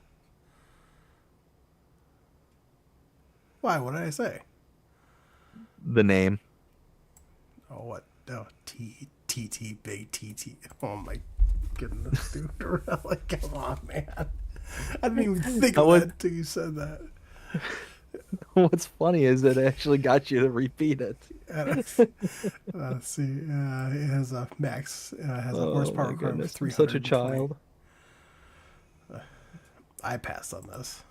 Why? What did I say? The name. Oh, what? Oh, TT Big TT. Oh my goodness, dude. Really? Come on, man. I didn't even think of that until you said that. What's funny is that it actually got you to repeat it. Let's see. It has a max. It has a Oh horsepower my requirement of goodness, I'm such a 320. child. I passed on this.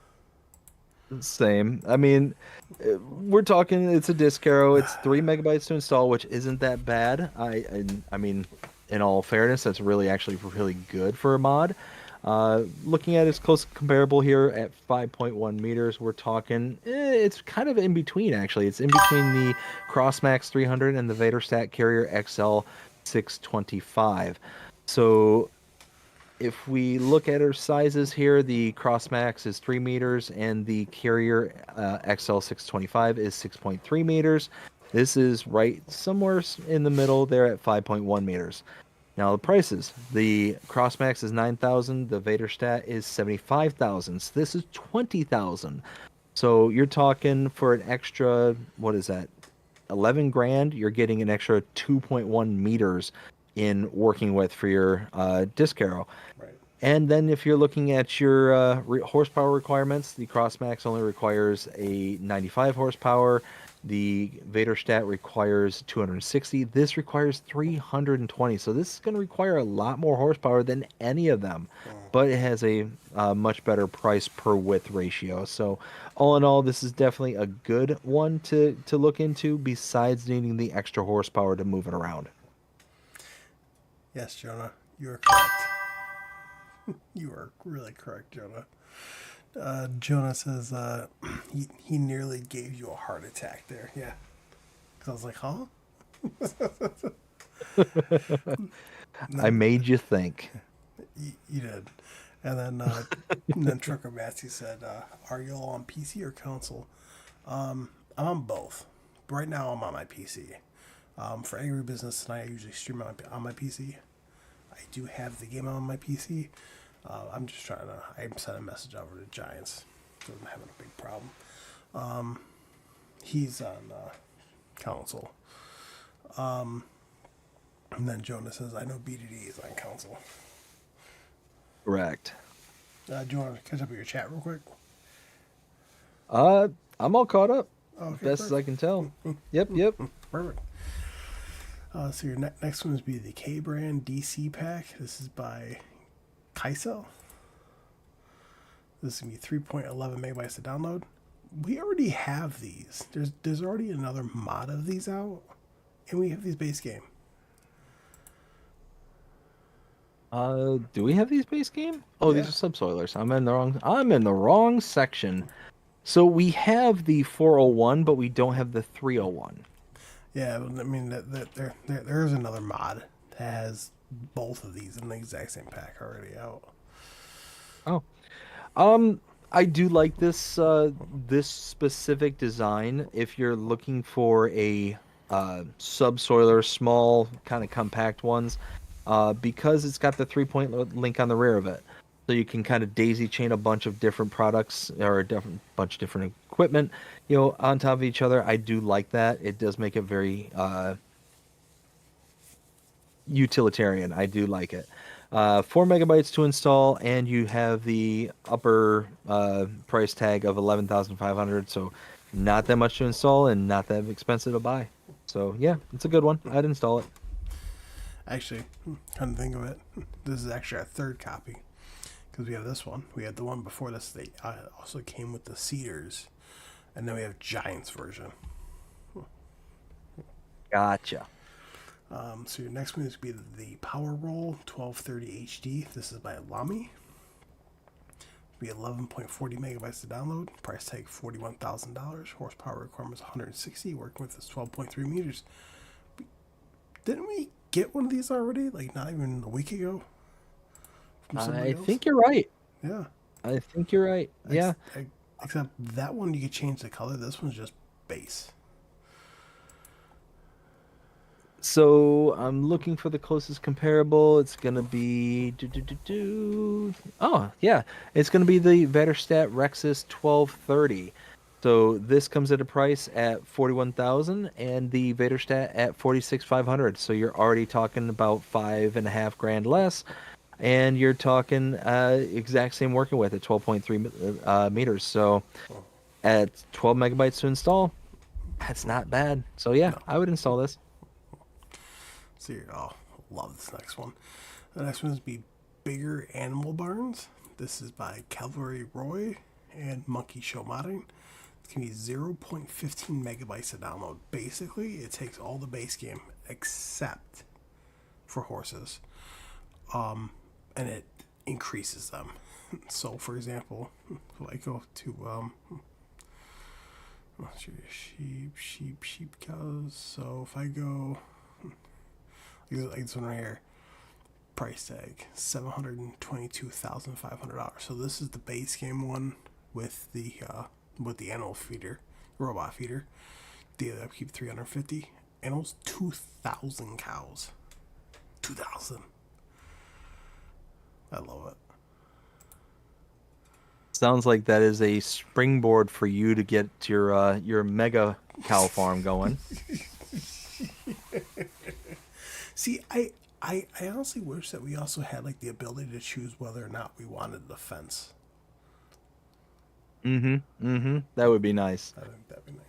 Same. I mean, we're talking. It's a disc arrow. It's 3 megabytes to install, which isn't that bad. I mean, in all fairness, that's really actually really good for a mod. Looking at its close comparable here at 5.1 meters, we're talking. It's kind of in between actually. It's in between the Crossmax 300 and the Vaderstat Carrier XL 625. So if we look at our sizes here, the Crossmax is 3 meters and the Carrier XL 625 is 6.3 meters. This is right somewhere in the middle there at 5.1 meters. Now the prices: the Crossmax is 9,000, the Vaderstat is 75,000. So this is 20,000. So you're talking for an extra, what is that? 11 grand. You're getting an extra 2.1 meters in working with for your disc arrow. Right. And then if you're looking at your horsepower requirements, the Crossmax only requires a 95 horsepower. The Vaderstat requires 260. This requires 320. So this is going to require a lot more horsepower than any of them, but it has a much better price per width ratio. So all in all, this is definitely a good one to look into, besides needing the extra horsepower to move it around. Yes, Jonah, you are correct. You are really correct, Jonah. Jonah says he nearly gave you a heart attack there. Yeah. 'Cause I was like, huh? I made you think. You did. And then Trucker Matsy said, are you all on PC or console? I'm on both. Right now, I'm on my PC. For Agribussness tonight, I usually stream on my PC. I do have the game on my PC. I'm just trying to. I sent a message over to Giants. So I'm having a big problem. He's on console. And then Jonah says, I know BDD is on console. Correct. Do you want to catch up with your chat real quick? I'm all caught up. Okay, Best as I can tell. Yep. Perfect. So your next one is be the K brand DC pack. This is by Kaisel. This is going to be 3.11 megabytes to download. We already have these. There's already another mod of these out, and we have these base game. Do we have these base game? Oh, these Yeah. are subsoilers. I'm in the wrong section. So we have the 401, but we don't have the 301. Yeah, I mean, there's another mod that has both of these in the exact same pack already out. Oh. Um, I do like this specific design. If you're looking for a subsoiler, small kind of compact ones, because it's got the 3-point link on the rear of it, so you can kind of daisy chain a bunch of different products or a different bunch of different equipment, on top of each other. I do like that. It does make it very utilitarian. I do like it. 4 megabytes to install, and you have the upper price tag of 11,500. So not that much to install and not that expensive to buy. So yeah, it's a good one. I'd install it. Actually, come to think of it, this is actually our third copy because we have this one. We had the one before this. They also came with the Cedars, and then we have Giants version. Gotcha. So your next one is going to be the Power Roll 1230 HD. This is by Lamy. Be 11.40 megabytes to download. Price tag $41,000. Horsepower requirements 160. Working with this 12.3 meters. Didn't we get one of these already? Like not even a week ago. From somebody I else. think you're right. Yeah. I think you're right. Yeah. Except that one you could change the color. This one's just base. So I'm looking for the closest comparable. It's gonna be Oh yeah, it's gonna be the Vetterstat Rexus 1230. So this comes at a price at 41,000, and the Vetterstat at 46,500. So you're already talking about 5.5 grand less, and you're talking exact same working width at 12.3 meters. So at 12 megabytes to install, that's not bad. So yeah, No. I would install this. See, oh, love this next one. The next one is be Bigger Animal Barns. This is by Calvary Roy and Monkey Show Modding. It's going to be 0.15 megabytes to download. Basically, it takes all the base game except for horses, and it increases them. So, for example, if I go to sheep, cows. So if I go like this one right here, price tag $722,500. So this is the base game one with the animal feeder, robot feeder. Daily upkeep 350. Animals 2,000 cows. 2,000. I love it. Sounds like that is a springboard for you to get your mega cow farm going. See, I honestly wish that we also had like the ability to choose whether or not we wanted the fence. That would be nice. I think that'd be nice.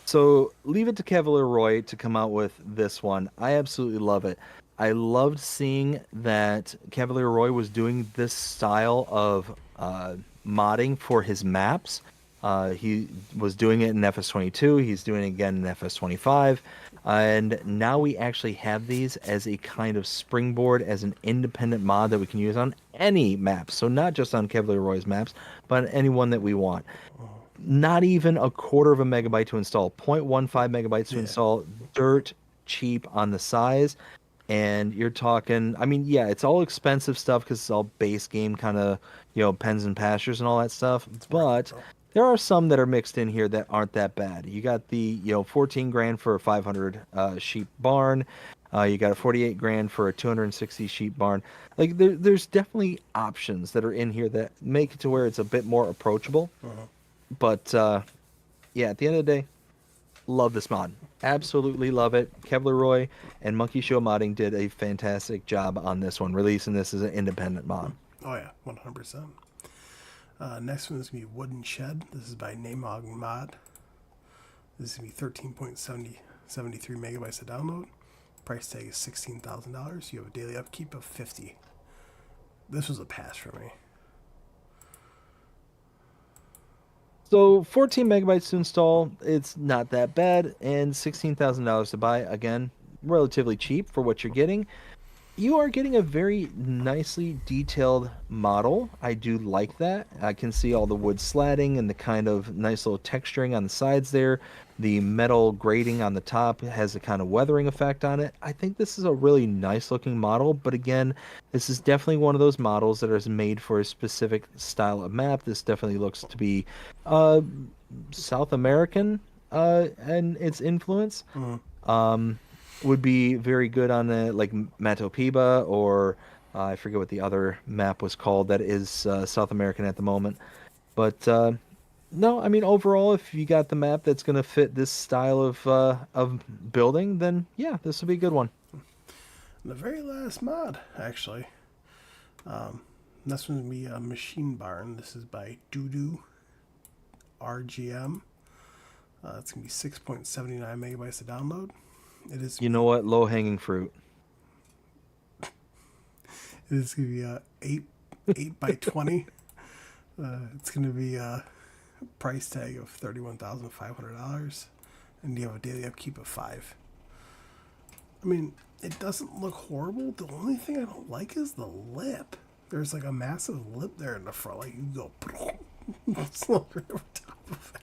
So leave it to Cavalier Roy to come out with this one. I absolutely love it. I loved seeing that Cavalier Roy was doing this style of modding for his maps. He was doing it in FS22. He's doing it again in FS25. And now we actually have these as a kind of springboard, as an independent mod that we can use on any map. So not just on Cavalier Roy's maps, but on any one that we want. Not even a quarter of a megabyte to install. 0.15 megabytes to install. Dirt cheap on the size. And you're talking, I mean, yeah, it's all expensive stuff because it's all base game kind of, pens and pastures and all that stuff. But there are some that are mixed in here that aren't that bad. You got the, 14 grand for a 500 sheep barn. You got a 48 grand for a 260 sheep barn. Like there's definitely options that are in here that make it to where it's a bit more approachable. But yeah, at the end of the day, love this mod. Absolutely love it. Kevlar Roy and Monkey Show Modding did a fantastic job on this one, releasing this as an independent mod. Oh yeah, 100%. Next one is going to be Wooden Shed. This is by Namog Mod. This is going to be 13.73 megabytes to download. Price tag is $16,000. You have a daily upkeep of 50. This was a pass for me. So 14 megabytes to install, it's not that bad, and $16,000 to buy. Again, relatively cheap for what you're getting. You are getting a very nicely detailed model. I do like that. I can see all the wood slatting and the kind of nice little texturing on the sides there. The metal grating on the top has a kind of weathering effect on it. I think this is a really nice looking model, but again, this is definitely one of those models that is made for a specific style of map. This definitely looks to be uh, South American and its influence. Mm. Um, would be very good on the like Matopiba or I forget what the other map was called that is South American at the moment. But no, I mean overall, if you got the map that's gonna fit this style of building, then yeah, this would be a good one. The very last mod, actually. This one's gonna be a Machine Barn. This is by Doodoo RGM. It's gonna be 6.79 megabytes to download. It is. You know what? Low hanging fruit. It is gonna be 8 by 20. It's gonna be a price tag of $31,500, and you have a daily upkeep of 5. I mean, it doesn't look horrible. The only thing I don't like is the lip. There's like a massive lip there in the front. Like you go, slip right over top of it.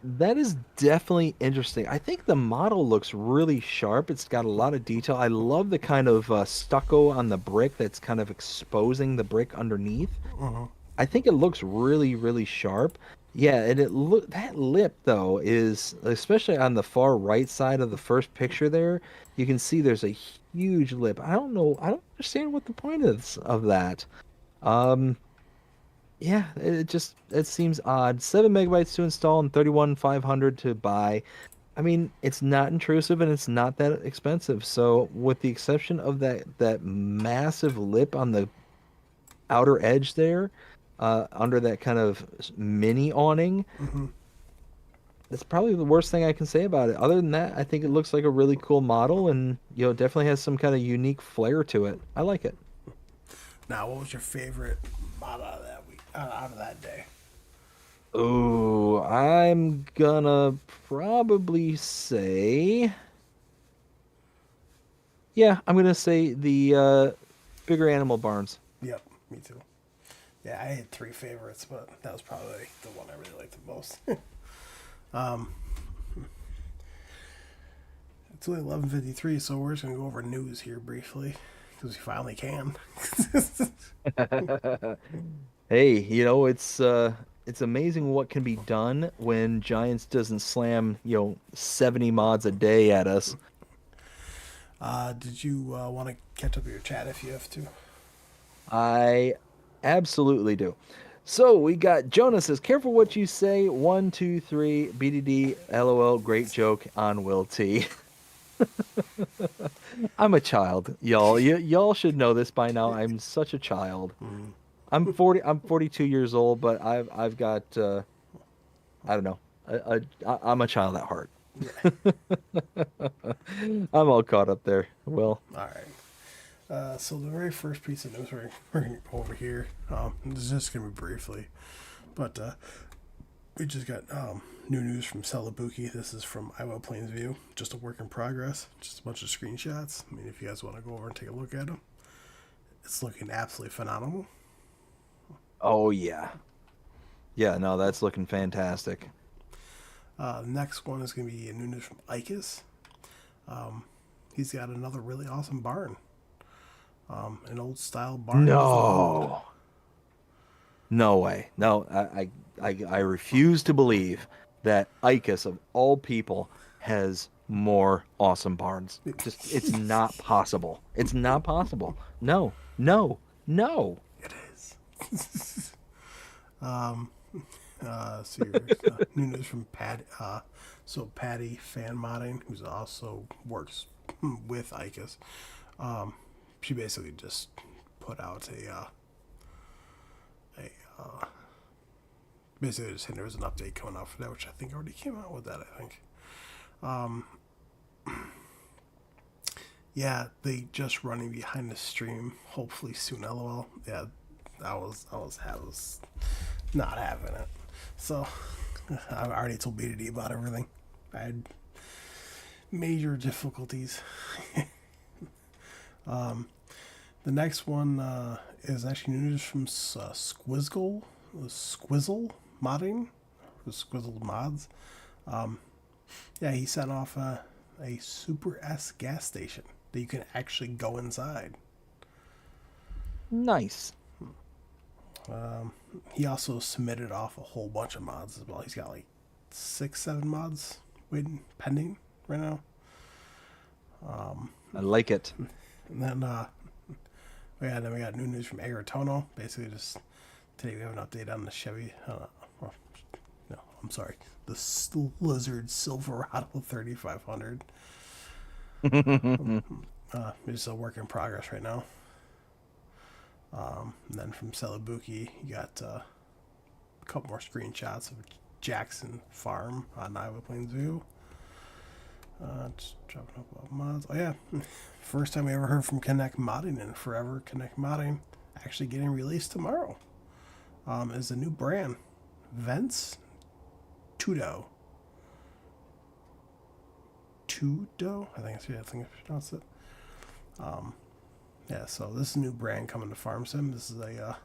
That is definitely interesting. I think the model looks really sharp. It's got a lot of detail. I love the kind of stucco on the brick that's kind of exposing the brick underneath. Uh-huh. I think it looks really, really sharp. Yeah, and it look that lip though is especially on the far right side of the first picture there, you can see there's a huge lip. I don't know, I don't understand what the point is of that. Um, yeah, it just it seems odd. 7 megabytes to install and 31,500 to buy. I mean, it's not intrusive and it's not that expensive. So, with the exception of that massive lip on the outer edge there, under that kind of mini awning, Mm-hmm. that's probably the worst thing I can say about it. Other than that, I think it looks like a really cool model and definitely has some kind of unique flair to it. I like it. Now, what was your favorite mod out of that week? Out of that day? Oh, I'm gonna probably say, yeah, I'm gonna say the bigger animal barns. Yep, me too. Yeah, I had 3 favorites, but that was probably the one I really liked the most. um, it's only 11:53, so we're just gonna go over news here briefly because we finally can. Hey, it's amazing what can be done when Giants doesn't slam, 70 mods a day at us. Did you want to catch up your chat if you have to? I absolutely do. So we got Jonah says, careful what you say. 1, 2, 3, BDD, LOL, great joke on Will T. I'm a child, y'all. Y'all should know this by now. I'm such a child. Mm. I'm 42 years old, but I've got I don't know. I'm a child at heart. Yeah. I'm all caught up there. Well, All right. So the very first piece of news we're going to go over here. This is just going to be briefly, but we just got new news from Celebuki. This is from Iowa Plains View. Just a work in progress. Just a bunch of screenshots. I mean, if you guys want to go over and take a look at them, it's looking absolutely phenomenal. oh yeah. Yeah, no, that's looking fantastic. The next one is going to be a new news from Icus. He's got another really awesome barn. An old style barn with a road. No. No way. No, I refuse to believe that Icus of all people has more awesome barns. Just it's not possible. It's not possible. No. No. No. It is. um, so here's new news from Pat. So Patty Fan Modding, who's also works with Icus. She basically just put out a basically just saying there was an update coming out for that, which I think already came out with that. I think. Yeah, they just running behind the stream. Hopefully soon. LOL. Yeah, that was not having it. So I've already told Beta D about everything. I had major difficulties. The next one is actually news from Squizzle modding, Squizzle mods. Yeah, he sent off a Super S gas station that you can actually go inside. Nice. He also submitted off a whole bunch of mods as well. He's got like 6, 7 mods waiting, pending right now. I like it. And then, then we got new news from Agritono. Basically, just today we have an update on the Chevy. No, I'm sorry, the Blizzard Silverado 3500. It's a work in progress right now. And then from Celebuki, you got a couple more screenshots of Jackson Farm on Iowa Plains View. Just dropping up about mods. Oh yeah, first time we ever heard from Connect Modding in forever. Connect Modding actually getting released tomorrow. Is a new brand, Vents Tudo. Tudo, I think I pronounced it. Yeah, so this is a new brand coming to Farm Sim. This is a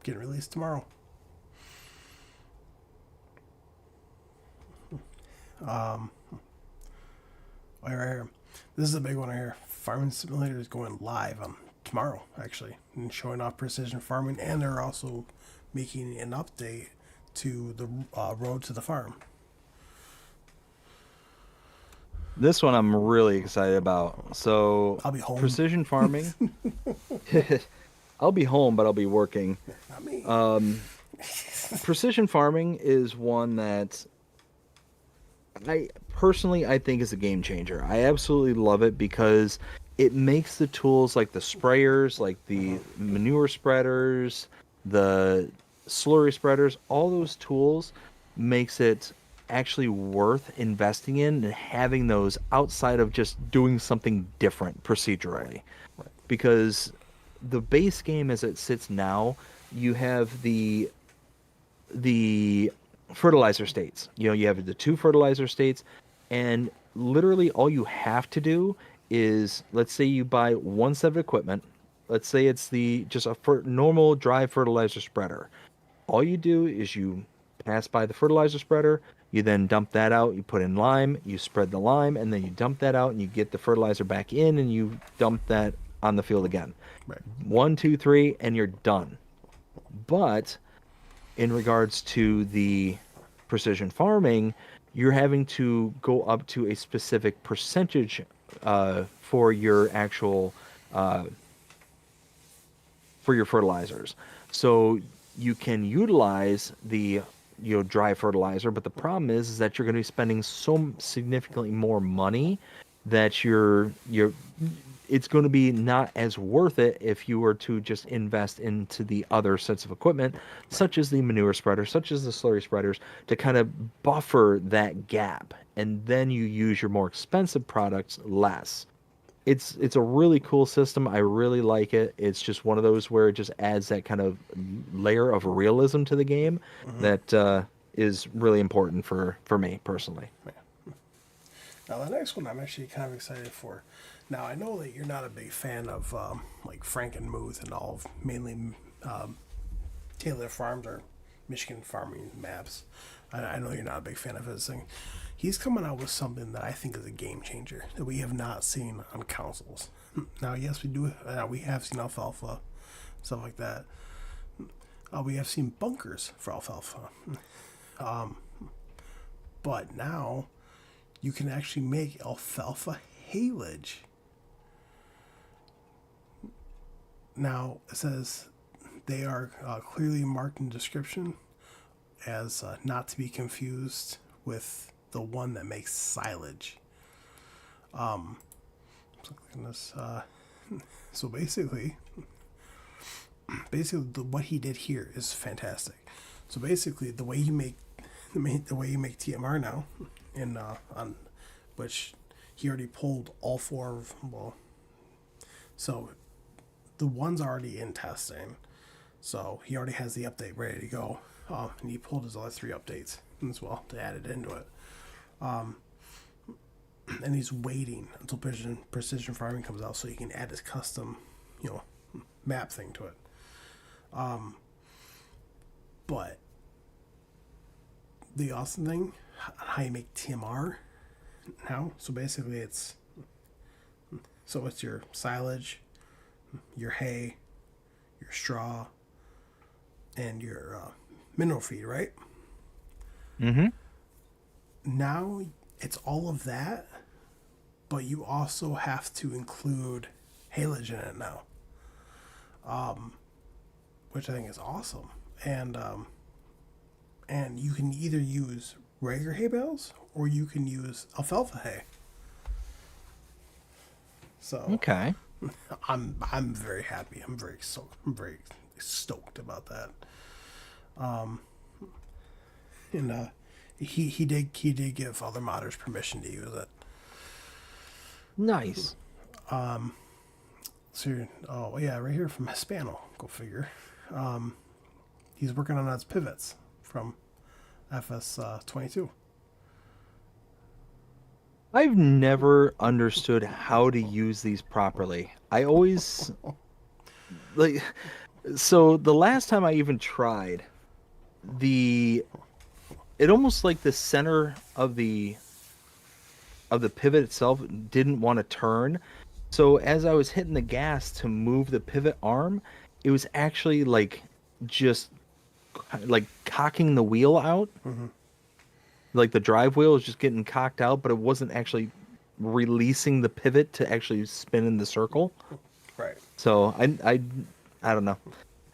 getting released tomorrow. Right here. This is a big one right here. Farming Simulator is going live tomorrow, actually, and showing off precision farming, and they're also making an update to the road to the farm. This one I'm really excited about. So, I'll be home. Precision farming. I'll be home, but I'll be working. Not me. Precision farming is one that I think is a game changer. I absolutely love it because it makes the tools like the sprayers, like the manure spreaders, the slurry spreaders, all those tools makes it actually worth investing in and having those outside of just doing something different procedurally. Right. Because the base game as it sits now, you have the fertilizer states. You know, you have the 2 fertilizer states, and literally all you have to do is, let's say you buy one set of equipment. Let's say it's just a normal dry fertilizer spreader. All you do is you pass by the fertilizer spreader, you then dump that out, you put in lime, you spread the lime, and then you dump that out and you get the fertilizer back in and you dump that on the field again. Right. 1, 2, 3, and you're done. But in regards to the precision farming, you're having to go up to a specific percentage for your actual for your fertilizers. So you can utilize the dry fertilizer, but the problem is that you're going to be spending so significantly more money that it's going to be not as worth it if you were to just invest into the other sets of equipment, such as the manure spreader, such as the slurry spreaders, to kind of buffer that gap, and then you use your more expensive products less. It's a really cool system. I really like it. It's just one of those where it just adds that kind of layer of realism to the game that is really important for me personally. Yeah. Now the next one I'm actually kind of excited for. Now I know that you're not a big fan of like Frankenmuth and all of mainly Taylor Farms or Michigan farming maps. I know you're not a big fan of his thing. He's coming out with something that I think is a game changer that we have not seen on consoles. Now, yes, we do. We have seen alfalfa, stuff like that. We have seen bunkers for alfalfa. But now you can actually make alfalfa haylage. Now, it says they are clearly marked in the description as not to be confused with the one that makes silage. So basically, what he did here is fantastic. So basically, the way you make TMR now, on which he already pulled all 4 of, well, so the one's already in testing. So he already has the update ready to go. And he pulled his other 3 updates as well to add it into it. And he's waiting until precision farming comes out so he can add his custom, you know, map thing to it. But the awesome thing, how you make TMR now. So basically, it's your silage, your hay, your straw, and your mineral feed, right? Mm-hmm. Now it's all of that, but you also have to include haylage in it now, which I think is awesome. And you can either use regular hay bales or you can use alfalfa hay. So Okay. I'm very happy. I'm very stoked about that. And he did give other modders permission to use it. Nice. So oh yeah, right here from Hispano. Go figure. He's working on his pivots from FS22. I've never understood how to use these properly. I always like so the last time I even tried, the it almost like the center of the pivot itself didn't want to turn. So as I was hitting the gas to move the pivot arm, it was actually like just like cocking the wheel out. Like the drive wheel was just getting cocked out, but it wasn't actually releasing the pivot to actually spin in the circle. Right. So I don't know.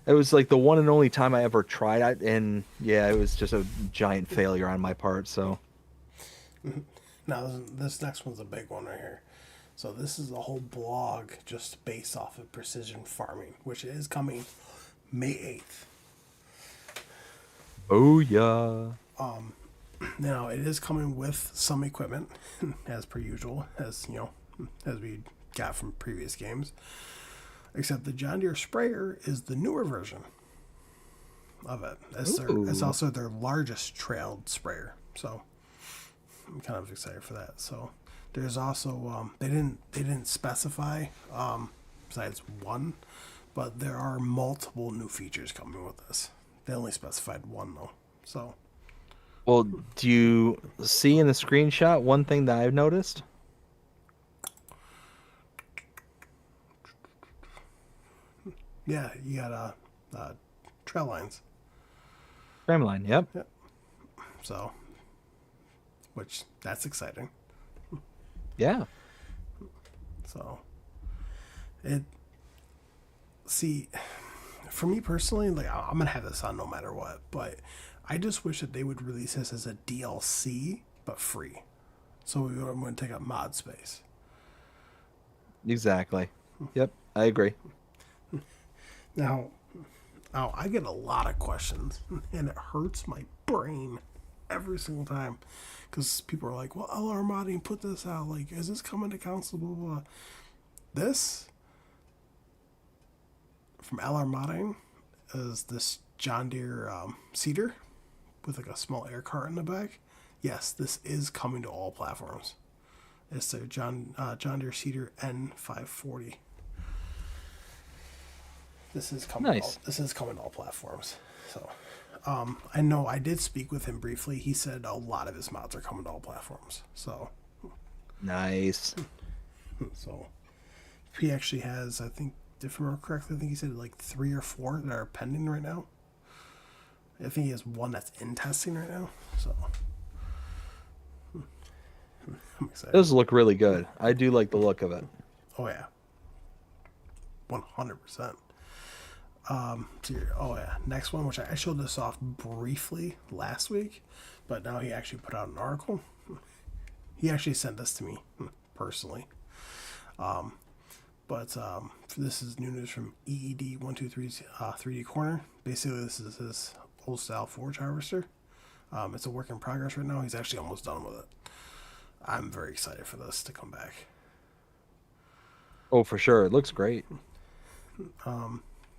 It was like the one and only time I ever tried it, and yeah, it was just a giant failure on my part. So Now this next one's a big one right here. So this is a whole blog just based off of precision farming, which is coming May 8th. oh yeah, Now it is coming with some equipment, as per usual, as you know, as we got from previous games. Except the John Deere sprayer is the newer version of it. It's Ooh. also their largest trailed sprayer. So I'm kind of excited for that. So there's also they didn't specify besides one, but there are multiple new features coming with this. They only specified one though. So Well, do you see in the screenshot one thing that I've noticed? yeah, you got trail lines. Tramline, yep. Yep. So which that's exciting. Yeah. So it see for me personally, like I'm gonna have this on no matter what, but I just wish that they would release this as a DLC but free. So we wouldn't take up mod space. Exactly. Yep, I agree. Now, I get a lot of questions, and it hurts my brain every single time because people are like, "Well, LR modding put this out. Like, is this coming to console?" Blah blah. Blah. This from LR modding is this John Deere Cedar with like a small air cart in the back. Yes, this is coming to all platforms. It's their John Deere Cedar N540. This is coming. Nice. This is coming to all platforms. So, I know I did speak with him briefly. He said a lot of his mods are coming to all platforms. So, Nice. so he actually has, I think, if I remember correctly, I think he said like 3 or 4 that are pending right now. I think he has one that's in testing right now. So, I'm excited. Those look really good. I do like the look of it. Oh yeah, 100%. Oh yeah, next one, which I showed this off briefly last week, but now he actually put out an article. He actually sent this to me personally. But this is new news from EED 123's 3D Corner. Basically, this is his old style forage harvester. It's a work in progress right now. He's actually almost done with it. I'm very excited for this to come back. Oh, for sure. It looks great.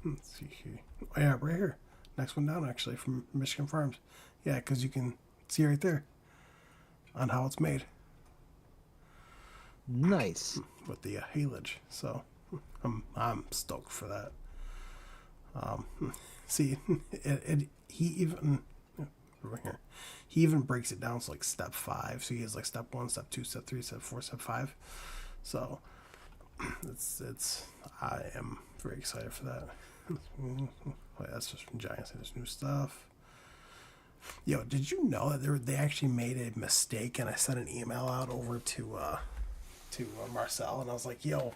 Let's see here. Oh, yeah, right here. Next one down, actually, from Michigan Farms. Yeah, because you can see right there on how it's made Nice. with the haylage. So I'm stoked for that. See, he even over here, he even breaks it down to like step 5. So he has like step 1, step 2, step 3, step 4, step 5. So it's I am very excited for that. Wait, that's just from Giants. There's new stuff. Yo, did you know that they actually made a mistake? And I sent an email out over to Marcel, and I was like, "Yo,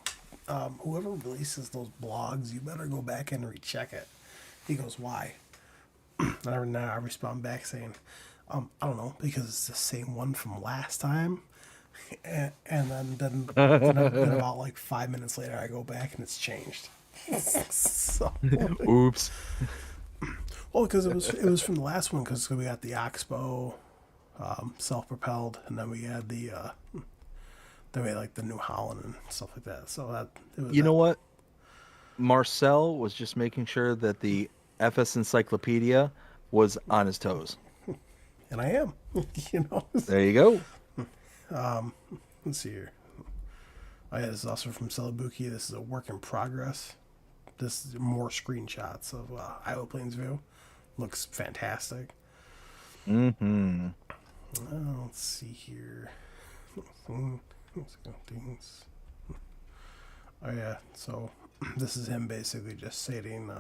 whoever releases those blogs, you better go back and recheck it." He goes, "Why?" And I respond back saying, "I don't know, because it's the same one from last time." And then about like 5 minutes later, I go back and it's changed. So, Oops. well, because it was from the last one, because we got the Oxbow, self-propelled, and then we had then we had like the New Holland and stuff like that. So that it was You that. know what? Marcel was just making sure that the FS Encyclopedia was on his toes. And I am, you know. There you go. Let's see here. Oh yeah, this is also from Celebuki. This is a work in progress. This is more screenshots of Iowa Plains view. Looks fantastic. Mm-hmm. Let's see here. Let's go things. Oh yeah, so this is him basically just stating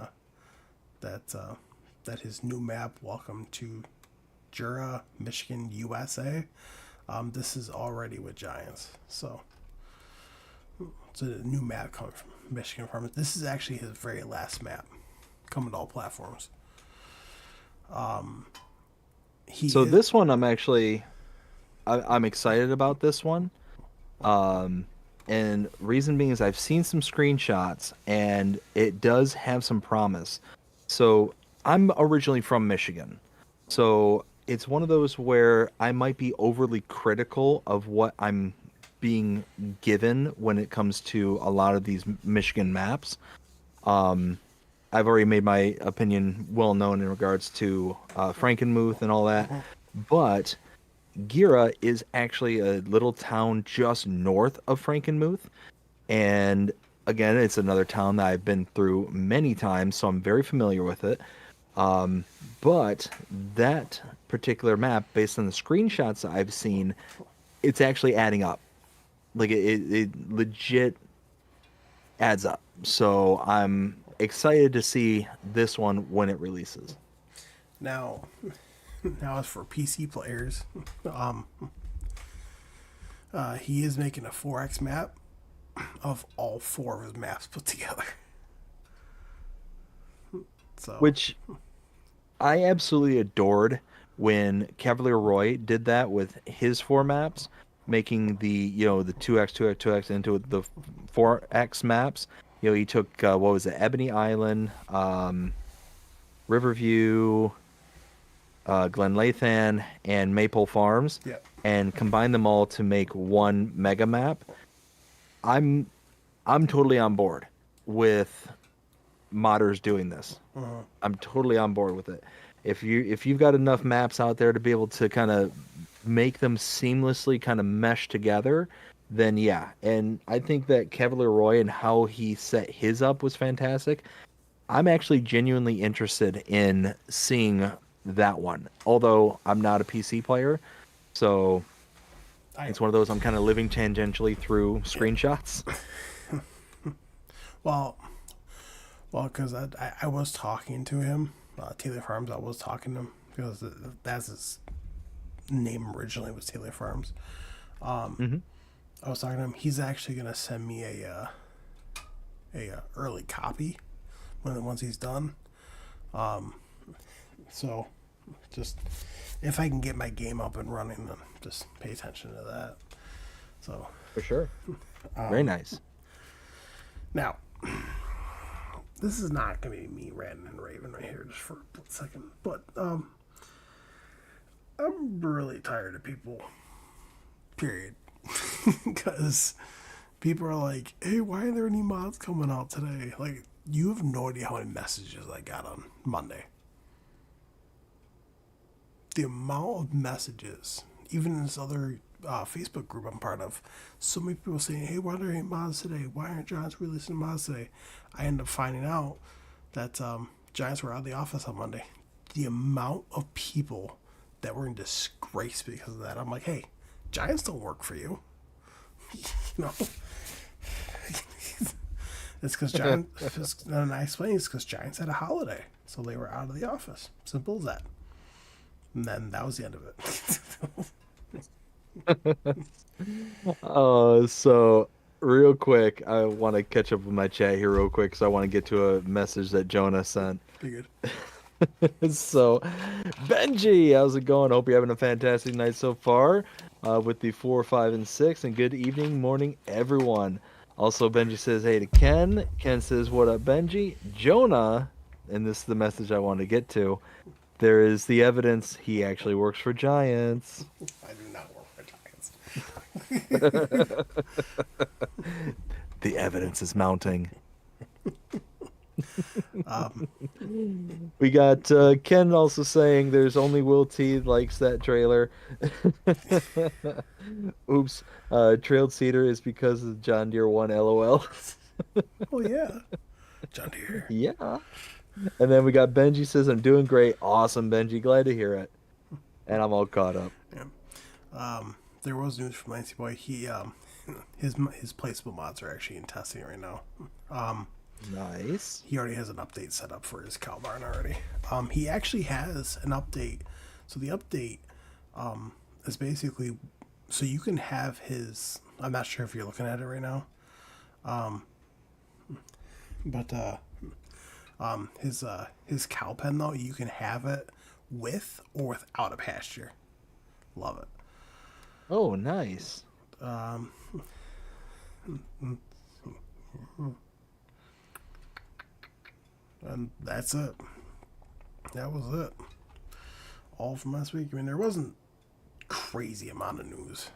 that his new map, welcome to Jura, Michigan, USA. This is already with Giants, so it's a new map coming from Michigan Farmers. This is actually his very last map, coming to all platforms. So this one, I'm excited about this one. And reason being is I've seen some screenshots and it does have some promise. So I'm originally from Michigan. So it's one of those where I might be overly critical of what I'm being given when it comes to a lot of these Michigan maps. I've already made my opinion well known in regards to Frankenmuth and all that. But Gira is actually a little town just north of Frankenmuth. And again, it's another town that I've been through many times, so I'm very familiar with it. But that particular map, based on the screenshots I've seen, it's actually adding up. Like it legit adds up. So I'm excited to see this one when it releases. now, now as for PC players, um, he is making a 4X map of all 4 of his maps put together. So Which I absolutely adored when Cavalier Roy did that with his 4 maps, making the 2x 2x 2x into the 4x maps. He took what was it, Ebony Island, Riverview, Glenlathan, and Maple Farms, yeah, and combined them all to make one mega map. I'm I'm totally on board with modders doing this. I'm totally on board with it. If you've got enough maps out there to be able to kind of make them seamlessly kind of mesh together, then yeah. And I think that Cavalier Roy and how he set his up was fantastic. I'm actually genuinely interested in seeing that one. Although I'm not a PC player, so I it's one of those I'm kind of living tangentially through yeah. screenshots. Well, because I was talking to him, Taylor Farms. I was talking to him because that's his name originally was Taylor Farms. Hmm. I was talking to him. He's actually gonna send me a early copy once he's done. So just if I can get my game up and running, then just pay attention to that. So For sure. Very nice. now this is not gonna be me ranting and raving right here just for a second, but I'm really tired of people. Period. Because people are like, "Hey, why are there any mods coming out today?" Like You have no idea how many messages I got on Monday. The amount of messages, even in this other Facebook group I'm part of, so many people saying, "Hey, why there ain't mods today? Why aren't Giants releasing mods today?" I end up finding out that Giants were out of the office on Monday. The amount of people that were in disgrace because of that, I'm like, "Hey, Giants don't work for you." you know, it's because Giants. And I explained it's because Giants had a holiday, so they were out of the office. Simple as that. And then that was the end of it. So real quick, I want to catch up with my chat here real quick because I want to get to a message that Jonah sent. Be good. So, Benji, how's it going? Hope you're having a fantastic night so far with the 4, 5, and 6. And good evening, morning, everyone. Also, Benji says, hey to Ken. Ken says, what up, Benji? Jonah, and this is the message I want to get to. There is the evidence he actually works for Giants. I do not work for Giants. The evidence is mounting. We got Ken also saying there's only Will T likes that trailer. Oops. Trailed Cedar is because of John Deere 1 LOL. Oh, yeah. John Deere. Yeah. And then we got Benji says, I'm doing great. Awesome, Benji. Glad to hear it. And I'm all caught up. Yeah. There was news from Lancy Boy. He his placeable mods are actually in testing right now. Nice. He already has an update set up for his cow barn already. He actually has an update. So the update is basically so you can have his. I'm not sure if you're looking at it right now. But his cow pen though, you can have it with or without a pasture. Love it. Oh, nice. And that's it. That was it. All from last week. I mean, there wasn't crazy amount of news.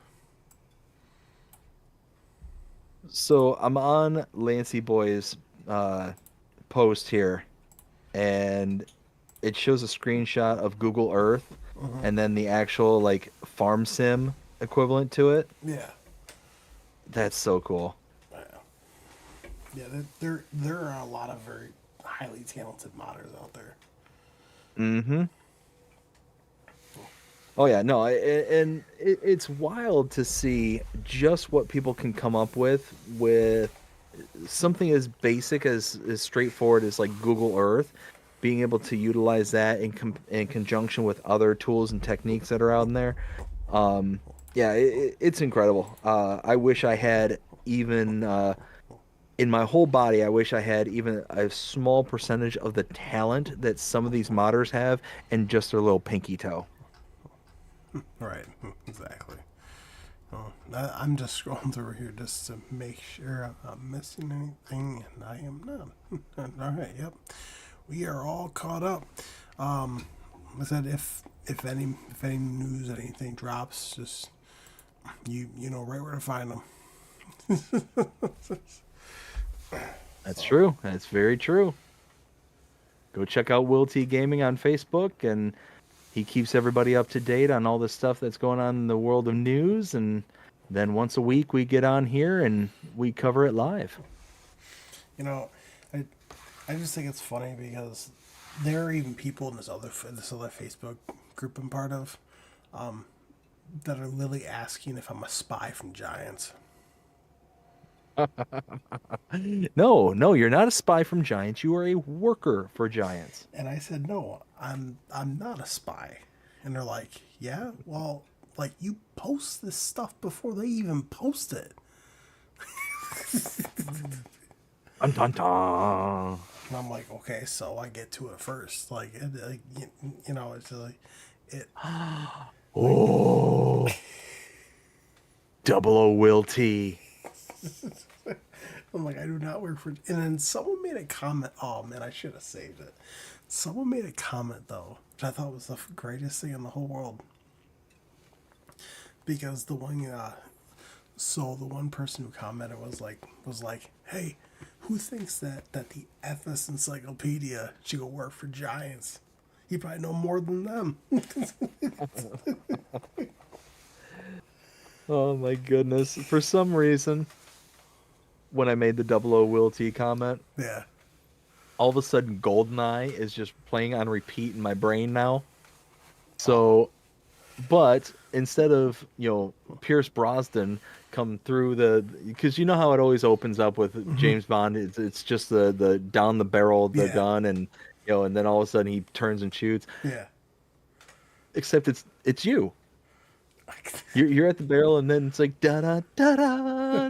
So I'm on Lancy Boy's post here, and it shows a screenshot of Google Earth, and then the actual like farm sim equivalent to it. Yeah. That's so cool. Yeah, there are a lot of very highly talented modders out there. Mm-hmm. Oh yeah, no, and it's wild to see just what people can come up with something as basic as straightforward as like Google Earth, being able to utilize that in conjunction with other tools and techniques that are out in there. Yeah, it's incredible. I wish I had even in my whole body, I wish I had even a small percentage of the talent that some of these modders have in just their little pinky toe. Right, exactly. Well, I'm just scrolling through here just to make sure I'm not missing anything, and I am not. All right, yep. We are all caught up. I said if any news, anything drops, just you know right where to find them. That's true. That's very true. Go check out Will T Gaming on Facebook, and he keeps everybody up to date on all the stuff that's going on in the world of news. And then once a week, we get on here and we cover it live. You know, I just think it's funny because there are even people in this other Facebook group I'm part of that are literally asking if I'm a spy from Giants. No, you're not a spy from Giants. You are a worker for Giants. And I said, no, I'm not a spy. And they're like, yeah, well, like you post this stuff before they even post it. Dun, dun, dun. And I'm like, okay, so I get to it first. Like, you know, it's like it. Oh, double O Will T. I'm like, I do not work for. And then someone made a comment. Oh man, I should have saved it. Someone made a comment though, which I thought was the greatest thing in the whole world. Because the one, so the one person who commented was like, hey, who thinks that the FS Encyclopedia should go work for Giants? You probably know more than them. Oh my goodness. For some reason, when I made the double O Will T comment, Yeah. all of a sudden GoldenEye is just playing on repeat in my brain now. Oh. So, but instead of, Pierce Brosnan come through because you know how it always opens up with Hmm. James Bond, it's just the down the barrel of the Yeah. gun, and and then all of a sudden he turns and shoots. Yeah. Except it's you. You're at the barrel, and then it's like da da da da.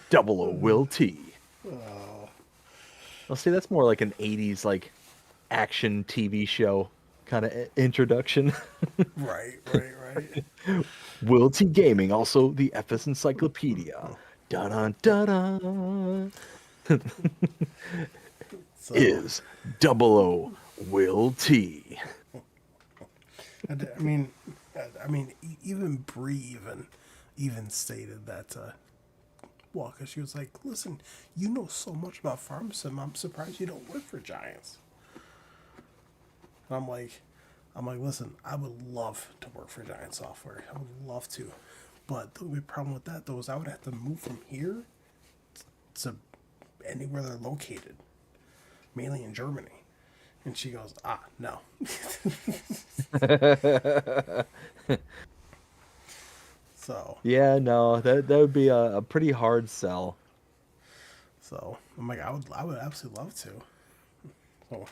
Double O Will T. Oh. I'll say that's more like an 80s like action TV show kind of introduction. Right. Right. Right. Will T Gaming, also the FS Encyclopedia. Da da da da. So, Is Double O Will T. I mean, even Bree even stated that. Well, because she was like, "Listen, you know so much about farm sim. I'm surprised you don't work for Giants." And I'm like, listen, I would love to work for Giant Software. I would love to, but the only problem with that though is I would have to move from here to anywhere they're located, mainly in Germany. And she goes, no. So, Yeah, no, that would be a pretty hard sell. so I'm like, I would absolutely love to. So,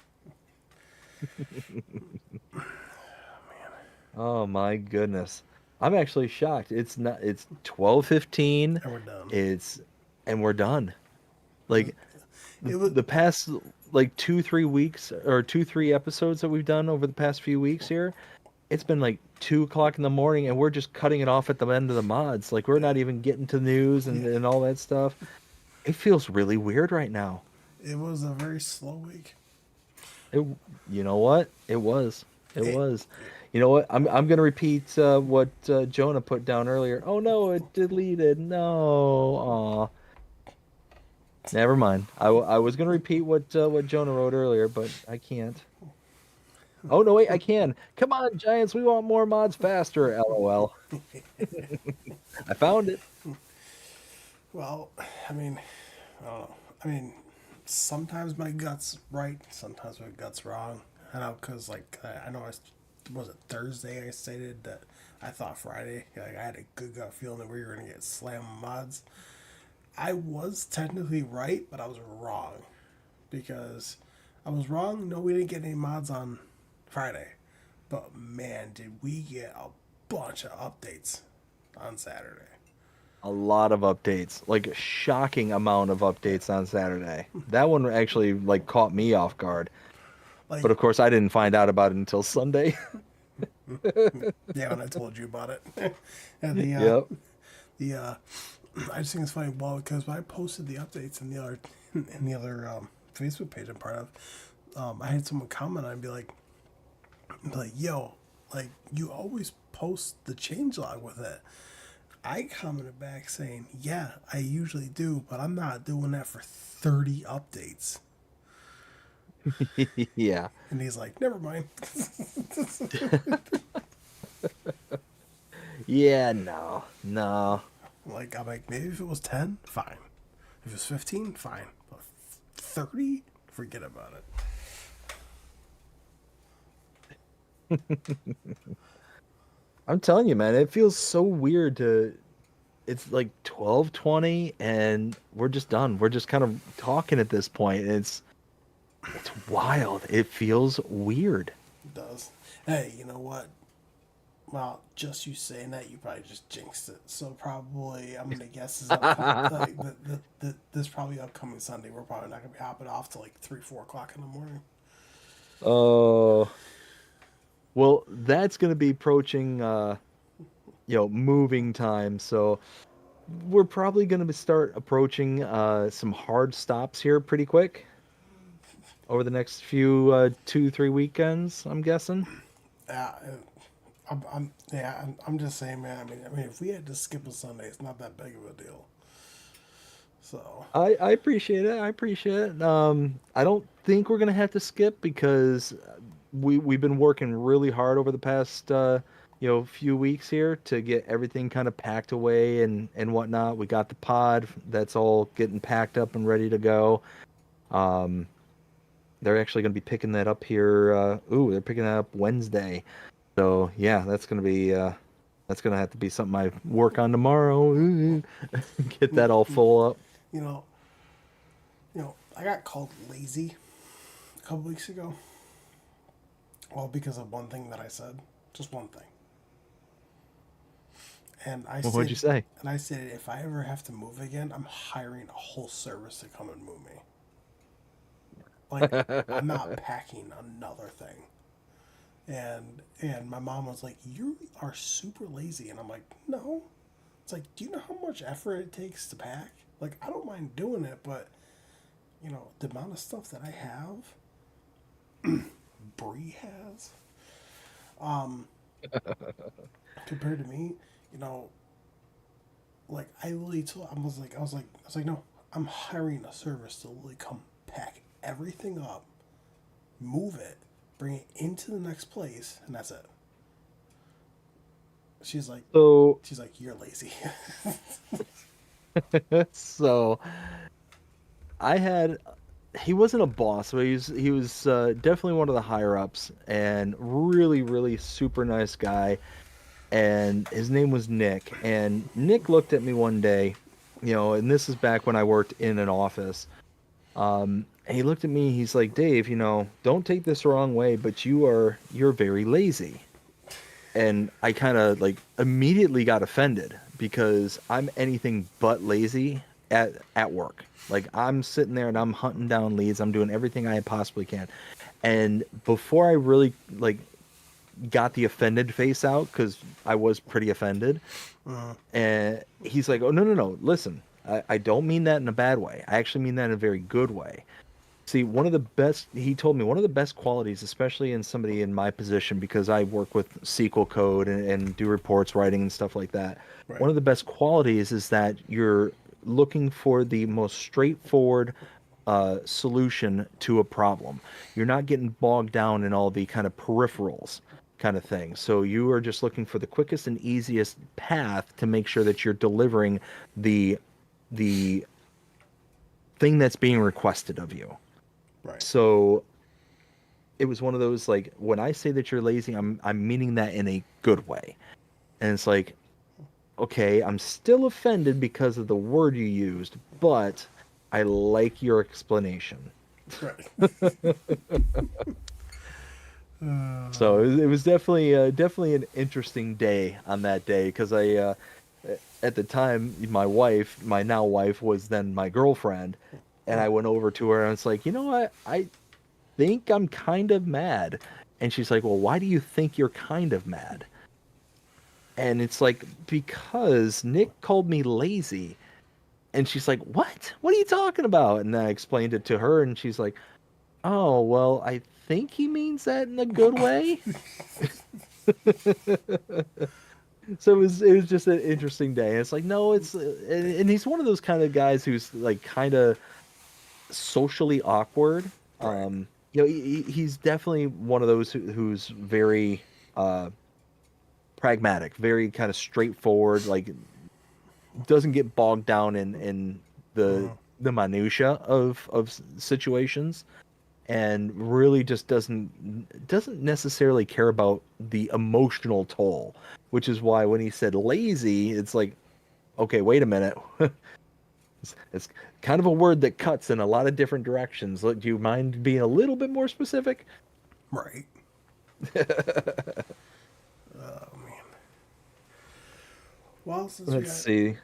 Oh my goodness. I'm actually shocked. It's 12:15. and we're done. It's and we're done. Like It was, the past like 2 3 weeks or 2 3 episodes that we've done over the past few weeks here, it's been like 2 o'clock in the morning and we're just cutting it off at the end of the mods. Like we're not even getting to news yeah, and all that stuff. It feels really weird right now. it was a very slow week. It, you know what? It was. It It, was. You know what? I'm gonna repeat what Jonah put down earlier. Oh no, it deleted. No. Aw. Never mind. I was gonna repeat what Jonah wrote earlier, but I can't. Oh no, wait, I can. Come on, Giants, we want more mods faster. LOL. I found it. well, I mean, I don't know. I mean, sometimes my gut's right, sometimes my gut's wrong. I know, because, like, I know was it Thursday I stated that I thought Friday, like, I had a good gut feeling that we were going to get slam mods. I was technically right, but I was wrong. Because I was wrong. No, we didn't get any mods on Friday. But man, did we get a bunch of updates on Saturday. A lot of updates, like a shocking amount of updates on Saturday. That one actually like caught me off guard. But Like, of course, I didn't find out about it until Sunday. yeah, when I told you about it. And Yep. the I just think it's funny, well, because when I posted the updates in the other Facebook page I'm part of, I had someone comment on and be like, yo, like, you always post the changelog with it. I commented back saying, yeah, I usually do, but I'm not doing that for 30 updates. Yeah. And he's like, never mind. Yeah, no. No. I'm like, maybe if it was 10, fine. If it was 15, fine. But 30, forget about it. I'm telling you, man, it feels so weird to it's like 12:20 and we're just done. We're just kind of talking at this point. And it's wild. It feels weird. It does. Hey, you know what? Well, just you saying that, you probably just jinxed it. So probably, I'm gonna guess is upcoming. Like this probably upcoming Sunday. We're probably not gonna be hopping off till like 3, 4 o'clock in the morning. Oh, well, that's going to be approaching moving time. So we're probably going to start approaching some hard stops here pretty quick over the next few 2 3 weekends, I'm guessing. Yeah, I'm just saying, man. I mean, if we had to skip a Sunday, it's not that big of a deal. So, I appreciate it. I appreciate it. I don't think we're gonna have to skip because we've been working really hard over the past few weeks here to get everything kind of packed away and whatnot. We got the pod that's all getting packed up and ready to go. Um, they're actually gonna be picking that up here. They're picking that up Wednesday. So yeah, that's gonna have to be something I work on tomorrow. Get that all full up. you know, I got called lazy a couple weeks ago. Well, because of one thing that I said, just one thing. And I Well, what'd said, you say? if I ever have to move again, I'm hiring a whole service to come and move me. Like, I'm not packing another thing. And my mom was like, "You are super lazy," and I'm like, "No." It's like, do you know how much effort it takes to pack? Like, I don't mind doing it, but the amount of stuff that I have, Bree has, compared to me, you know, like I literally told, I was like, no, I'm hiring a service to literally come pack everything up, move it, bring it into the next place, and that's it. She's like, So, you're lazy. so I had he wasn't a boss, but he was definitely one of the higher ups and really really super nice guy. And his name was Nick. And Nick looked at me one day, and this is back when I worked in an office. And he looked at me. He's like, Dave, don't take this the wrong way, but you're very lazy. And I kind of like immediately got offended because I'm anything but lazy at work. Like I'm sitting there and I'm hunting down leads. I'm doing everything I possibly can. And before I really like got the offended face out because I was pretty offended, and he's like, "Oh no, no, no! Listen, I don't mean that in a bad way. I actually mean that in a very good way. See, he told me one of the best qualities, especially in somebody in my position, because I work with SQL code and do reports writing and stuff like that. Right. One of the best qualities is that you're looking for the most straightforward solution to a problem. You're not getting bogged down in all the kind of peripherals kind of thing. So you are just looking for the quickest and easiest path to make sure that you're delivering the the thing that's being requested of you. Right. So it was one of those like when I say that you're lazy, I'm meaning that in a good way. And it's like, okay, I'm still offended because of the word you used, but I like your explanation. Right. So it was definitely an interesting day on that day because at the time my now wife was then my girlfriend, and I went over to her and it's like, you know what, I think I'm kind of mad. And she's like, well, why do you think you're kind of mad? And it's like, because Nick called me lazy. And she's like, what are you talking about? And I explained it to her and she's like, oh, well, I think he means that in a good way. So it was just an interesting day. It's like, no, it's and he's one of those kind of guys who's like kind of socially awkward. Right. He's definitely one of those who's very uh pragmatic, very kind of straightforward, like doesn't get bogged down in the the minutia of situations, and really just doesn't necessarily care about the emotional toll, which is why when he said lazy, it's like, okay, wait a minute. It's kind of a word that cuts in a lot of different directions. Look, do you mind being a little bit more specific? Right. Oh man. Well, since we Let's got, see.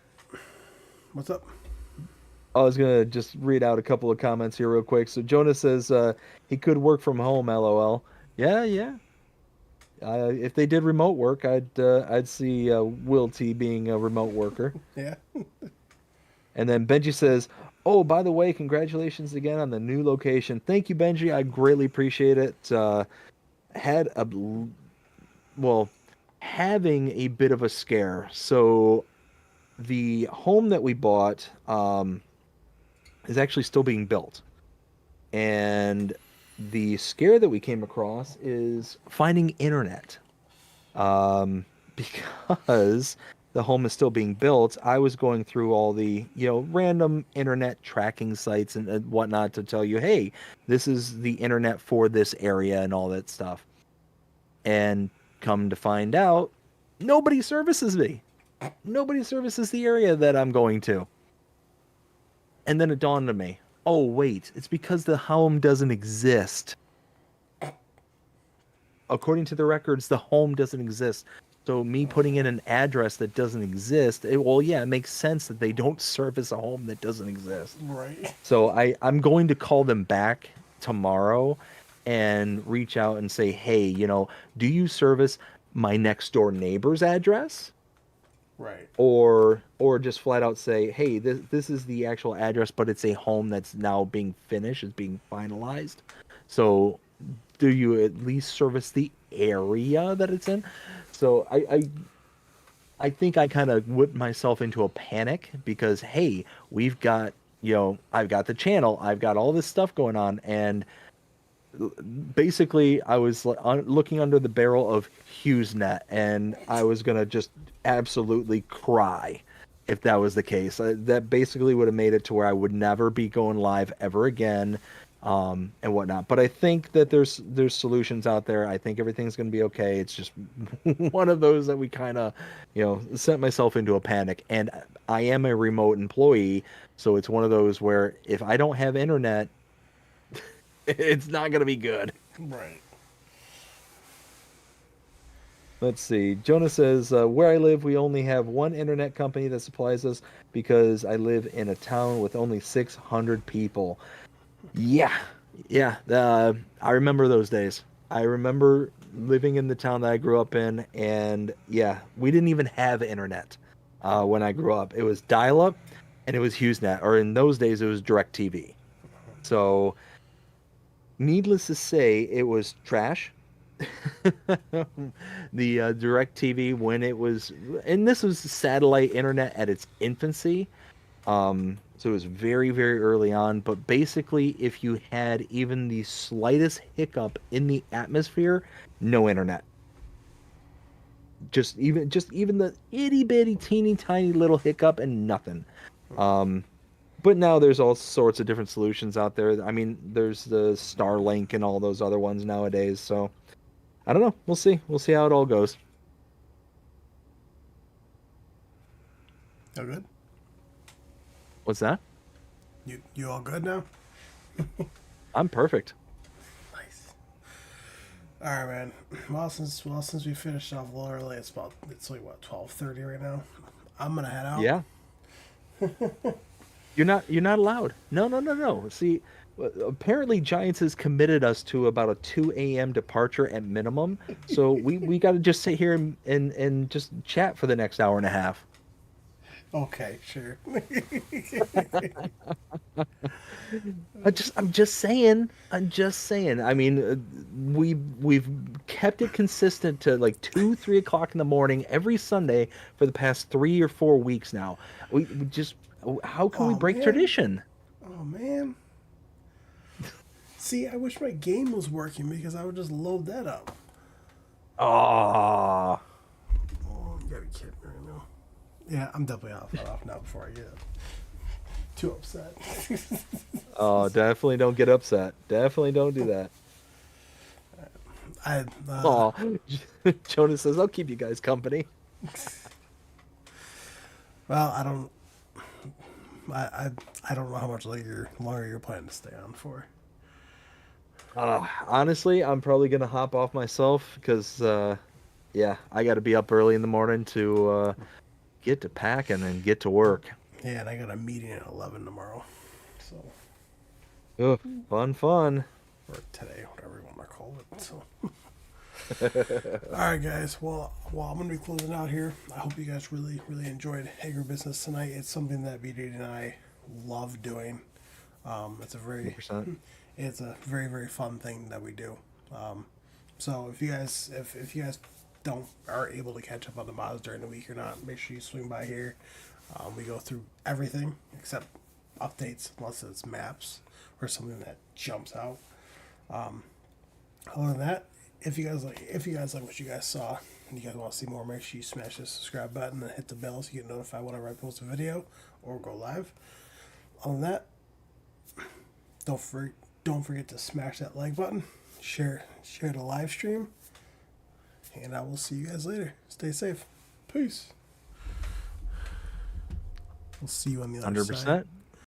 what's up? I was gonna just read out a couple of comments here real quick. So Jonas says he could work from home. LOL. Yeah, yeah. If they did remote work, I'd see Will T being a remote worker. Yeah. And then Benji says, "Oh, by the way, congratulations again on the new location. Thank you, Benji. I greatly appreciate it. Had a well, having a bit of a scare. So the home that we bought, is actually still being built. And the scare that we came across is finding internet. Because the home is still being built, I was going through all the, random internet tracking sites and whatnot to tell you, hey, this is the internet for this area and all that stuff. And come to find out, nobody services me. Nobody services the area that I'm going to. And then it dawned on me, oh, wait, it's because the home doesn't exist. According to the records, the home doesn't exist. So me putting in an address that doesn't exist, it makes sense that they don't service a home that doesn't exist. Right. So I'm going to call them back tomorrow and reach out and say, hey, do you service my next door neighbor's address? Right. Or just flat out say, hey, this is the actual address, but it's a home that's now being finished, it's being finalized. So do you at least service the area that it's in? So I think I kind of whipped myself into a panic because, hey, we've got, I've got the channel, I've got all this stuff going on, and basically I was looking under the barrel of HughesNet, and I was gonna just absolutely cry if that was the case. That basically would have made it to where I would never be going live ever again, and whatnot. But I think that there's solutions out there. I think everything's gonna be okay. It's just one of those that we kind of, sent myself into a panic. And I am a remote employee, so it's one of those where if I don't have internet, it's not going to be good. Right. Let's see. Jonah says, where I live, we only have one internet company that supplies us because I live in a town with only 600 people. Yeah. Yeah. I remember those days. I remember living in the town that I grew up in, and yeah, we didn't even have internet when I grew up. It was dial-up, and it was HughesNet, or in those days, it was DirecTV. So needless to say, it was trash. The DirecTV, when it was, and this was satellite internet at its infancy, so it was very, very early on. But basically, if you had even the slightest hiccup in the atmosphere, no internet. Just even the itty bitty teeny tiny little hiccup and nothing. But now there's all sorts of different solutions out there. I mean, there's the Starlink and all those other ones nowadays. So I don't know. We'll see. We'll see how it all goes. You good? What's that? You all good now? I'm perfect. Nice. All right, man. Well, since we finished off a little early, it's like what 12:30 right now. I'm gonna head out. Yeah. You're not allowed. No. See, apparently Giants has committed us to about a 2 a.m. departure at minimum. So we got to just sit here and just chat for the next hour and a half. Okay, sure. I'm just saying. I'm just saying. I mean, we've kept it consistent to like 2, 3 o'clock in the morning every Sunday for the past 3 or 4 weeks now. We just, how can we break man. tradition? Oh man. See, I wish my game was working because I would just load that up. Ah, Oh, you gotta be kidding me right now. Yeah, I'm definitely off now before I get too upset. oh, definitely don't get upset. Definitely don't do that. I Oh, Jonas says I'll keep you guys company. well, I don't know how much longer you're planning to stay on for. Honestly, I'm probably gonna hop off myself because, yeah, I got to be up early in the morning to get to packing and get to work. Yeah, and I got a meeting at 11 tomorrow. So, Ugh, fun. or today, whatever you want to call it. So, all right, guys. Well, I'm gonna be closing out here. I hope you guys really enjoyed Agribussness tonight. It's something that BD and I love doing. It's a very 100%. it's a very fun thing that we do. So if you guys don't are able to catch up on the mods during the week or not, make sure you swing by here. We go through everything except updates unless it's maps or something that jumps out. Other than that, if you guys like what you guys saw and you guys want to see more, make sure you smash the subscribe button and hit the bell so you get notified whenever I post a video or go live. Other than that, don't forget to smash that like button, share the live stream, and I will see you guys later. Stay safe. Peace. We'll see you on the other 100%. side.